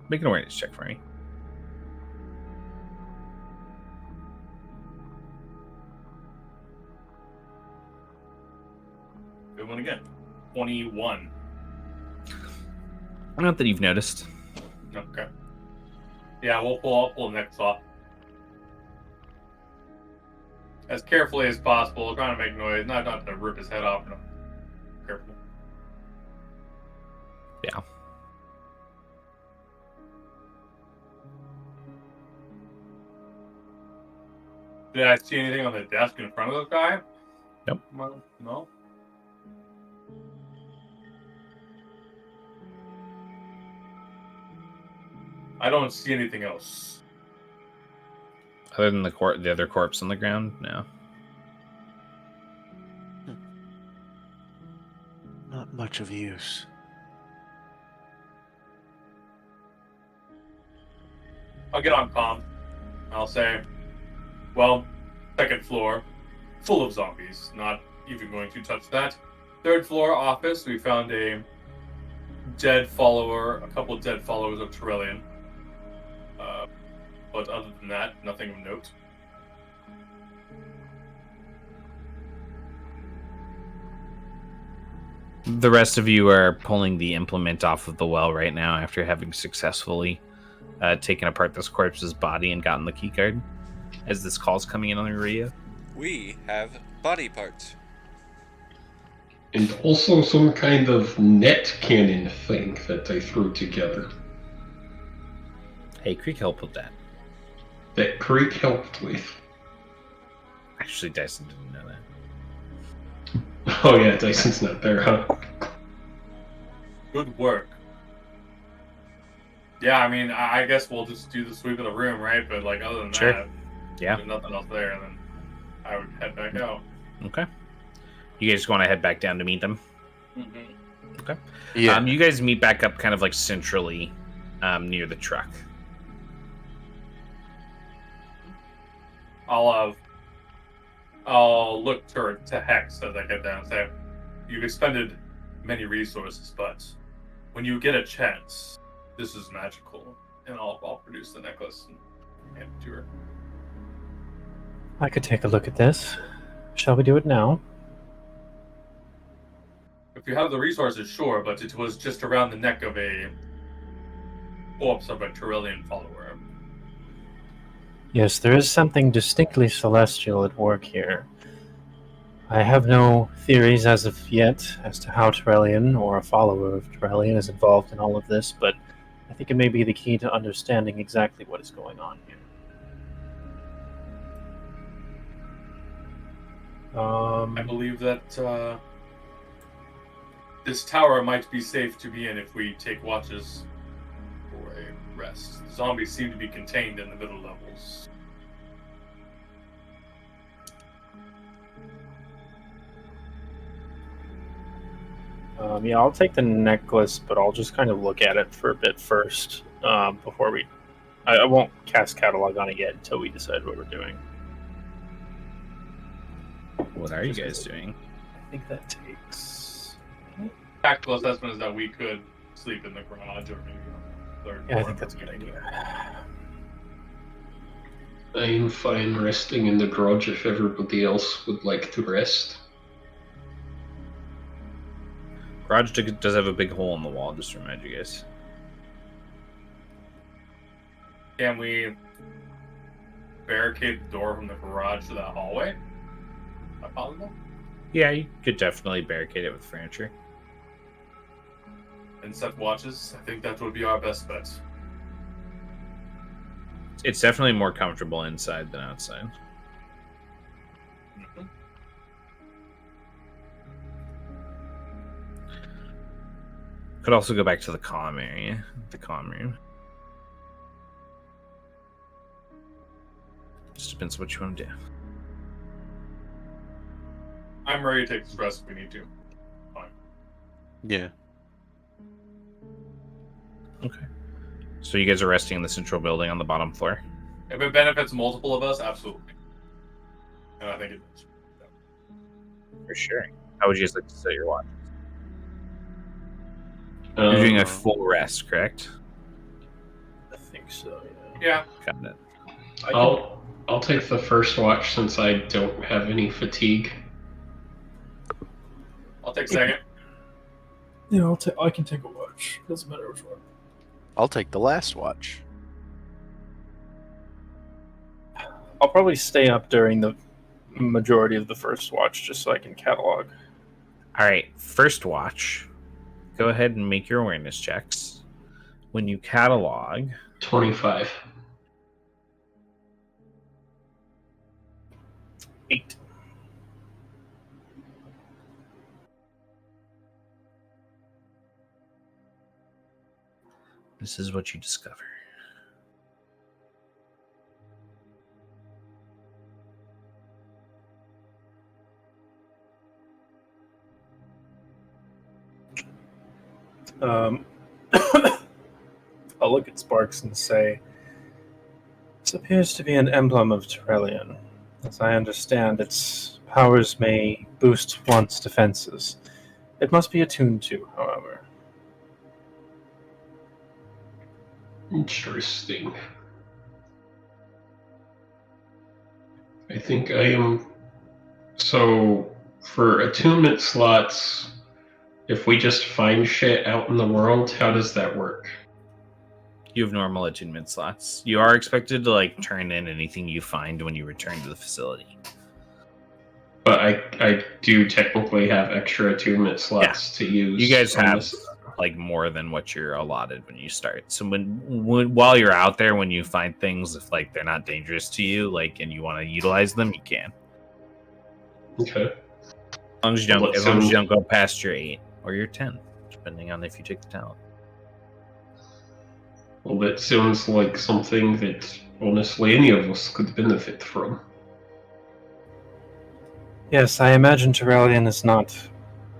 Make an awareness check for me. Good one again. 21. Not that you've noticed. Okay. Yeah, I'll pull the necklace off. As carefully as possible, trying to make noise, not to rip his head off. No. Careful. Yeah. Did I see anything on the desk in front of the guy? Nope. No. I don't see anything else. Other than the other corpse on the ground? No. Not much of use. I'll get on comm. I'll say, well, second floor, full of zombies. Not even going to touch that. Third floor office, we found a couple dead followers of Torellian. But other than that, nothing of note. The rest of you are pulling the implement off of the well right now after having successfully taken apart this corpse's body and gotten the keycard. As this call's coming in on the radio. We have body parts. And also some kind of net cannon thing that I threw together. Hey, Creek helped with that. That Creek helped with. Actually, Dyson didn't know that. Oh yeah, Dyson's not there, huh? Good work. Yeah, I mean, I guess we'll just do the sweep of the room, right? But like, other than Sure. that, Yeah. there's nothing else there. Then I would head back out. Okay. You guys want to head back down to meet them? Mm-hmm. Okay. Yeah. You guys meet back up kind of like centrally near the truck. I'll look to Hex as I get down and say, you've expended many resources, but when you get a chance, this is magical, and I'll produce the necklace and hand it to her. I could take a look at this. Shall we do it now? If you have the resources, sure, but it was just around the neck of a corpse of a Torellian follower. Yes, there is something distinctly celestial at work here. I have no theories as of yet as to how Torellian or a follower of Torellian is involved in all of this, but I think it may be the key to understanding exactly what is going on here. I believe that this tower might be safe to be in if we take watches for a rest. The zombies seem to be contained in the middle levels. Yeah, I'll take the necklace, but I'll just kind of look at it for a bit first before we... I won't cast catalog on it yet until we decide what we're doing. What are you guys doing? I think that takes... Tactical assessment is that we could sleep in the garage or maybe on the third Yeah, I floor. think that's a good idea. I'm fine resting in the garage if everybody else would like to rest. Garage does have a big hole in the wall, just to remind you guys. Can we barricade the door from the garage to that hallway? Is that possible? Yeah, you could definitely barricade it with furniture. And set watches? I think that would be our best bet. It's definitely more comfortable inside than outside. Mm-hmm. Could also go back to the comm area, the comm room. Just depends what you want to do. I'm ready to take this rest if we need to. Fine. Yeah. Okay. So you guys are resting in the central building on the bottom floor? If it benefits multiple of us, absolutely. And I think it does. For sure. How would you guys like to set your watch? You're doing a full rest, correct? I think so, Yeah. Got it. I'll take the first watch since I don't have any fatigue. I'll take second. Yeah, I can take a watch. Doesn't matter which one. I'll take the last watch. I'll probably stay up during the majority of the first watch just so I can catalog. All right, first watch. Go ahead and make your awareness checks. When you catalog, 25. 8. this is what you discover. I'll look at Sparks and say, This appears to be an emblem of Terrellian. As I understand, its powers may boost one's defenses. It must be attuned to, however. Interesting. I think I am. So, for attunement slots, if we just find shit out in the world, how does that work? You have normal attunement slots. You are expected to like turn in anything you find when you return to the facility. But I do technically have extra attunement slots to use. You guys on have this. like more than what you're allotted when you start. So when while you're out there, when you find things, if like they're not dangerous to you, like and you want to utilize them, you can. Okay. As long as you don't go past your 8 or your 10, depending on if you take the talent. Well, that sounds like something that honestly any of us could benefit from. Yes, I imagine Terrellian is not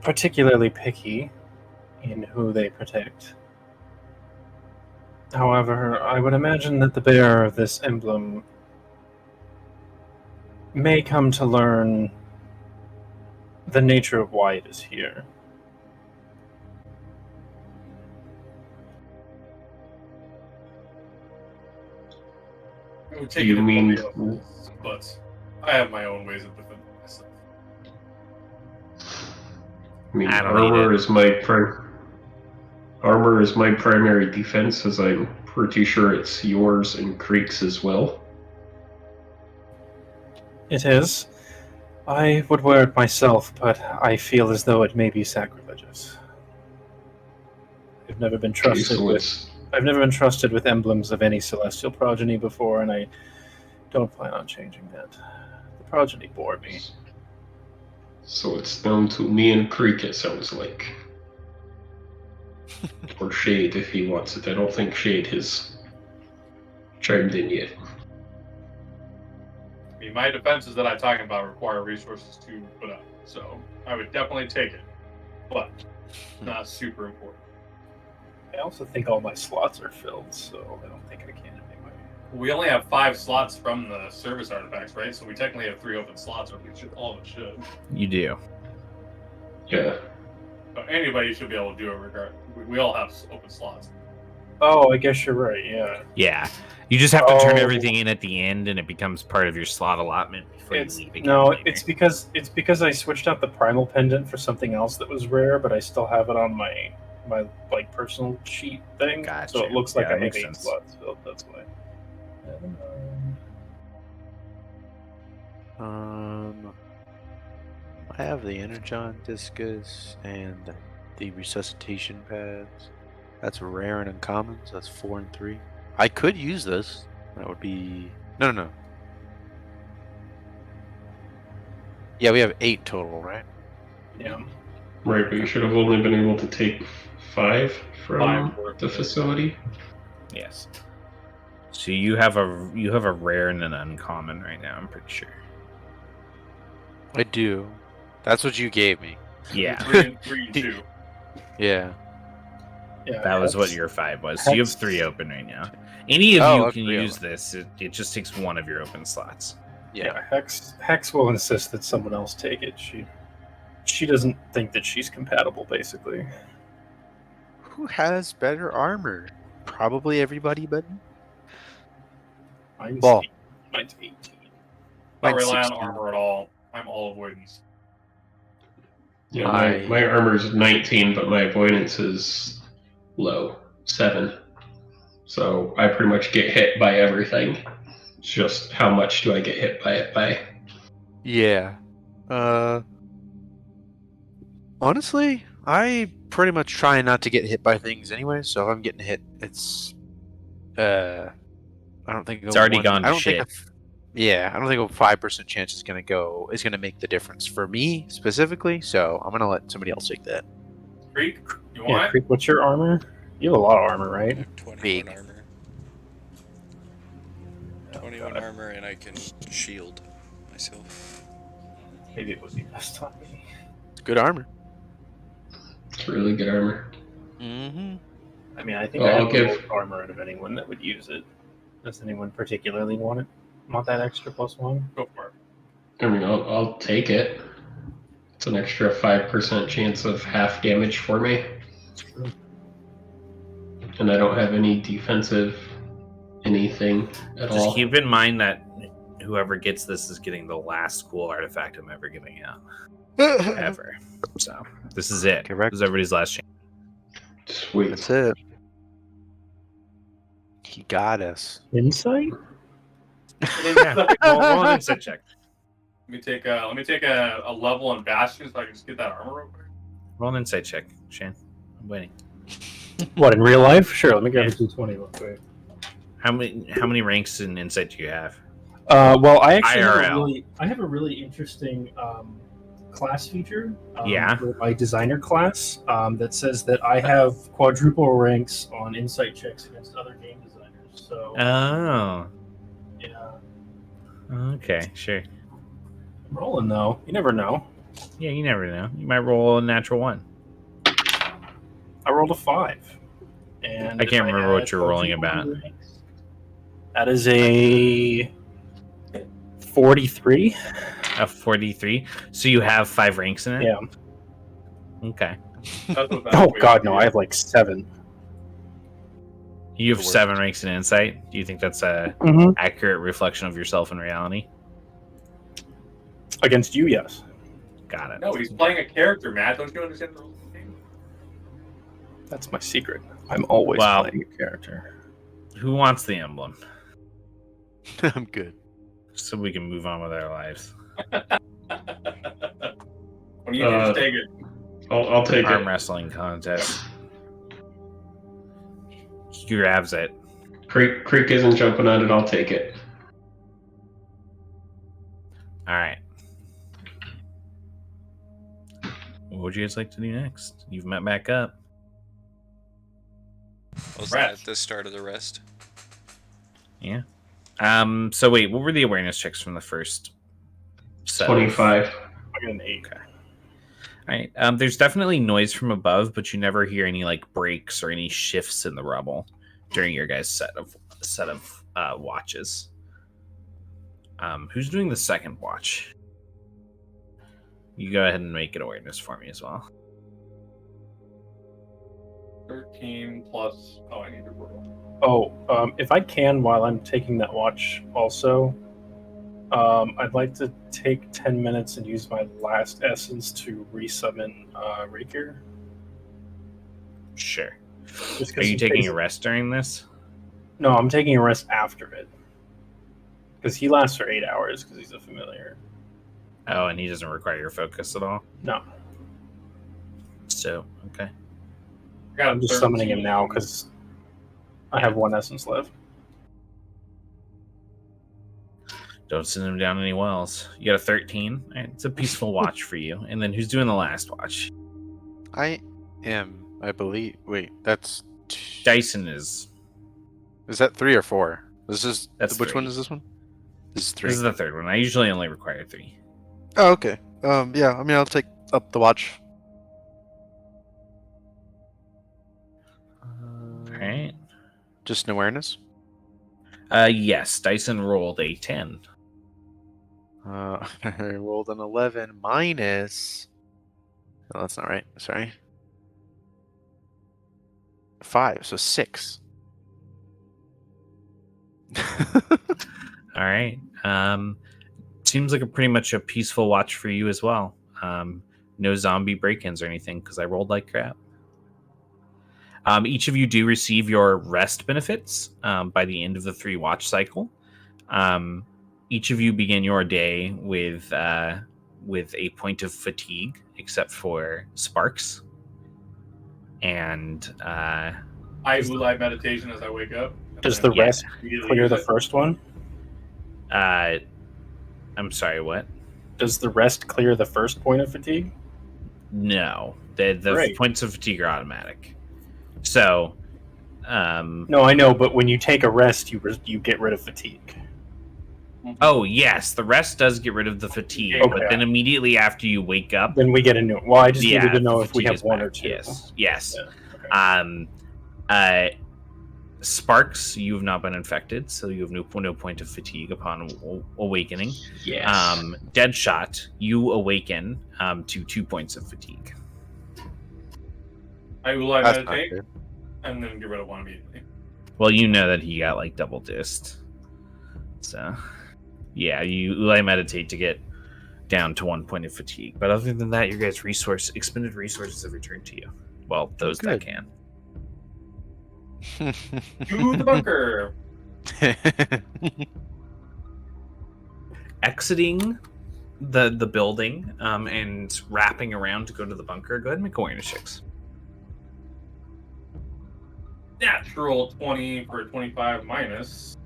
particularly picky in who they protect. However, I would imagine that the bearer of this emblem may come to learn the nature of why it is here. I would take You it mean- if nobody else is, but I have my own ways of defending myself. I mean, I don't need armor is my primary defense, as I'm pretty sure it's yours and Creek's as well. It is. I would wear it myself, but I feel as though it may be sacrilegious. I've never been Okay, trusted so with it's I've never been trusted with emblems of any celestial progeny before, and I don't plan on changing that. The progeny bore me. so it's down to me and Creek. It sounds like, or Shade if he wants it. I don't think Shade has chimed in yet. I mean, my defenses that I'm talking about require resources to put up, so I would definitely take it, but not super important. I also think all my slots are filled, so I don't think I can anyway. We only have 5 slots from the service artifacts, right? So we technically have 3 open slots, or we should all of it should. You do. Yeah. But anybody should be able to do it regard. We all have open slots. Oh, I guess you're right, yeah. Yeah. You just have to turn Oh. everything in at the end, and it becomes part of your slot allotment before It's, you leave again. no, later. it's because I switched out the primal pendant for something else that was rare, but I still have it on my like personal sheet thing. Gotcha. So it looks like Yeah, I that have makes 8 sense. slots filled. That's why. I have the Energon Discus and the Resuscitation Pads. That's rare and uncommon, so that's 4 and 3. I could use this. That would be... No. Yeah, we have 8 total, right? Yeah. Right, but you should have only been able to take 5 from 5 the facility. Yes. So you have a rare and an uncommon right now. I'm pretty sure. I do. That's what you gave me. Yeah, 3 and 2. Yeah. Yeah. that was what Hex- your 5 was. So you have Hex- 3 open right now. Any of Oh, you okay, can yeah. use this. It just takes one of your open slots. Yeah, Hex will insist that someone else take it. She doesn't think that she's compatible, basically. Who has better armor? Probably everybody but me. Mine's Ball. Mine's 18. Not Mine's rely on 16. armor at all. I'm all avoidance. Yeah, I- my armor is 19, but my avoidance is low, 7. So I pretty much get hit by everything. It's just how much do I get hit by it by? Yeah. Honestly, I pretty much try not to get hit by things anyway, so if I'm getting hit, it's I don't think It's already gone to I don't shit. think I don't think a 5% chance is gonna make the difference for me specifically, so I'm gonna let somebody else take that. Creek, you Yeah, want it? Creek, what's your armor? You have a lot of armor, I right? have 21 Big. armor. 21 armor, and I can shield myself. Maybe it would be best on me. It's good armor. It's really good armor. Mm-hmm. I mean, I think Well, I I'll have give- the most armor out of anyone that would use it. Does anyone particularly want it? Want that extra +1? Go for it. I mean, I'll take it. It's an extra 5% chance of half damage for me. True. And I don't have any defensive anything at Just all. keep in mind that whoever gets this is getting the last cool artifact I'm ever giving out. Ever. So, this is it. Correct. This is everybody's last chance. Sweet. That's it. He got us. Insight? Roll an insight check. Let me take a level on Bastion so I can just get that armor real quick. Roll an insight check, Shane. I'm waiting. What, in real life? Sure, let me grab Yeah. a 220 real quick. How many ranks in insight do you have? Well, I actually IRL. have a really interesting class feature. Yeah. For my designer class that says that I have quadruple ranks on insight checks against other game designers. So Oh. yeah, Okay, sure. I'm rolling though. You never know. Yeah, you never know. You might roll a natural 1. I rolled a 5. And I can't if remember what add you're rolling quadruple about. ranks, that is a 43. A 43. So you have 5 ranks in it? Yeah. Okay. That's what that Oh equates god, to. no! I have like 7. You have The worst. 7 ranks in insight. Do you think that's a Mm-hmm. accurate reflection of yourself in reality? Against you, yes. Got it. No, he's playing a character, Matt. Don't you understand the rules of the game? That's my secret. I'm always Wow. playing a character. Who wants the emblem? I'm good. So we can move on with our lives. When you just take it. I'll take Arm it. wrestling contest. He grabs it. Creek isn't jumping on it. I'll take it. All right. What would you guys like to do next? You've met back up. Was Rest. that the start of the rest? Yeah. So wait, what were the awareness checks from the first set? 25. I got an 8. All right. There's definitely noise from above, but you never hear any like breaks or any shifts in the rubble during your guys' set of watches. Who's doing the second watch? You go ahead and make an awareness for me as well. 13 plus. Oh, I need to roll. Oh, if I can, while I'm taking that watch also, I'd like to take 10 minutes and use my last essence to resummon Raker. Sure. Just 'cause Are you he taking takes- a rest during this? No, I'm taking a rest after it. Because he lasts for 8 hours because he's a familiar. Oh, and he doesn't require your focus at all? No, So, okay. I got I'm just summoning him now because I have 1 essence left. Don't send him down any wells. You got a 13. All right, it's a peaceful watch for you. And then who's doing the last watch? I am, I believe. Wait, that's. Dyson is. Is that 3 or 4? This is. That's which one 3. is this one? This is 3. This is the third one. I usually only require 3. Oh, okay. Yeah, I mean, I'll take up the watch. All right. Just an awareness? Yes, Dyson rolled a 10. I rolled an 11 minus. No, that's not right. Sorry. 5, so 6. All right. Seems like pretty much a peaceful watch for you as well. No zombie break-ins or anything because I rolled like crap. Each of you do receive your rest benefits by the end of the 3 watch cycle. Each of you begin your day with a point of fatigue, except for Sparks. And Will I meditation as I wake up? Does the Yeah. rest clear the first one? I'm sorry, what? Does the rest clear the first point of fatigue? No, the Great. points of fatigue are automatic. So, No, I know, but when you take a rest, you get rid of fatigue. oh yes, the rest does get rid of the fatigue, Okay. but then immediately after you wake up, Then we get a new. Well, I just needed to know the if we fatigue have is 1 back. or 2. Yes. Yeah, okay. Sparks, you have not been infected, so you have no point of fatigue upon awakening. Yes. Deadshot, you awaken to 2 points of fatigue. I That's not meditate good. and then get rid of one immediately. Well, you know that he got like double dissed. So, yeah, you Ulai meditate to get down to 1 point of fatigue. But other than that, your guys' expended resources have returned to you. Well, those that Good. can. To the bunker. Exiting the building and wrapping around to go to the bunker. Go ahead and make awareness checks. Natural 20 for 25 minus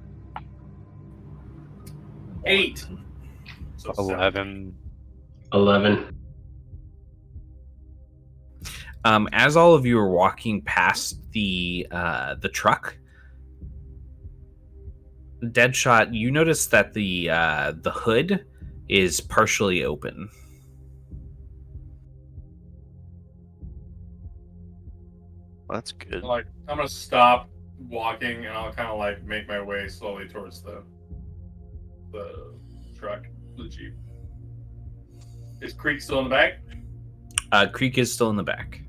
8. So 11. 11. As all of you are walking past the truck, Deadshot, you notice that the hood is partially open. Well, that's good. Like, I'm gonna stop walking and I'll kind of like make my way slowly towards the truck, the Jeep. Is Creek still in the back? Creek is still in the back.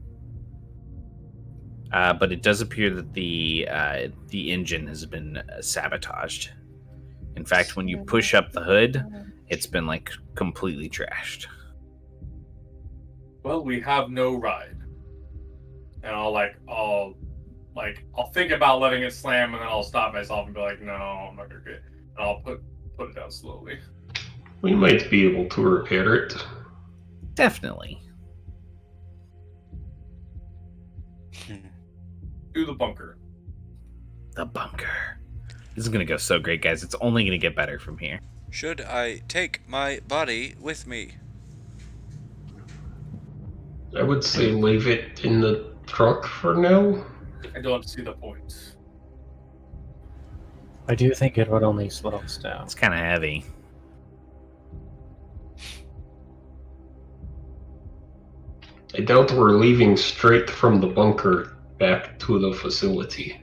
But it does appear that the engine has been sabotaged. In fact, when you push up the hood, it's been like completely trashed. Well, we have no ride. And I'll think about letting it slam, and then I'll stop myself and be like, no, I'm not gonna get it. And I'll put it down slowly. We might be able to repair it. Definitely. To the bunker. The bunker. This is going to go so great, guys. It's only going to get better from here. Should I take my body with me? I would say leave it in the truck for now. I don't see the point. I do think it would only slow us down. It's kind of heavy. I doubt we're leaving straight from the bunker back to the facility.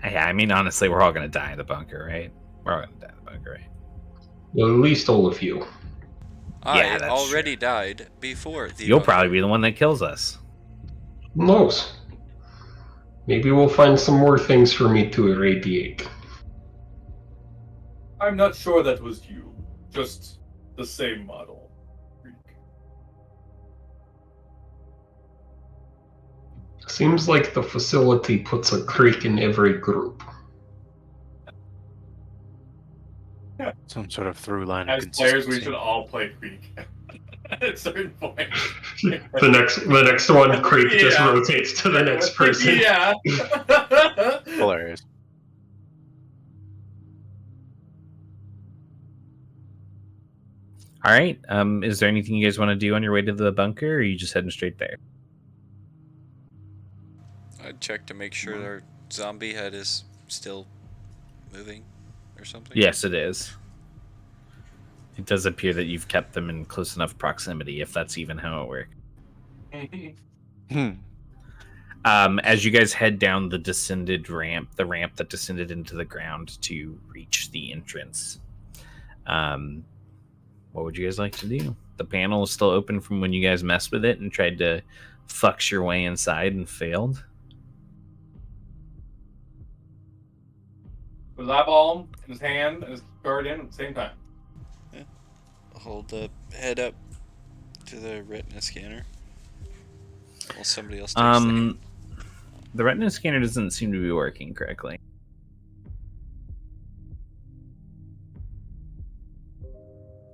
Yeah, I mean, honestly, we're all going to die in the bunker, right? We're all going to die in the bunker, right? Well, at least all of you. I that's already died before the You'll bunker. probably be the one that kills us. Who knows? Maybe we'll find some more things for me to irradiate. I'm not sure that was you. Just the same model. Creek. Seems like the facility puts a creek in every group. Some sort of through line. As players, we should all play Creek at a certain point. the next one, creek just Yeah. rotates to the next person. Yeah. Hilarious. All right. Is there anything you guys want to do on your way to the bunker, or are you just heading straight there? I'd check to make sure our zombie head is still moving or something. Yes, it is. It does appear that you've kept them in close enough proximity, if that's even how it works. As you guys head down the the ramp that descended into the ground to reach the entrance, what would you guys like to do? The panel is still open from when you guys messed with it and tried to fucks your way inside and failed. With his eyeball in his hand and his guard in at the same time. Hold the head up to the retina scanner while somebody else takes the hand. The retina scanner doesn't seem to be working correctly.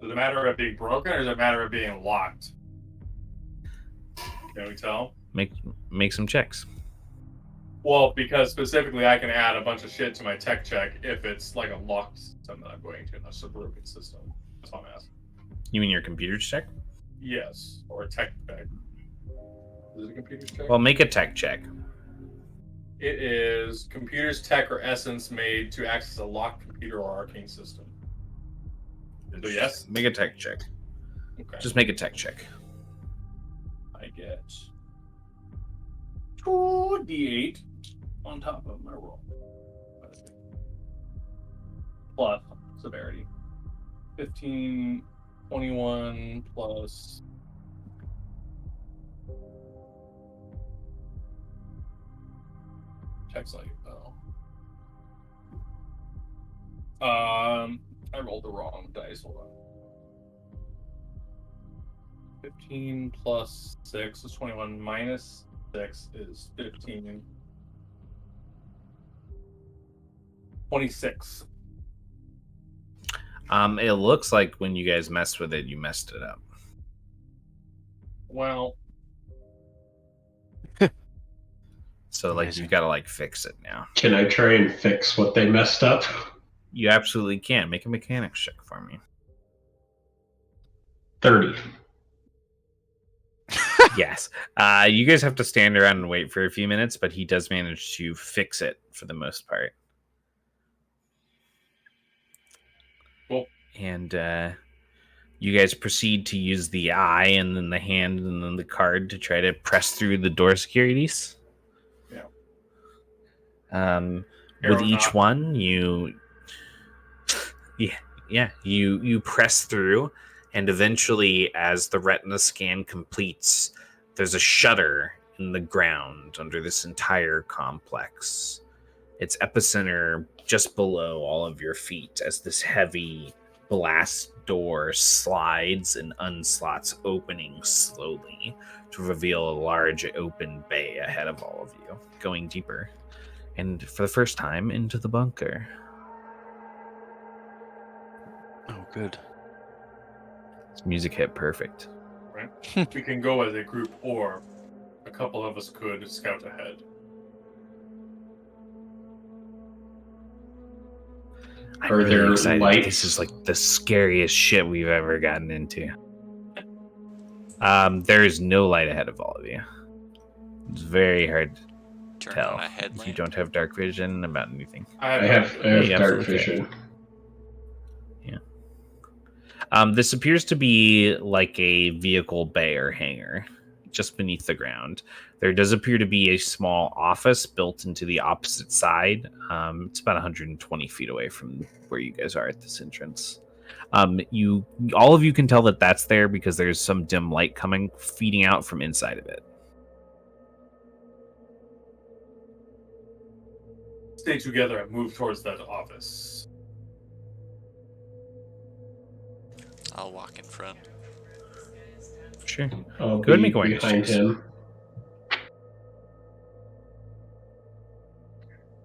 Is it a matter of it being broken or is it a matter of being locked? Can we tell? Make some checks. Well, because specifically I can add a bunch of shit to my tech check if it's like a locked system that I'm going to, not just a broken system. That's what I'm asking. You mean your computer's check? Yes, or a tech check. Is it a computer's check? Well, make a tech check. It is computer's tech or essence made to access a locked computer or arcane system. So yes? Make a tech check. Okay. Just make a tech check. I get 2d8 on top of my roll. plus severity. 15, 21 plus. Text like I rolled the wrong dice. Hold on. 15 plus 6 is 21. Minus 6 is 15. 26. It looks like when you guys messed with it, you messed it up. Well, So like Amazing. you've got to like fix it now. Can I try and fix what they messed up? You absolutely can. Make a mechanics check for me. 30. Yes. You guys have to stand around and wait for a few minutes, but he does manage to fix it for the most part. Cool. And you guys proceed to use the eye and then the hand and then the card to try to press through the door securities. Yeah. With each one, you press through, and eventually, as the retina scan completes, there's a shutter in the ground under this entire complex. Its epicenter just below all of your feet as this heavy blast door slides and unslots, opening slowly to reveal a large open bay ahead of all of you, going deeper. And for the first time, into the bunker. Oh, good. This music hit perfect. Right? We can go as a group, or a couple of us could scout ahead. I'm Are really there excited. lights? This is like the scariest shit we've ever gotten into. There is no light ahead of all of you. It's very hard to Turn tell on a if you headlamp. don't have dark vision about anything. I have you dark absolutely vision. This appears to be like a vehicle bay or hangar just beneath the ground. There does appear to be a small office built into the opposite side. It's about 120 feet away from where you guys are at this entrance. All of you can tell that that's there because there's some dim light feeding out from inside of it. Stay together and move towards that office. I'll walk in front. Sure. I'll Go ahead and be make awareness behind checks. him.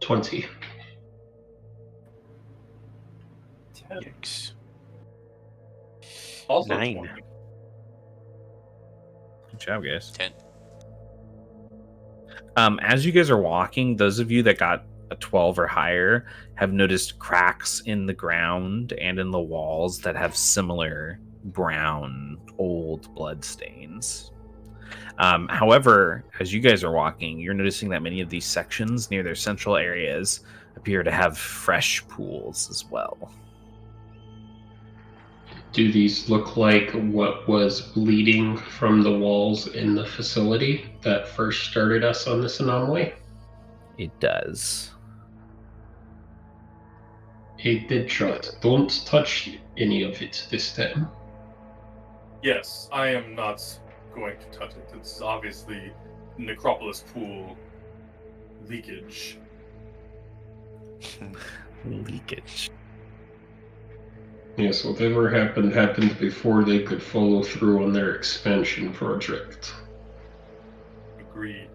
20. Yikes. Also 9. 20. Good job, guys. 10. As you guys are walking, those of you that got a 12 or higher have noticed cracks in the ground and in the walls that have similar brown old blood stains. However, as you guys are walking, you're noticing that many of these sections near their central areas appear to have fresh pools as well. Do these look like what was bleeding from the walls in the facility that first started us on this anomaly? It does. Hey, Deadshot, don't touch any of it this time. Yes, I am not going to touch it. It's obviously necropolis pool leakage. Leakage. Yes, whatever happened before they could follow through on their expansion project. Agreed.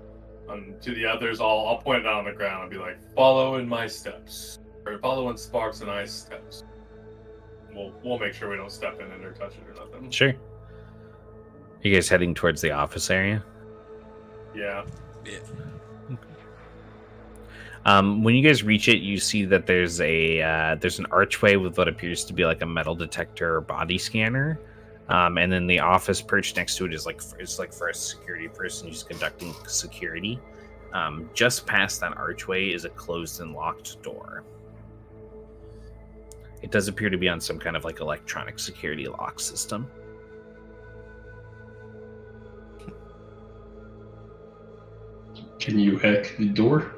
To the others, I'll point it out on the ground and be like, follow in my steps. Or follow in Sparks and I's steps. We'll make sure we don't step in it or touch it or nothing. Sure. You guys heading towards the office area? Yeah. Yeah. When you guys reach it, you see that there's an archway with what appears to be like a metal detector or body scanner, and then the office perched next to it is like for a security person who's conducting security. Just past that archway is a closed and locked door. It does appear to be on some kind of like electronic security lock system. Can you hack the door?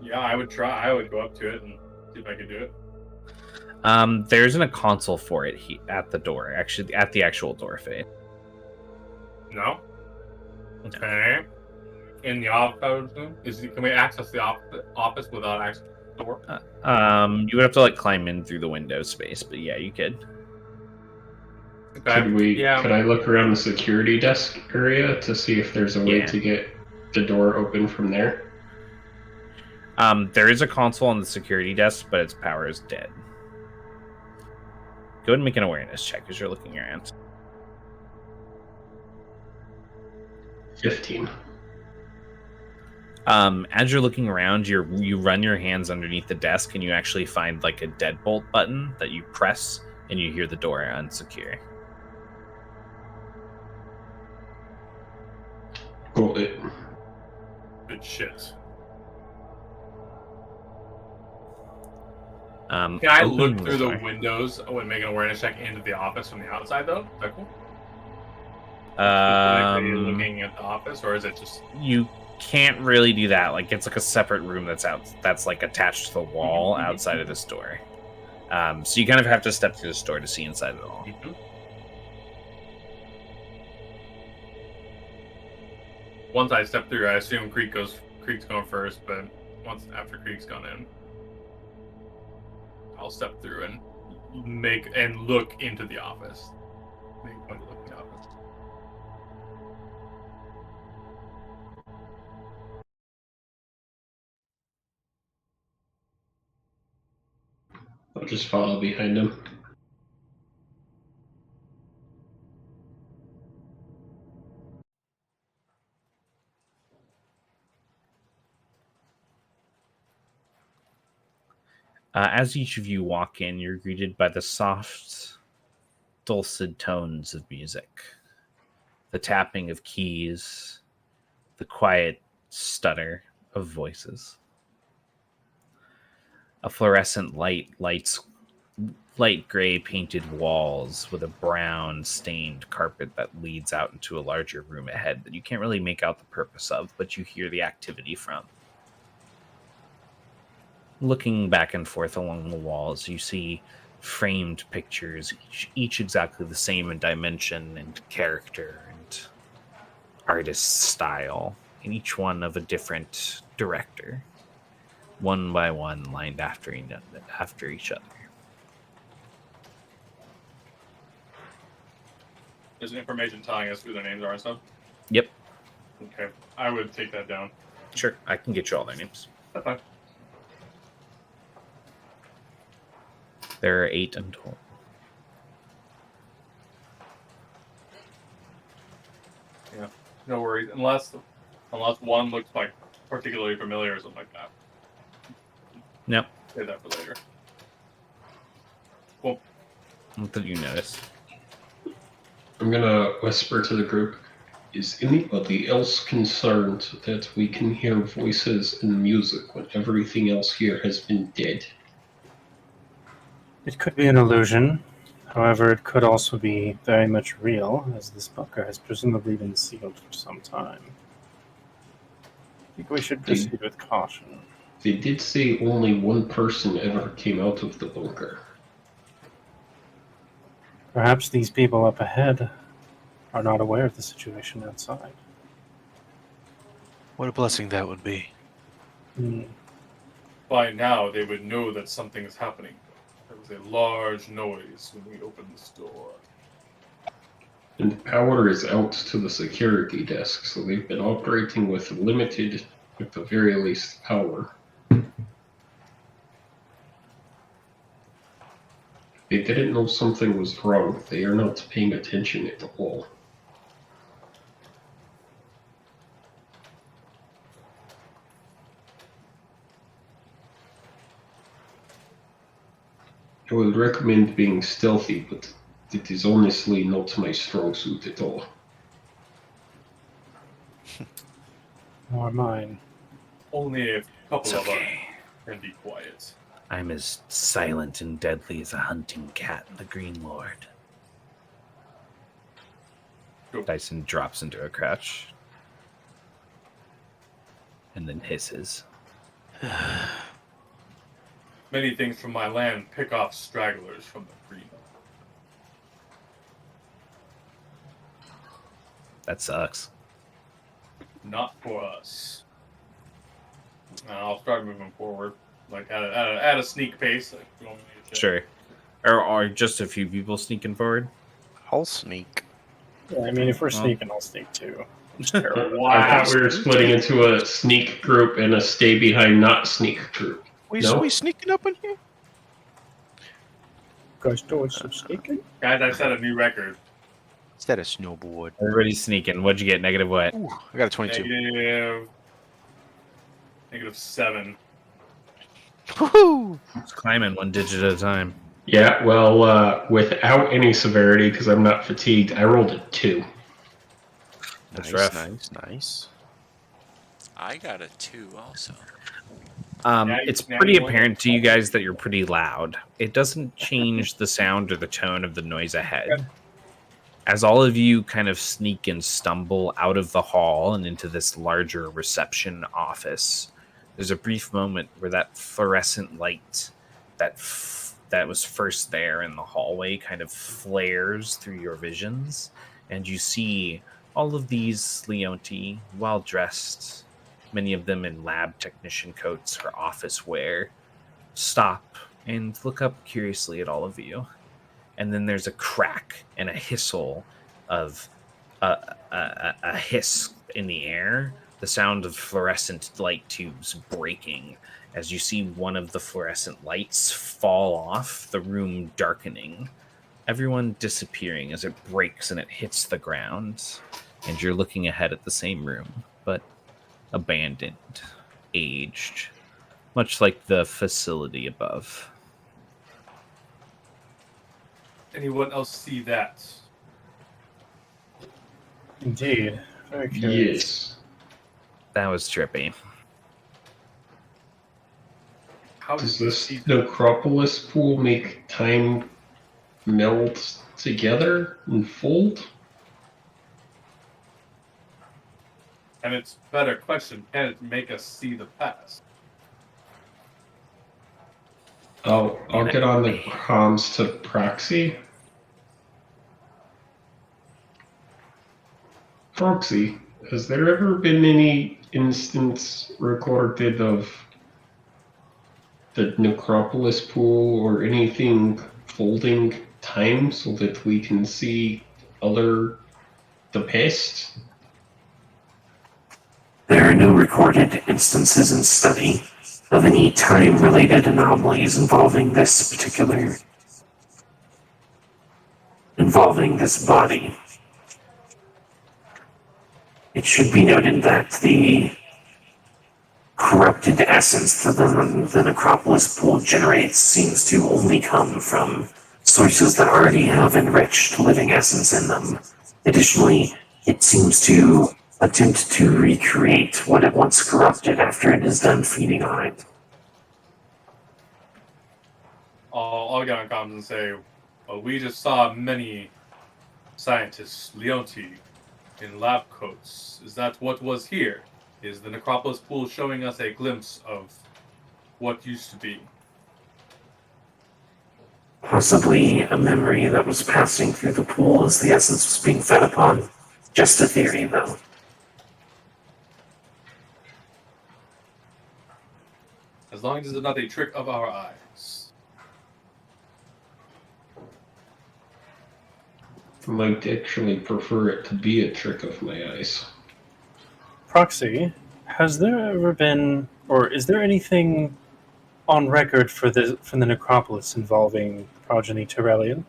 Yeah, I would try. I would go up to it and see if I could do it. There isn't a console for it at the door, actually, at the actual door face. No. Okay. In the office, can we access the office without access to the door? You would have to like climb in through the window space, but yeah, you could. Okay. Could I look around the security desk area to see if there's a way Yeah. to get the door open from there? There is a console on the security desk, but its power is dead. Go ahead and make an awareness check as you're looking around. 15. As you're looking around, you run your hands underneath the desk, and you actually find like a deadbolt button that you press, and you hear the door unsecure. Cool. Good shit. Can I look through the windows and make an awareness check into the office from the outside, though? Is that cool? Specifically looking at the office, or is it just... You can't really do that. Like, it's like a separate room that's like attached to the wall outside of this door. So you kind of have to step through this door to see inside it all. Once I step through, I assume Creek's going first, but once after Creek's gone in, I'll step through and look into the office. Make a point to look in the office. I'll just follow behind him. As each of you walk in, you're greeted by the soft, dulcet tones of music, the tapping of keys, the quiet stutter of voices. A fluorescent lights light gray painted walls with a brown stained carpet that leads out into a larger room ahead that you can't really make out the purpose of, but you hear the activity from. Looking back and forth along the walls, you see framed pictures, each exactly the same in dimension and character and artist style, and each one of a different director, one by one, lined after each other. There's information telling us who their names are and stuff? Yep. Okay. I would take that down. Sure, I can get you all their names. That's fine. There are 8 in total. Yeah, no worries. Unless one looks like particularly familiar or something like that. Nope. Save that for later. Cool. What did you notice? I'm gonna whisper to the group. Is anybody else concerned that we can hear voices and music when everything else here has been dead? It could be an illusion. However, it could also be very much real, as this bunker has presumably been sealed for some time. I think we should proceed with caution. They did say only one person ever came out of the bunker. Perhaps these people up ahead are not aware of the situation outside. What a blessing that would be. By now, they would know that something is happening. There was a large noise when we opened this door. And power is out to the security desk, so they've been operating with limited, at the very least, power. They didn't know something was wrong. They are not paying attention at all. I would recommend being stealthy, but it is honestly not my strong suit at all. Nor mine. Only a couple It's of us okay. can be quiet. I'm as silent and deadly as a hunting cat in the Green Lord. Cool. Dyson drops into a crouch. And then hisses. many things from my land pick off stragglers from the green. That sucks. Not for us. I'll start moving forward, like at a sneak pace. Like, you want me to check? Sure. Or just a few people sneaking forward? I'll sneak. Yeah, I mean, if we're Well. sneaking, I'll sneak too. I'm just terrible. I thought we were splitting into a sneak group and a stay behind not sneak group. We No? sneaking up in here? Guys doing some sneaking? Guys, I set a new record. Is that a snowboard? Everybody's sneaking. What'd you get? Negative what? Ooh, I got a 22. -7. Woohoo! It's climbing one digit at a time. Yeah, well, without any severity, because I'm not fatigued, I rolled a 2. That's Nice, rough. nice. I got a 2 also. It's pretty apparent to you guys that you're pretty loud. It doesn't change the sound or the tone of the noise ahead. As all of you kind of sneak and stumble out of the hall and into this larger reception office, there's a brief moment where that fluorescent light that was first there in the hallway kind of flares through your visions, and you see all of these Leonti, well dressed, many of them in lab technician coats or office wear, stop and look up curiously at all of you. And then there's a crack and a hissle of a hiss in the air, the sound of fluorescent light tubes breaking as you see one of the fluorescent lights fall off, the room darkening, everyone disappearing as it breaks and it hits the ground. And you're looking ahead at the same room, but abandoned, aged, much like the facility above. Anyone else see that? Indeed. Very curious. Yes. That was trippy. How Does did you this see that? necropolis pool make time meld together and fold? And it's a better question. Can it make us see the past? I'll get on the comms to Proxy. Proxy, has there ever been any instance recorded of the necropolis pool or anything folding time so that we can see the past? There are no recorded instances in study of any time-related anomalies involving this body. It should be noted that the corrupted essence that the necropolis pool generates seems to only come from sources that already have enriched living essence in them. Additionally, it seems to attempt to recreate what it once corrupted after it is done feeding on it. I'll get on comms and say, we just saw many scientists, Leonti, in lab coats. Is that what was here? Is the necropolis pool showing us a glimpse of what used to be? Possibly a memory that was passing through the pool as the essence was being fed upon. Just a theory, though. As long as it's not a trick of our eyes. I might actually prefer it to be a trick of my eyes. Proxy, has there ever been, or is there anything on record from the necropolis involving progeny Tyrellian?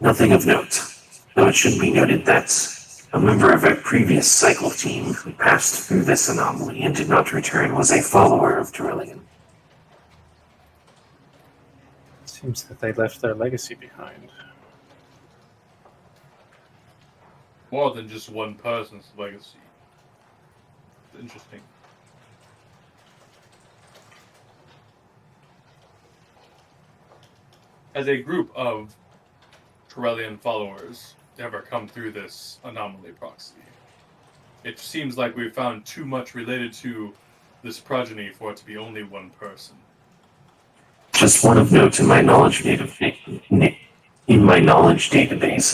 Nothing of note, though it should be noted that a member of a previous cycle team who passed through this anomaly and did not return was a follower of Tyrellian. Seems that they left their legacy behind. More than just one person's legacy. Interesting. As a group of Tyrellian followers ever come through this anomaly proxy? It seems like we've found too much related to this progeny for it to be only one person. Just one of note in my knowledge database,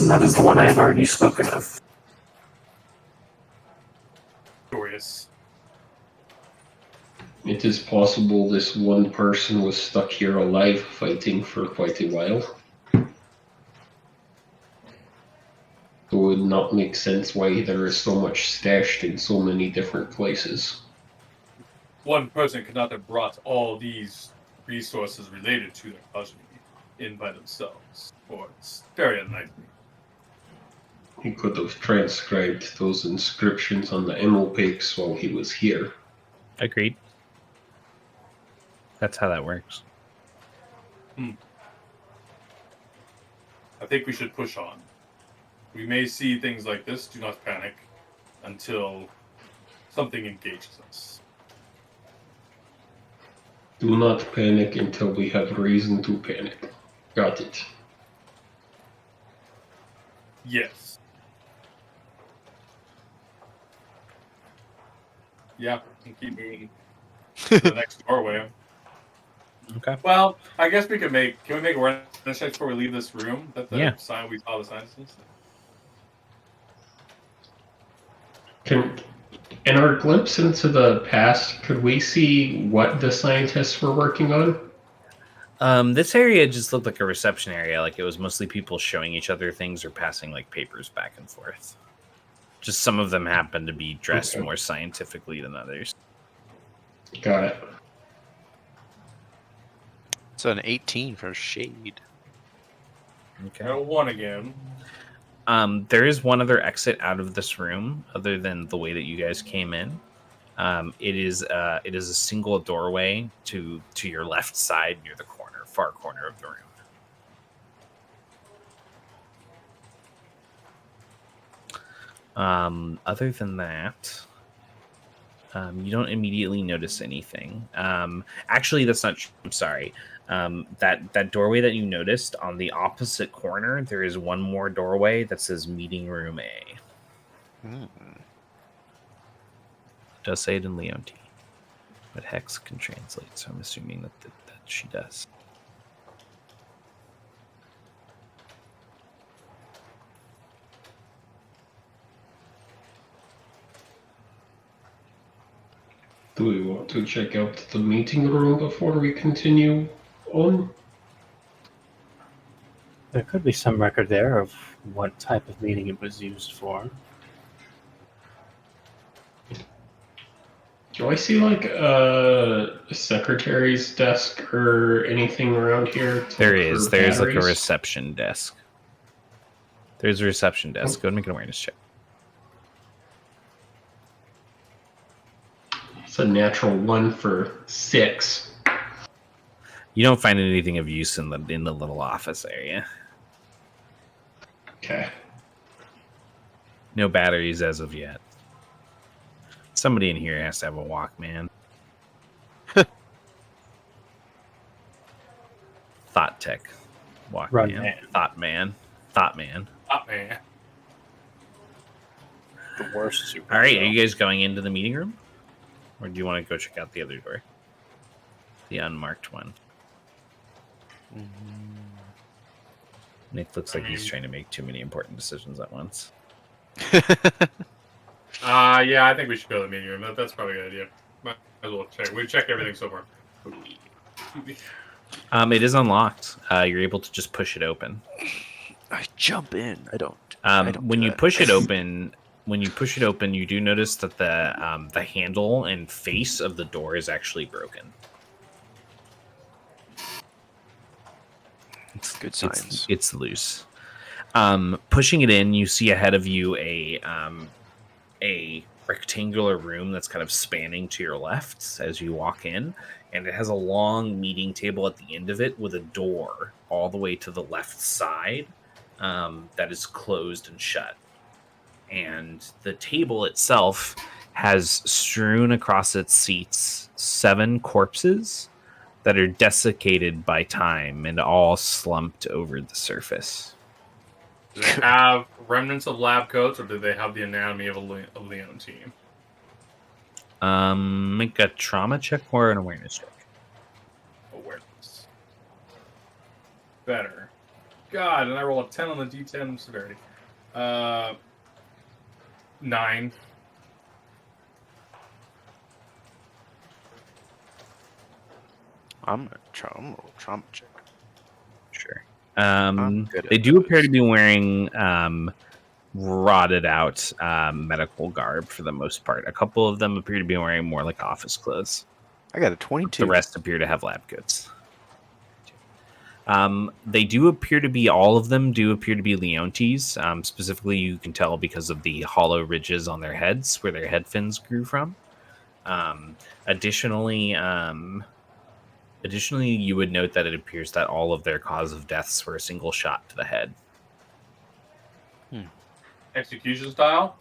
and that is the one I have already spoken of. Curious. It is possible this one person was stuck here alive fighting for quite a while. So it would not make sense why there is so much stashed in so many different places. One person could not have brought all these resources related to their progeny in by themselves, or it's very unlikely. He could have transcribed those inscriptions on the emopakes while he was here. Agreed. That's how that works. I think we should push on. We may see things like this. Do not panic until something engages us. Do not panic until we have reason to panic. Got it. Yes. Yeah, and keep moving to the next doorway. Okay. Well, I guess we could make. Can we make a run check before we leave this room? That the Yeah. sign we saw the signs. In our glimpse into the past, could we see what the scientists were working on? This area just looked like a reception area. Like it was mostly people showing each other things or passing like papers back and forth. Just some of them happen to be dressed more scientifically than others. Got it. It's an 18 for Shade. Okay. One again. There is one other exit out of this room, other than the way that you guys came in. It is a single doorway to your left side near the far corner of the room. Other than that, you don't immediately notice anything. Actually, that's not true. I'm sorry. That doorway that you noticed on the opposite corner, there is one more doorway that says Meeting Room A. Mm. Does say it in Leonti, but Hex can translate, so I'm assuming that she does. Do we want to check out the meeting room before we continue on? There could be some record there of what type of meeting it was used for. Do I see like a secretary's desk or anything around here? There's like a reception desk. There's a reception desk. Go and make an awareness check. It's a natural 1 for 6. You don't find anything of use in the little office area. Okay. No batteries as of yet. Somebody in here has to have a Walkman. Thought Tech. Walkman. Run man. Thought Man. Thought Man. Oh, man. The worst super. All right, are you guys going into the meeting room? Or do you want to go check out the other door? The unmarked one. Nick looks like he's trying to make too many important decisions at once. Yeah, I think we should go to the meeting room. That's probably a good idea. Might as well check. We've checked everything so far. It is unlocked. You're able to just push it open. I jump in. I don't. When you push it open, you do notice that the handle and face of the door is actually broken. It's good signs. It's loose. Pushing it in, you see ahead of you a rectangular room that's kind of spanning to your left as you walk in, and it has a long meeting table at the end of it with a door all the way to the left side that is closed and shut. And the table itself has strewn across its seats 7 corpses that are desiccated by time and all slumped over the surface. Do they have remnants of lab coats, or do they have the anatomy of a Leon team? Make a trauma check or an awareness check. Awareness. Better. God, and I roll a 10 on the D10 severity. 9. I'm gonna roll a trauma check. Sure. good at They do those. appear to be wearing rotted out medical garb for the most part. A couple of them appear to be wearing more like office clothes. I got a 22. The rest appear to have lab coats. They do appear to be, all of them do appear to be Leontes. Specifically, you can tell because of the hollow ridges on their heads where their head fins grew from. Additionally, you would note that it appears that all of their cause of deaths were a single shot to the head. Execution style?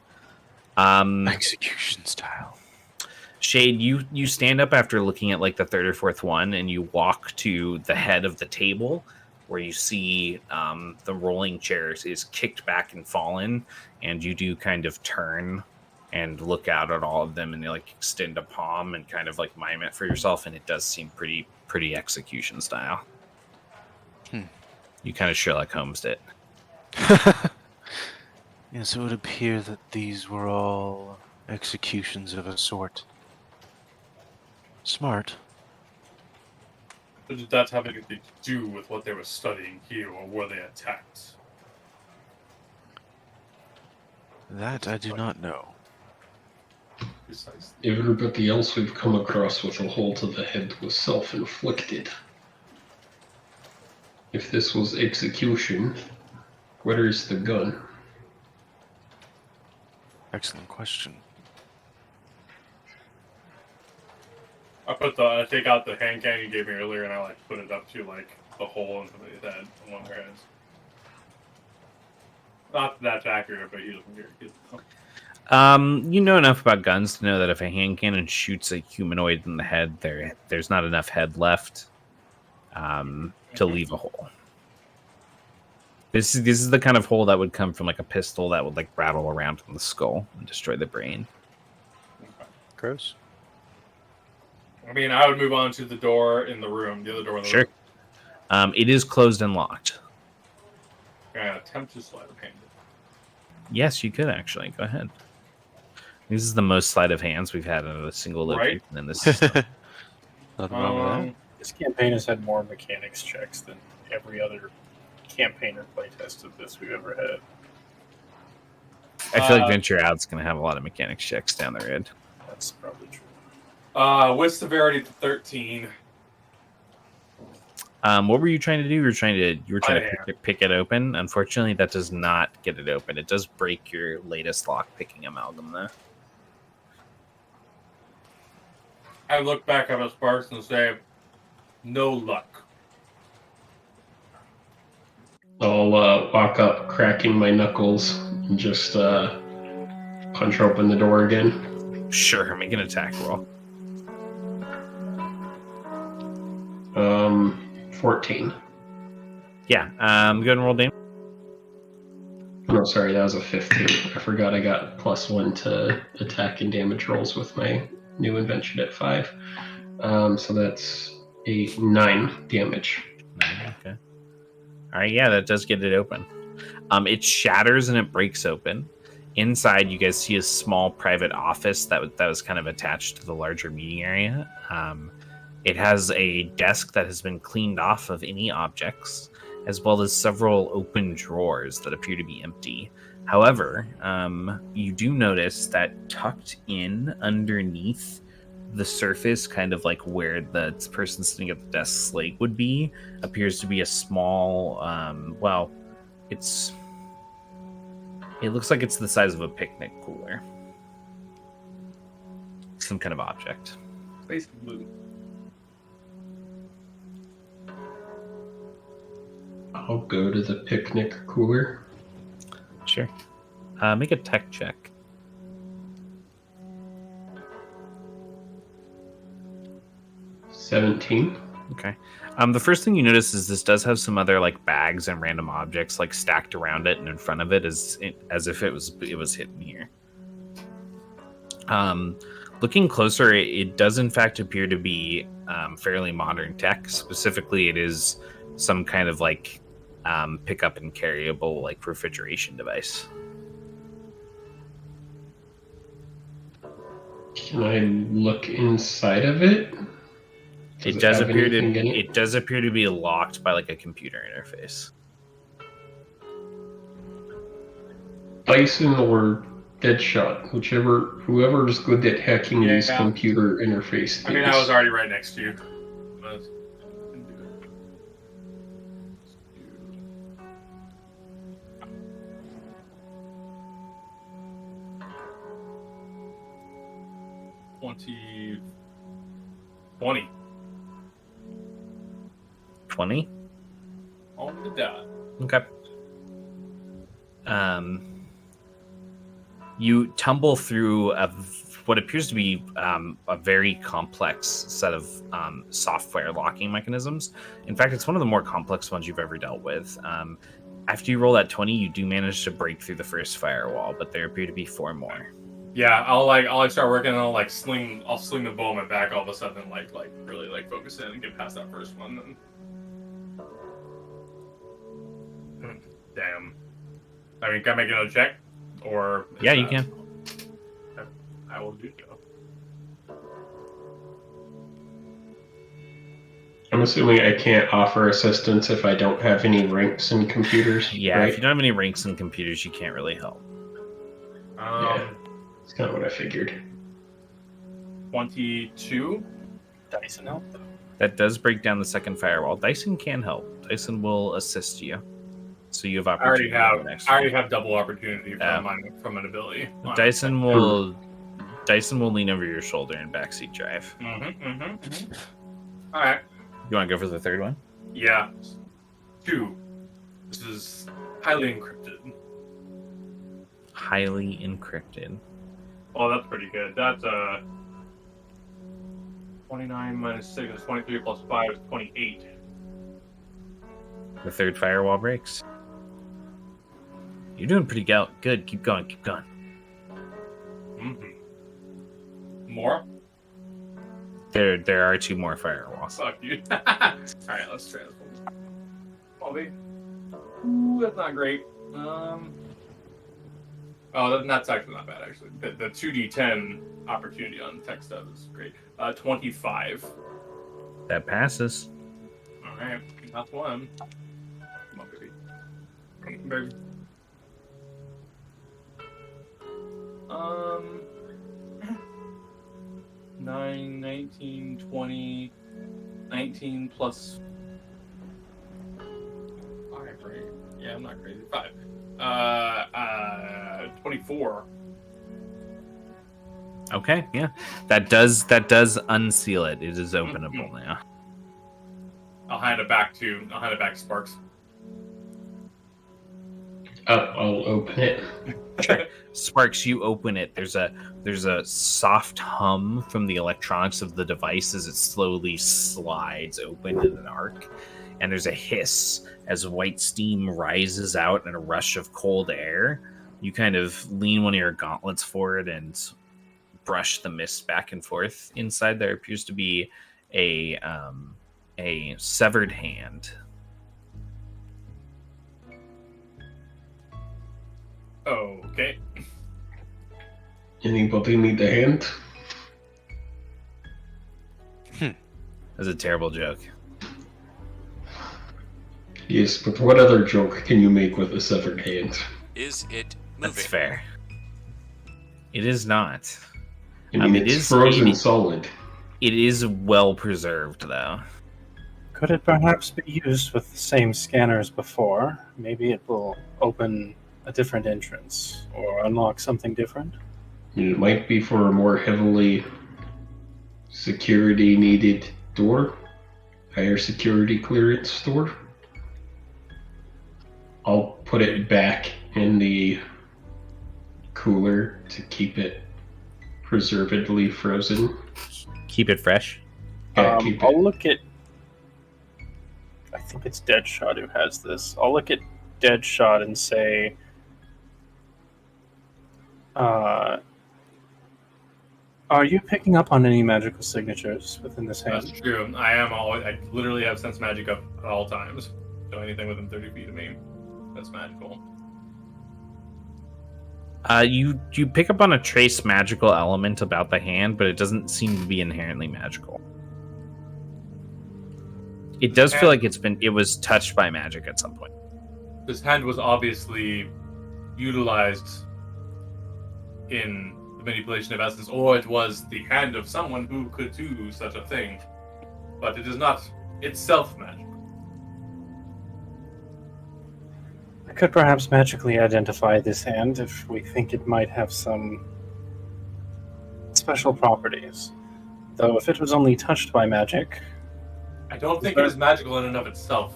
Execution style. Shade, you stand up after looking at like the third or fourth one, and you walk to the head of the table where you see the rolling chairs is kicked back and fallen, and you do kind of turn and look out at all of them, and you like extend a palm and kind of like mime it for yourself, and it does seem pretty execution style. You kind of Sherlock Holmes it. Yes, it would appear that these were all executions of a sort. Smart. But did that have anything to do with what they were studying here, or were they attacked? That I do not know. Precisely. Everybody else we've come across with a hole to the head was self-inflicted. If this was execution, where is the gun? Excellent question. I take out the hand cannon you gave me earlier, and I like put it up to like the hole in somebody's head on one of their heads. Not that that's accurate, but you You know enough about guns to know that if a hand cannon shoots a humanoid in the head, there's not enough head left to leave a hole. This is the kind of hole that would come from like a pistol that would like rattle around in the skull and destroy the brain. Gross. I mean, I would move on to the door in the room, the other door in the Sure. room. It is closed and locked. Attempt to sleight of hand. Yes, you could actually. Go ahead. This is the most sleight of hands we've had in a single location in this system. Nothing wrong with that. This campaign has had more mechanics checks than every other campaign or playtest of this we've ever had. I feel like Venture Out's going to have a lot of mechanics checks down the road. That's probably true. With severity to 13. What were you trying to do? You were trying to pick it open. Unfortunately, that does not get it open. It does break your latest lock picking amalgam, though. I look back at my Sparks and say, no luck. I'll walk up, cracking my knuckles, and just punch open the door again. Sure, make an attack roll. 14. Yeah, go ahead and roll damage. No, sorry, that was a 15. I forgot I got +1 to attack and damage rolls with my new invention at 5. So that's a 9 damage. 9, okay. All right, yeah, that does get it open. It shatters and it breaks open. Inside, you guys see a small private office that was kind of attached to the larger meeting area. It has a desk that has been cleaned off of any objects, as well as several open drawers that appear to be empty. However, you do notice that tucked in underneath the surface, kind of like where the person sitting at the desk's leg would be, appears to be a small, it looks like it's the size of a picnic cooler. Some kind of object. Space blue. I'll go to the picnic cooler. Sure. Make a tech check. $17. Okay. The first thing you notice is this does have some other like bags and random objects like stacked around it and in front of it as if it was hidden here. Looking closer, it does in fact appear to be fairly modern tech. Specifically, it is some kind of like pick up and carryable like refrigeration device. Can I look inside of it? It does have appear to anything in it? it does appear to be locked by like a computer interface. Dyson or Deadshot, whoever's good at hacking these Yeah. computer interface things. I mean, I was already right next to you. But... 20. 20? On the dot. Okay. You tumble through what appears to be a very complex set of software locking mechanisms. In fact, it's one of the more complex ones you've ever dealt with. After you roll that 20, you do manage to break through the first firewall, but there appear to be 4 more. Yeah, I'll start working and I'll sling the bow on my back all of a sudden and really focus in and get past that first one. Then... Damn. I mean, can I make another check? Or Yeah, you can. I will do so. I'm assuming I can't offer assistance if I don't have any ranks in computers. Yeah, right? if you don't have any ranks in computers, you can't really help. Yeah. That's kind of what I figured. 22. Dyson help. That does break down the second firewall. Dyson can help. Dyson will assist you. So you have I already opportunity. on the next have one. double opportunity from an ability. Dyson will lean over your shoulder and backseat drive. All right. You want to go for the third one? Yeah. 2. This is highly encrypted. Highly encrypted. Oh, that's pretty good. That's 29 minus 6 is 23 plus 5 is 28. The third firewall breaks. You're doing pretty good. Keep going. More? There are 2 more firewalls. Fuck you. Alright, let's transform. Bobby. Ooh, that's not great. That's actually not bad, actually. The 2d10 opportunity on tech stuff is great. 25. That passes. Alright, that's one. Come on, baby. Come on, baby. 9, 19, 20, 19 plus... Alright, great. Yeah, I'm not crazy. 5. 24. Okay, yeah. That does unseal it. It is openable now. I'll hand it back to Sparks. I'll open it. Sparks, you open it. There's a soft hum from the electronics of the device as it slowly slides open in an arc, and there's a hiss as white steam rises out in a rush of cold air. You kind of lean one of your gauntlets forward and brush the mist back and forth. Inside there appears to be a severed hand. Okay. Anybody need a hand? That's a terrible joke. Yes, but what other joke can you make with a severed hand? Is it moving? That's fair. It is not. I mean, it's frozen solid. It is well preserved, though. Could it perhaps be used with the same scanner as before? Maybe it will open a different entrance or unlock something different? It might be for a more heavily security needed door. Higher security clearance door. I'll put it back in the cooler to keep it preservedly frozen. Keep it fresh. Yeah, keep it. I'll look at I think it's Deadshot who has this. I'll look at Deadshot and say, are you picking up on any magical signatures within this That's hand? true. I literally have sense magic up at all times. So anything within 30 feet of me, that's magical. You pick up on a trace magical element about the hand, but it doesn't seem to be inherently magical. It does feel like it was touched by magic at some point. This hand was obviously utilized in the manipulation of essence, or it was the hand of someone who could do such a thing. But it is not itself magical. I could perhaps magically identify this hand if we think it might have some special properties. Though if it was only touched by magic... I don't think it is magical in and of itself.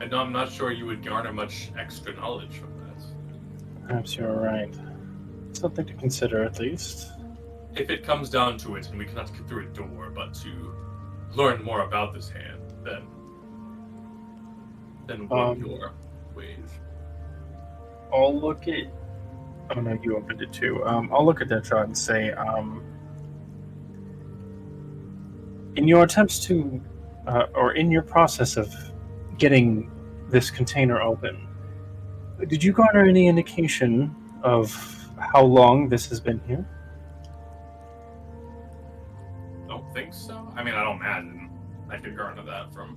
I'm not sure you would garner much extra knowledge from that. Perhaps you're right. Something to consider, at least. If it comes down to it, and we cannot get through a door, but to learn more about this hand, then what your ways? I'll look at... Oh no, you opened it too. I'll look at Deadshot and say, in your attempts to, or in your process of getting this container open, did you garner any indication of how long this has been here? Don't think so. I mean, I don't imagine I could garner that from,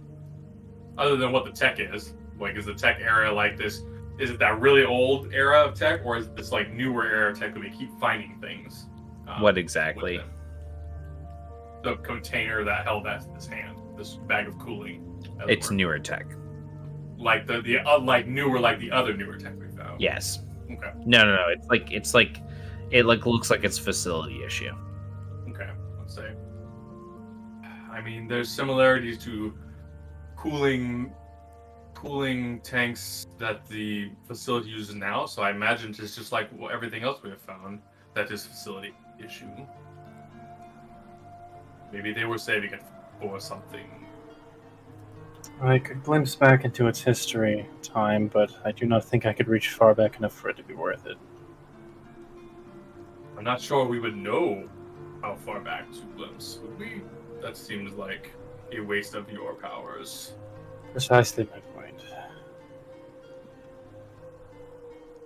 other than what the tech is. Like, is the tech era like this? Is it that really old era of tech, or is it this like newer era of tech that we keep finding things? What exactly? within? The container that held this hand, this bag of cooling. It's newer tech. Like the like newer, like the other newer tech we found. Yes. Okay. No. It looks like it's facility issue. Okay. Let's say. I mean, there's similarities to cooling tanks that the facility uses now. So I imagine it's just like everything else we have found that is facility issue. Maybe they were saving it for something. I could glimpse back into its history time, but I do not think I could reach far back enough for it to be worth it. I'm not sure we would know how far back to glimpse, would we? That seems like a waste of your powers. Precisely my point.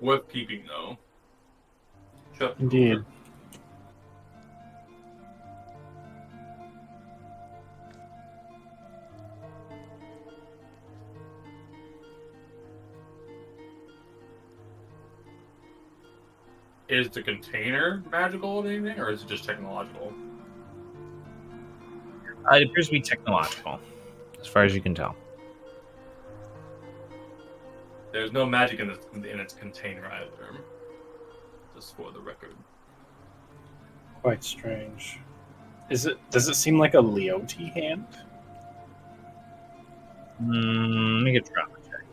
Worth keeping, though. Shut the Indeed. door. Is the container magical or anything, or is it just technological? It appears to be technological, as far as you can tell. There's no magic in its container either. Just for the record. Quite strange. Does it seem like a Leote hand? Make a trauma check.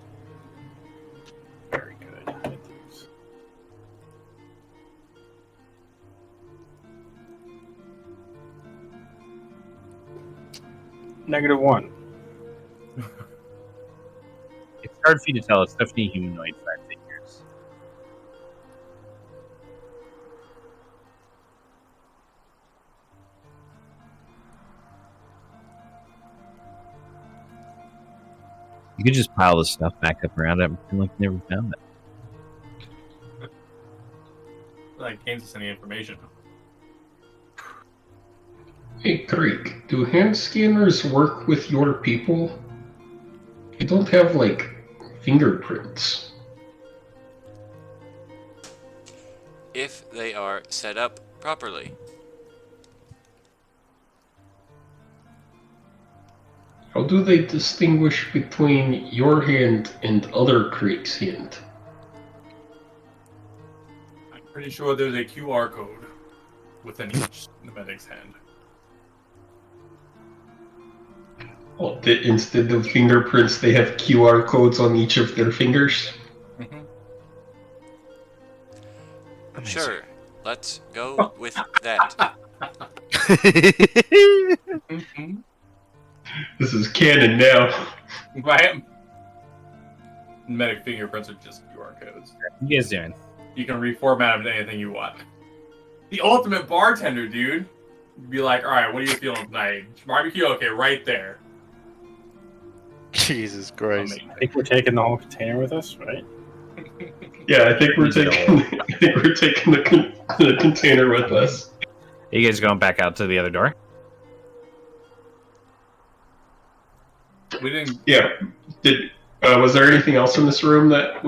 Very good. -1. It's hard for you to tell. It's definitely humanoid 5 figures. You could just pile this stuff back up around it and pretend like you never found it. Like, gains us any information. Hey, Creek, do hand scanners work with your people? You don't have, like, fingerprints. If they are set up properly. How do they distinguish between your hand and other Creek's hand? I'm pretty sure there's a QR code within each medic's hand. Well, instead of fingerprints, they have QR codes on each of their fingers? Mm-hmm. Sure, let's go with that. Mm-hmm. This is canon now. Right? Medic fingerprints are just QR codes. What you guys doing? You can reformat them to anything you want. The ultimate bartender, dude. You'd be like, all right, what are you feeling tonight? Barbecue? Okay, right there. Jesus Christ. I think we're taking the whole container with us, right? Yeah, I think we're taking the container with us. Are you guys going back out to the other door? We didn't. Yeah. Was there anything else in this room that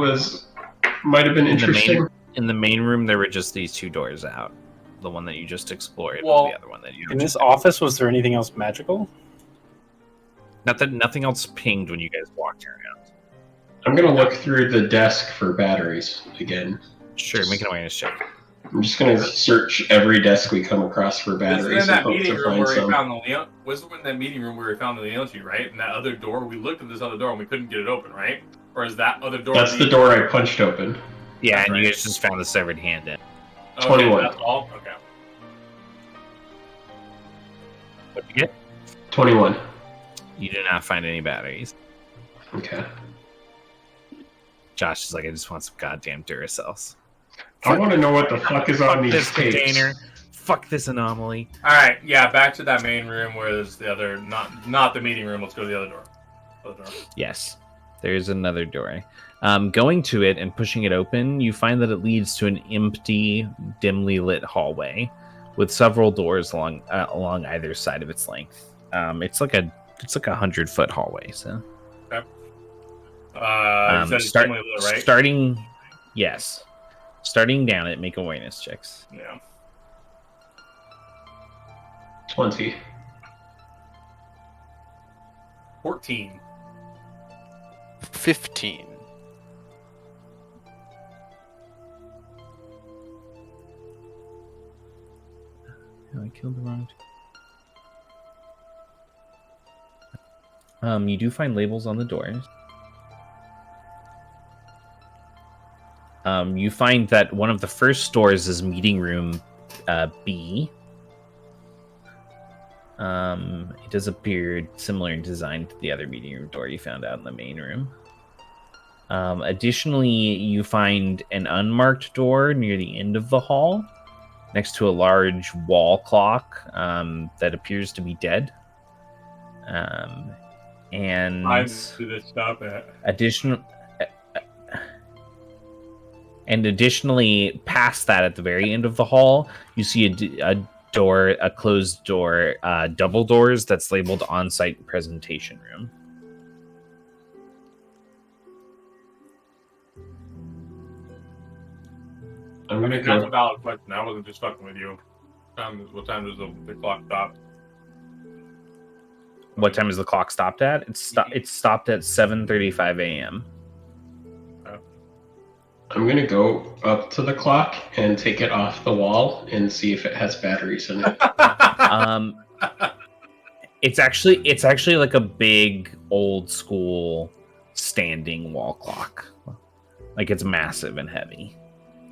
might have been interesting? In the main room, there were just these two doors out. The one that you just explored Well, was the other one that you. In this office, was there anything else magical? Nothing else pinged when you guys walked around. I'm gonna look through the desk for batteries again. Sure, make an awareness check. I'm just gonna search every desk we come across for Was batteries in and that hope meeting to room find where we some. found the was in that meeting room where we found the Leonchi, right? And that other door, we looked at this other door and we couldn't get it open, right? Or is that other door? That's the door I punched open. Yeah, That's and right. you guys just found the severed hand in. Okay, 21. That's all. Okay. What'd you get? 21. You did not find any batteries. Okay. Josh is like, I just want some goddamn Duracells. I want to know what the fuck is on Fuck these this tapes. container. Fuck this anomaly. All right. Yeah, back to that main room where there's the other, not the meeting room. Let's go to the other door. Other door. Yes, there's another door. Going to it and pushing it open, you find that it leads to an empty, dimly lit hallway with several doors along either side of its length. It's like a 100-foot hallway. So You said it's dimly lit, right? Starting down it, make awareness checks. Yeah. 20. 14. 15. I killed the wrong. You do find labels on the doors. You find that one of the first doors is meeting room B. It does appear similar in design to the other meeting room door you found out in the main room. Additionally, you find an unmarked door near the end of the hall, next to a large wall clock that appears to be dead. And I did this stop at. Additionally, past that, at the very end of the hall, you see a closed door, double doors that's labeled on-site presentation room. I'm I gonna mean, that's a go. valid question. I wasn't just fucking with you. What time does the clock stop? What time is the clock stopped at? It's stopped at 7:35 a.m. I'm gonna go up to the clock and take it off the wall and see if it has batteries in it. It's actually like a big old school standing wall clock. Like it's massive and heavy,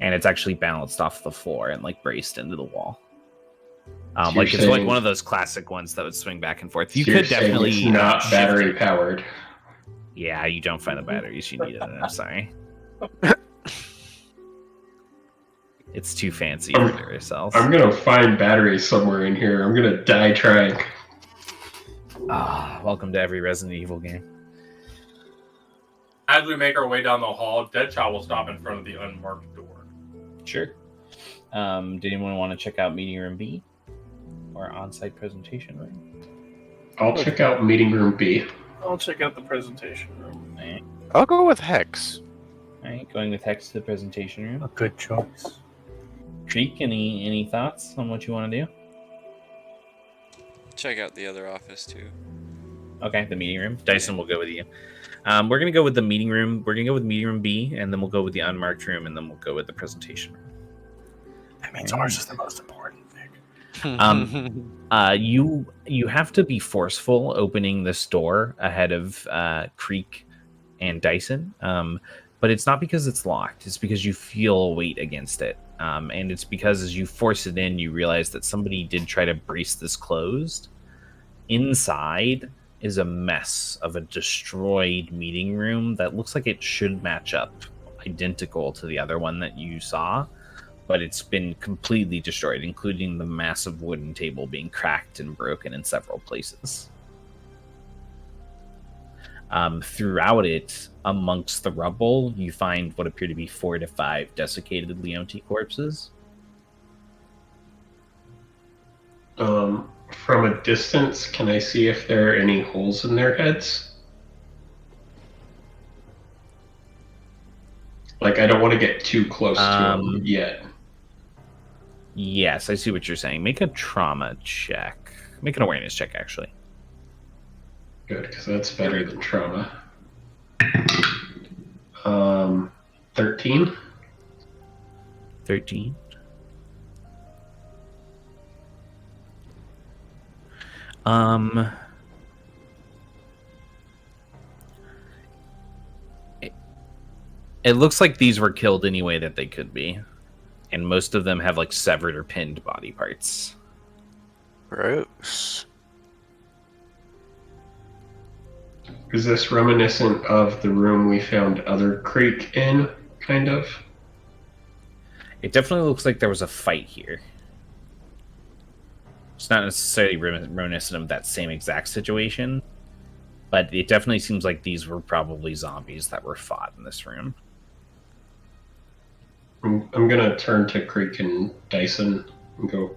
and it's actually balanced off the floor and like braced into the wall. So Like you're it's like saying- one of those classic ones that would swing back and forth. You So you're could saying definitely it's not shift battery it. powered. Yeah, you don't find the batteries you needed. I'm sorry. It's too fancy for Duracells. I'm gonna find batteries somewhere in here. I'm gonna die trying. Welcome to every Resident Evil game. As we make our way down the hall, Deadshot will stop in front of the unmarked door. Sure. Did anyone want to check out meeting room B or on-site presentation room? I'll check out meeting room B. I'll check out the presentation room. I'll go with Hex. All right, going with Hex to the presentation room. A good choice. Creek, any thoughts on what you want to do? Check out the other office too. Okay, the meeting room. Dyson will go with you. We're gonna go with the meeting room. We're gonna go with meeting room B, and then we'll go with the unmarked room, and then we'll go with the presentation room. That means ours is the most important thing. You have to be forceful opening this door ahead of Creek and Dyson. But it's not because it's locked. It's because you feel a weight against it. And it's because as you force it in, you realize that somebody did try to brace this closed. Inside, is a mess of a destroyed meeting room that looks like it should match up identical to the other one that you saw, but it's been completely destroyed, including the massive wooden table being cracked and broken in several places. Throughout it, amongst the rubble, you find what appear to be 4 to 5 desiccated Leonti corpses. From a distance, can I see if there are any holes in their heads? Like, I don't want to get too close to them yet. Yes, I see what you're saying. Make a trauma check. Make an awareness check, actually. Good, because that's better than trauma. 13? 13. It looks like these were killed any way that they could be. And most of them have like severed or pinned body parts. Gross. Is this reminiscent of the room we found Other Creek in, kind of? It definitely looks like there was a fight here. It's not necessarily reminiscent of that same exact situation, but it definitely seems like these were probably zombies that were fought in this room. I'm gonna turn to Creek and Dyson and go,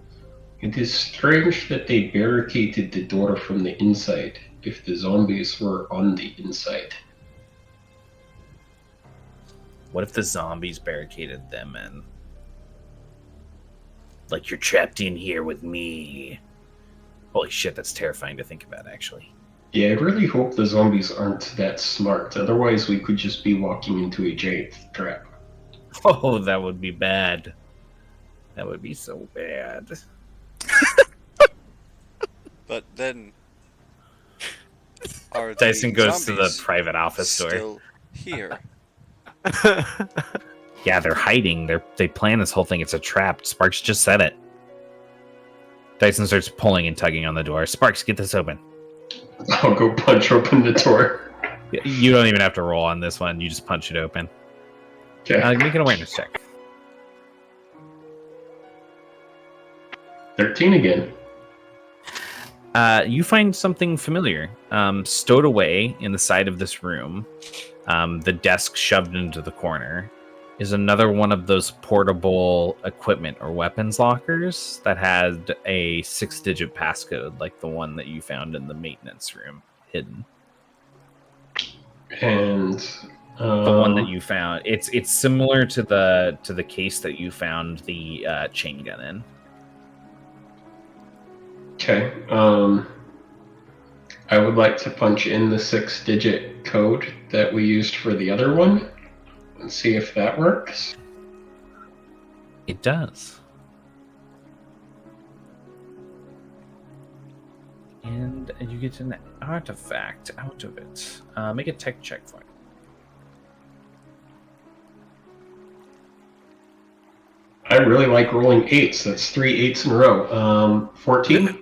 it is strange that they barricaded the door from the inside if the zombies were on the inside. What if the zombies barricaded them in? Like, you're trapped in here with me. Holy shit, that's terrifying to think about, actually. Yeah, I really hope the zombies aren't that smart. Otherwise, we could just be walking into a giant trap. Oh, that would be bad. That would be so bad. But then, are Dyson the goes to the zombies private office door. still here? Yeah, they're hiding. They plan this whole thing. It's a trap. Sparks just said it. Dyson starts pulling and tugging on the door. Sparks, get this open. I'll go punch open the door. You don't even have to roll on this one. You just punch it open. Okay. Make an awareness check. 13 again. You find something familiar. Stowed away in the side of this room, the desk shoved into the corner, is another one of those portable equipment or weapons lockers that had a 6-digit passcode, like the one that you found in the maintenance room, hidden. And the one that you found, it's similar to the case that you found the chain gun in. Okay. I would like to punch in the 6-digit code that we used for the other one and see if that works. It does. And you get an artifact out of it. Make a tech check for it. I really like rolling 8s. That's 3 8s in a row. 14?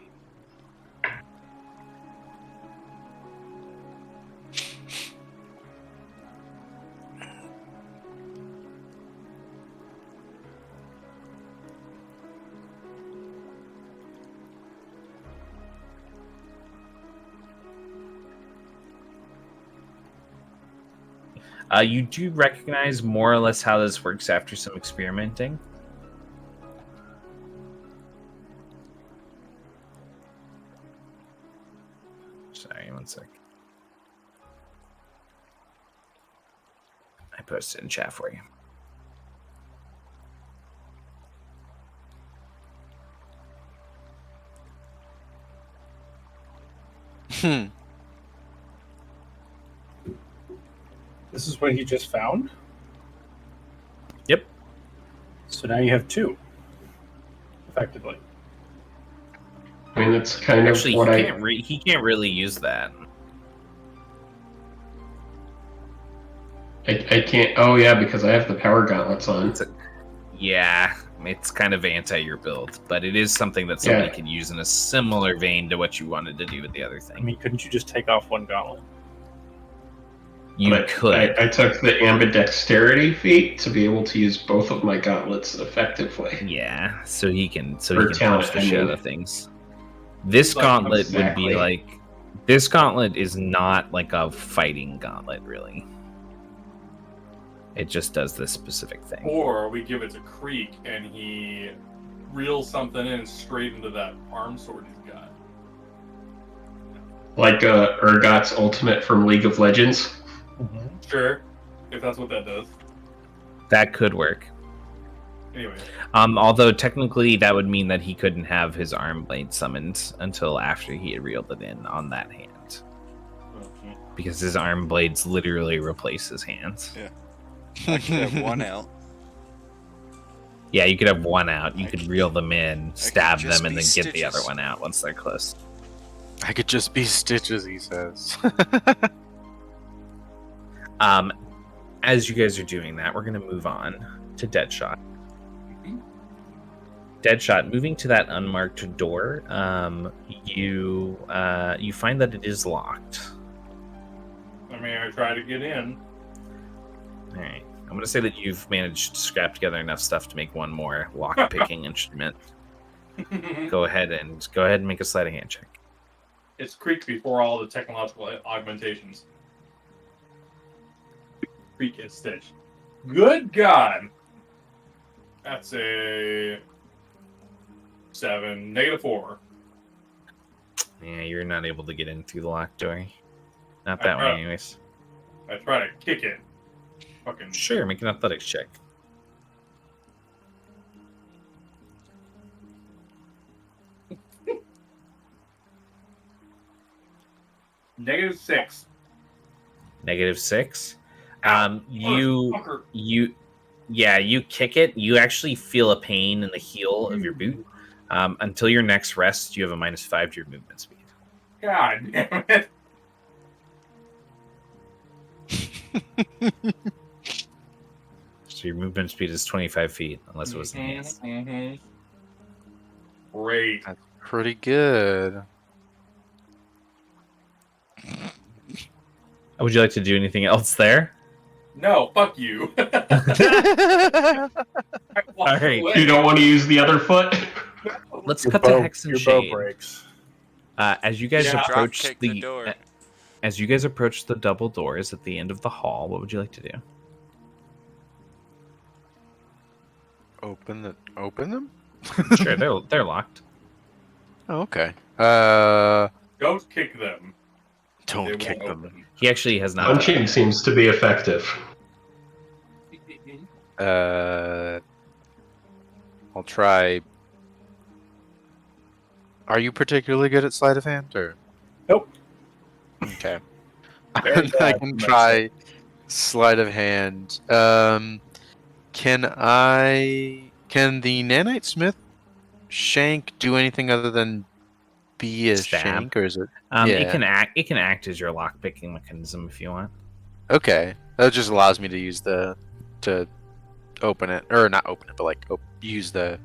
You do recognize more or less how this works after some experimenting. Sorry, one sec. I posted in chat for you. This is what he just found? Yep. So now you have 2, effectively. I mean, it's kind Actually, of what he can't really use that. I can't. Oh, yeah, because I have the power gauntlets on. Yeah, It's kind of anti your build, but it is something that somebody Yeah. could use in a similar vein to what you wanted to do with the other I thing. mean, couldn't you just take off one gauntlet? You But could. I took the ambidexterity feat to be able to use both of my gauntlets effectively. Yeah, so he can Or punch talent, the I shit mean. out of things. This Like, gauntlet would be exactly. like this gauntlet is not like a fighting gauntlet, really. It just does this specific thing. Or we give it to Creek and he reels something in straight into that arm sword he's got. Like Urgot's ultimate from League of Legends. Sure, if that's what that does. That could work. Anyway, Although technically that would mean that he couldn't have his arm blade summoned until after he had reeled it in on that hand. Because his arm blades literally replace his hands. Yeah. I could have one out. Yeah, you could have one out. You I could could reel be- them in, could stab just them, and be then get the other Stitches. one out once they're close. I could just be Stitches, he says. As you guys are doing that, we're going to move on to Deadshot. Deadshot, moving to that unmarked door, you find that it is locked. I mean, I try to get in. All right, I'm going to say that you've managed to scrap together enough stuff to make one more lock-picking instrument. Go ahead and make a sleight of hand check. It's Creek before all the technological augmentations. Creek is Stitch. Good God! That's a 7, -4. Yeah, you're not able to get in through the locked door. Not that way, anyways. I try to kick it. Fucking Sure, make an athletics check. -6. -6. Motherfucker. You kick it. You actually feel a pain in the heel of your boot. Until your next rest, you have a -5 to your movement speed. God damn it. So your movement speed is 25 feet, unless it was enhanced. Great. That's pretty good. Would you like to do anything else there? No, fuck you. All right. You don't want to use the other foot? Let's Your cut bow- to Hex and your bow Shade. breaks. As you guys Yeah. approach Drop kick the door. as you guys approach the double doors at the end of the hall, what would you like to do? Open them? Sure, they're locked. Oh, okay. Don't kick them. They Don't won't kick them. open. He actually has not. done Punching that. seems to be effective. I'll try. Are you particularly good at sleight of hand, or? Nope. Okay. Very I bad, can might try sleight of hand. Can the nanite smith shank do anything other than be a Stab. shank, or is it? It Yeah. can act as your lock picking mechanism if you want. Okay, that just allows me to use to open it, or not open it, but like use the.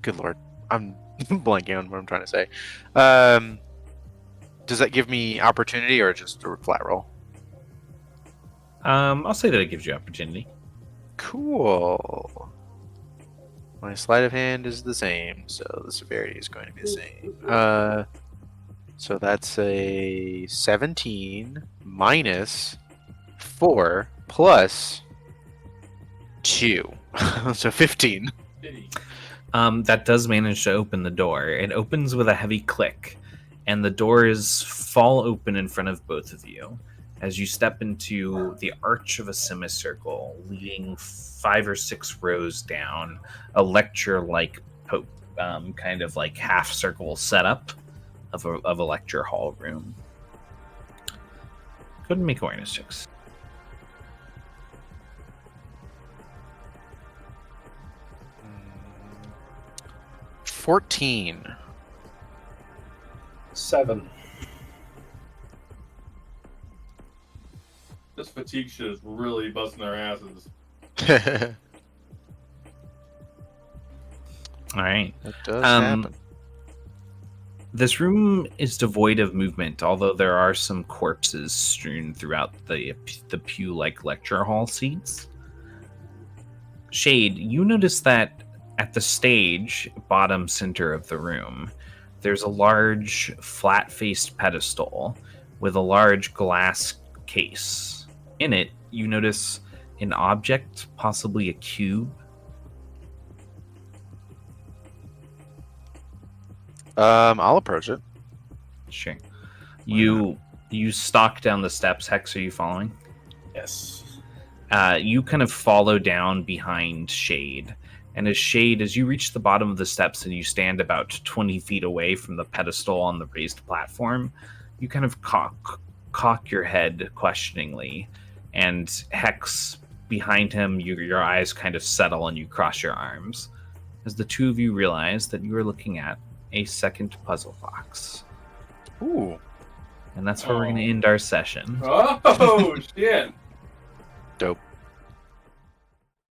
Good lord, I'm blanking on what I'm trying to say. Does that give me opportunity or just a flat roll? I'll say that it gives you opportunity. Cool. My sleight of hand is the same, so the severity is going to be the same. So that's a 17 minus 4 plus 2. So 15. That does manage to open the door. It opens with a heavy click, and the doors fall open in front of both of you as you step into the arch of a semicircle leading 5 or 6 rows down a lecture-like kind of like half circle setup of a lecture hall room. Go ahead and make awareness checks. 14. 7. This fatigue shit is really busting their asses. All right. That does happen. This room is devoid of movement, although there are some corpses strewn throughout the pew-like lecture hall seats. Shade, you notice that at the stage, bottom center of the room, there's a large, flat-faced pedestal with a large glass case. In it, you notice an object, possibly a cube. I'll approach it. Sure. You stalk down the steps. Hex, are you following? Yes. You kind of follow down behind Shade. And as you reach the bottom of the steps and you stand about 20 feet away from the pedestal on the raised platform, you kind of cock your head questioningly. And Hex, behind him, your eyes kind of settle and you cross your arms as the two of you realize that you are looking at a second puzzle box. Ooh. And that's where we're going to end our session. Oh, shit. Dope.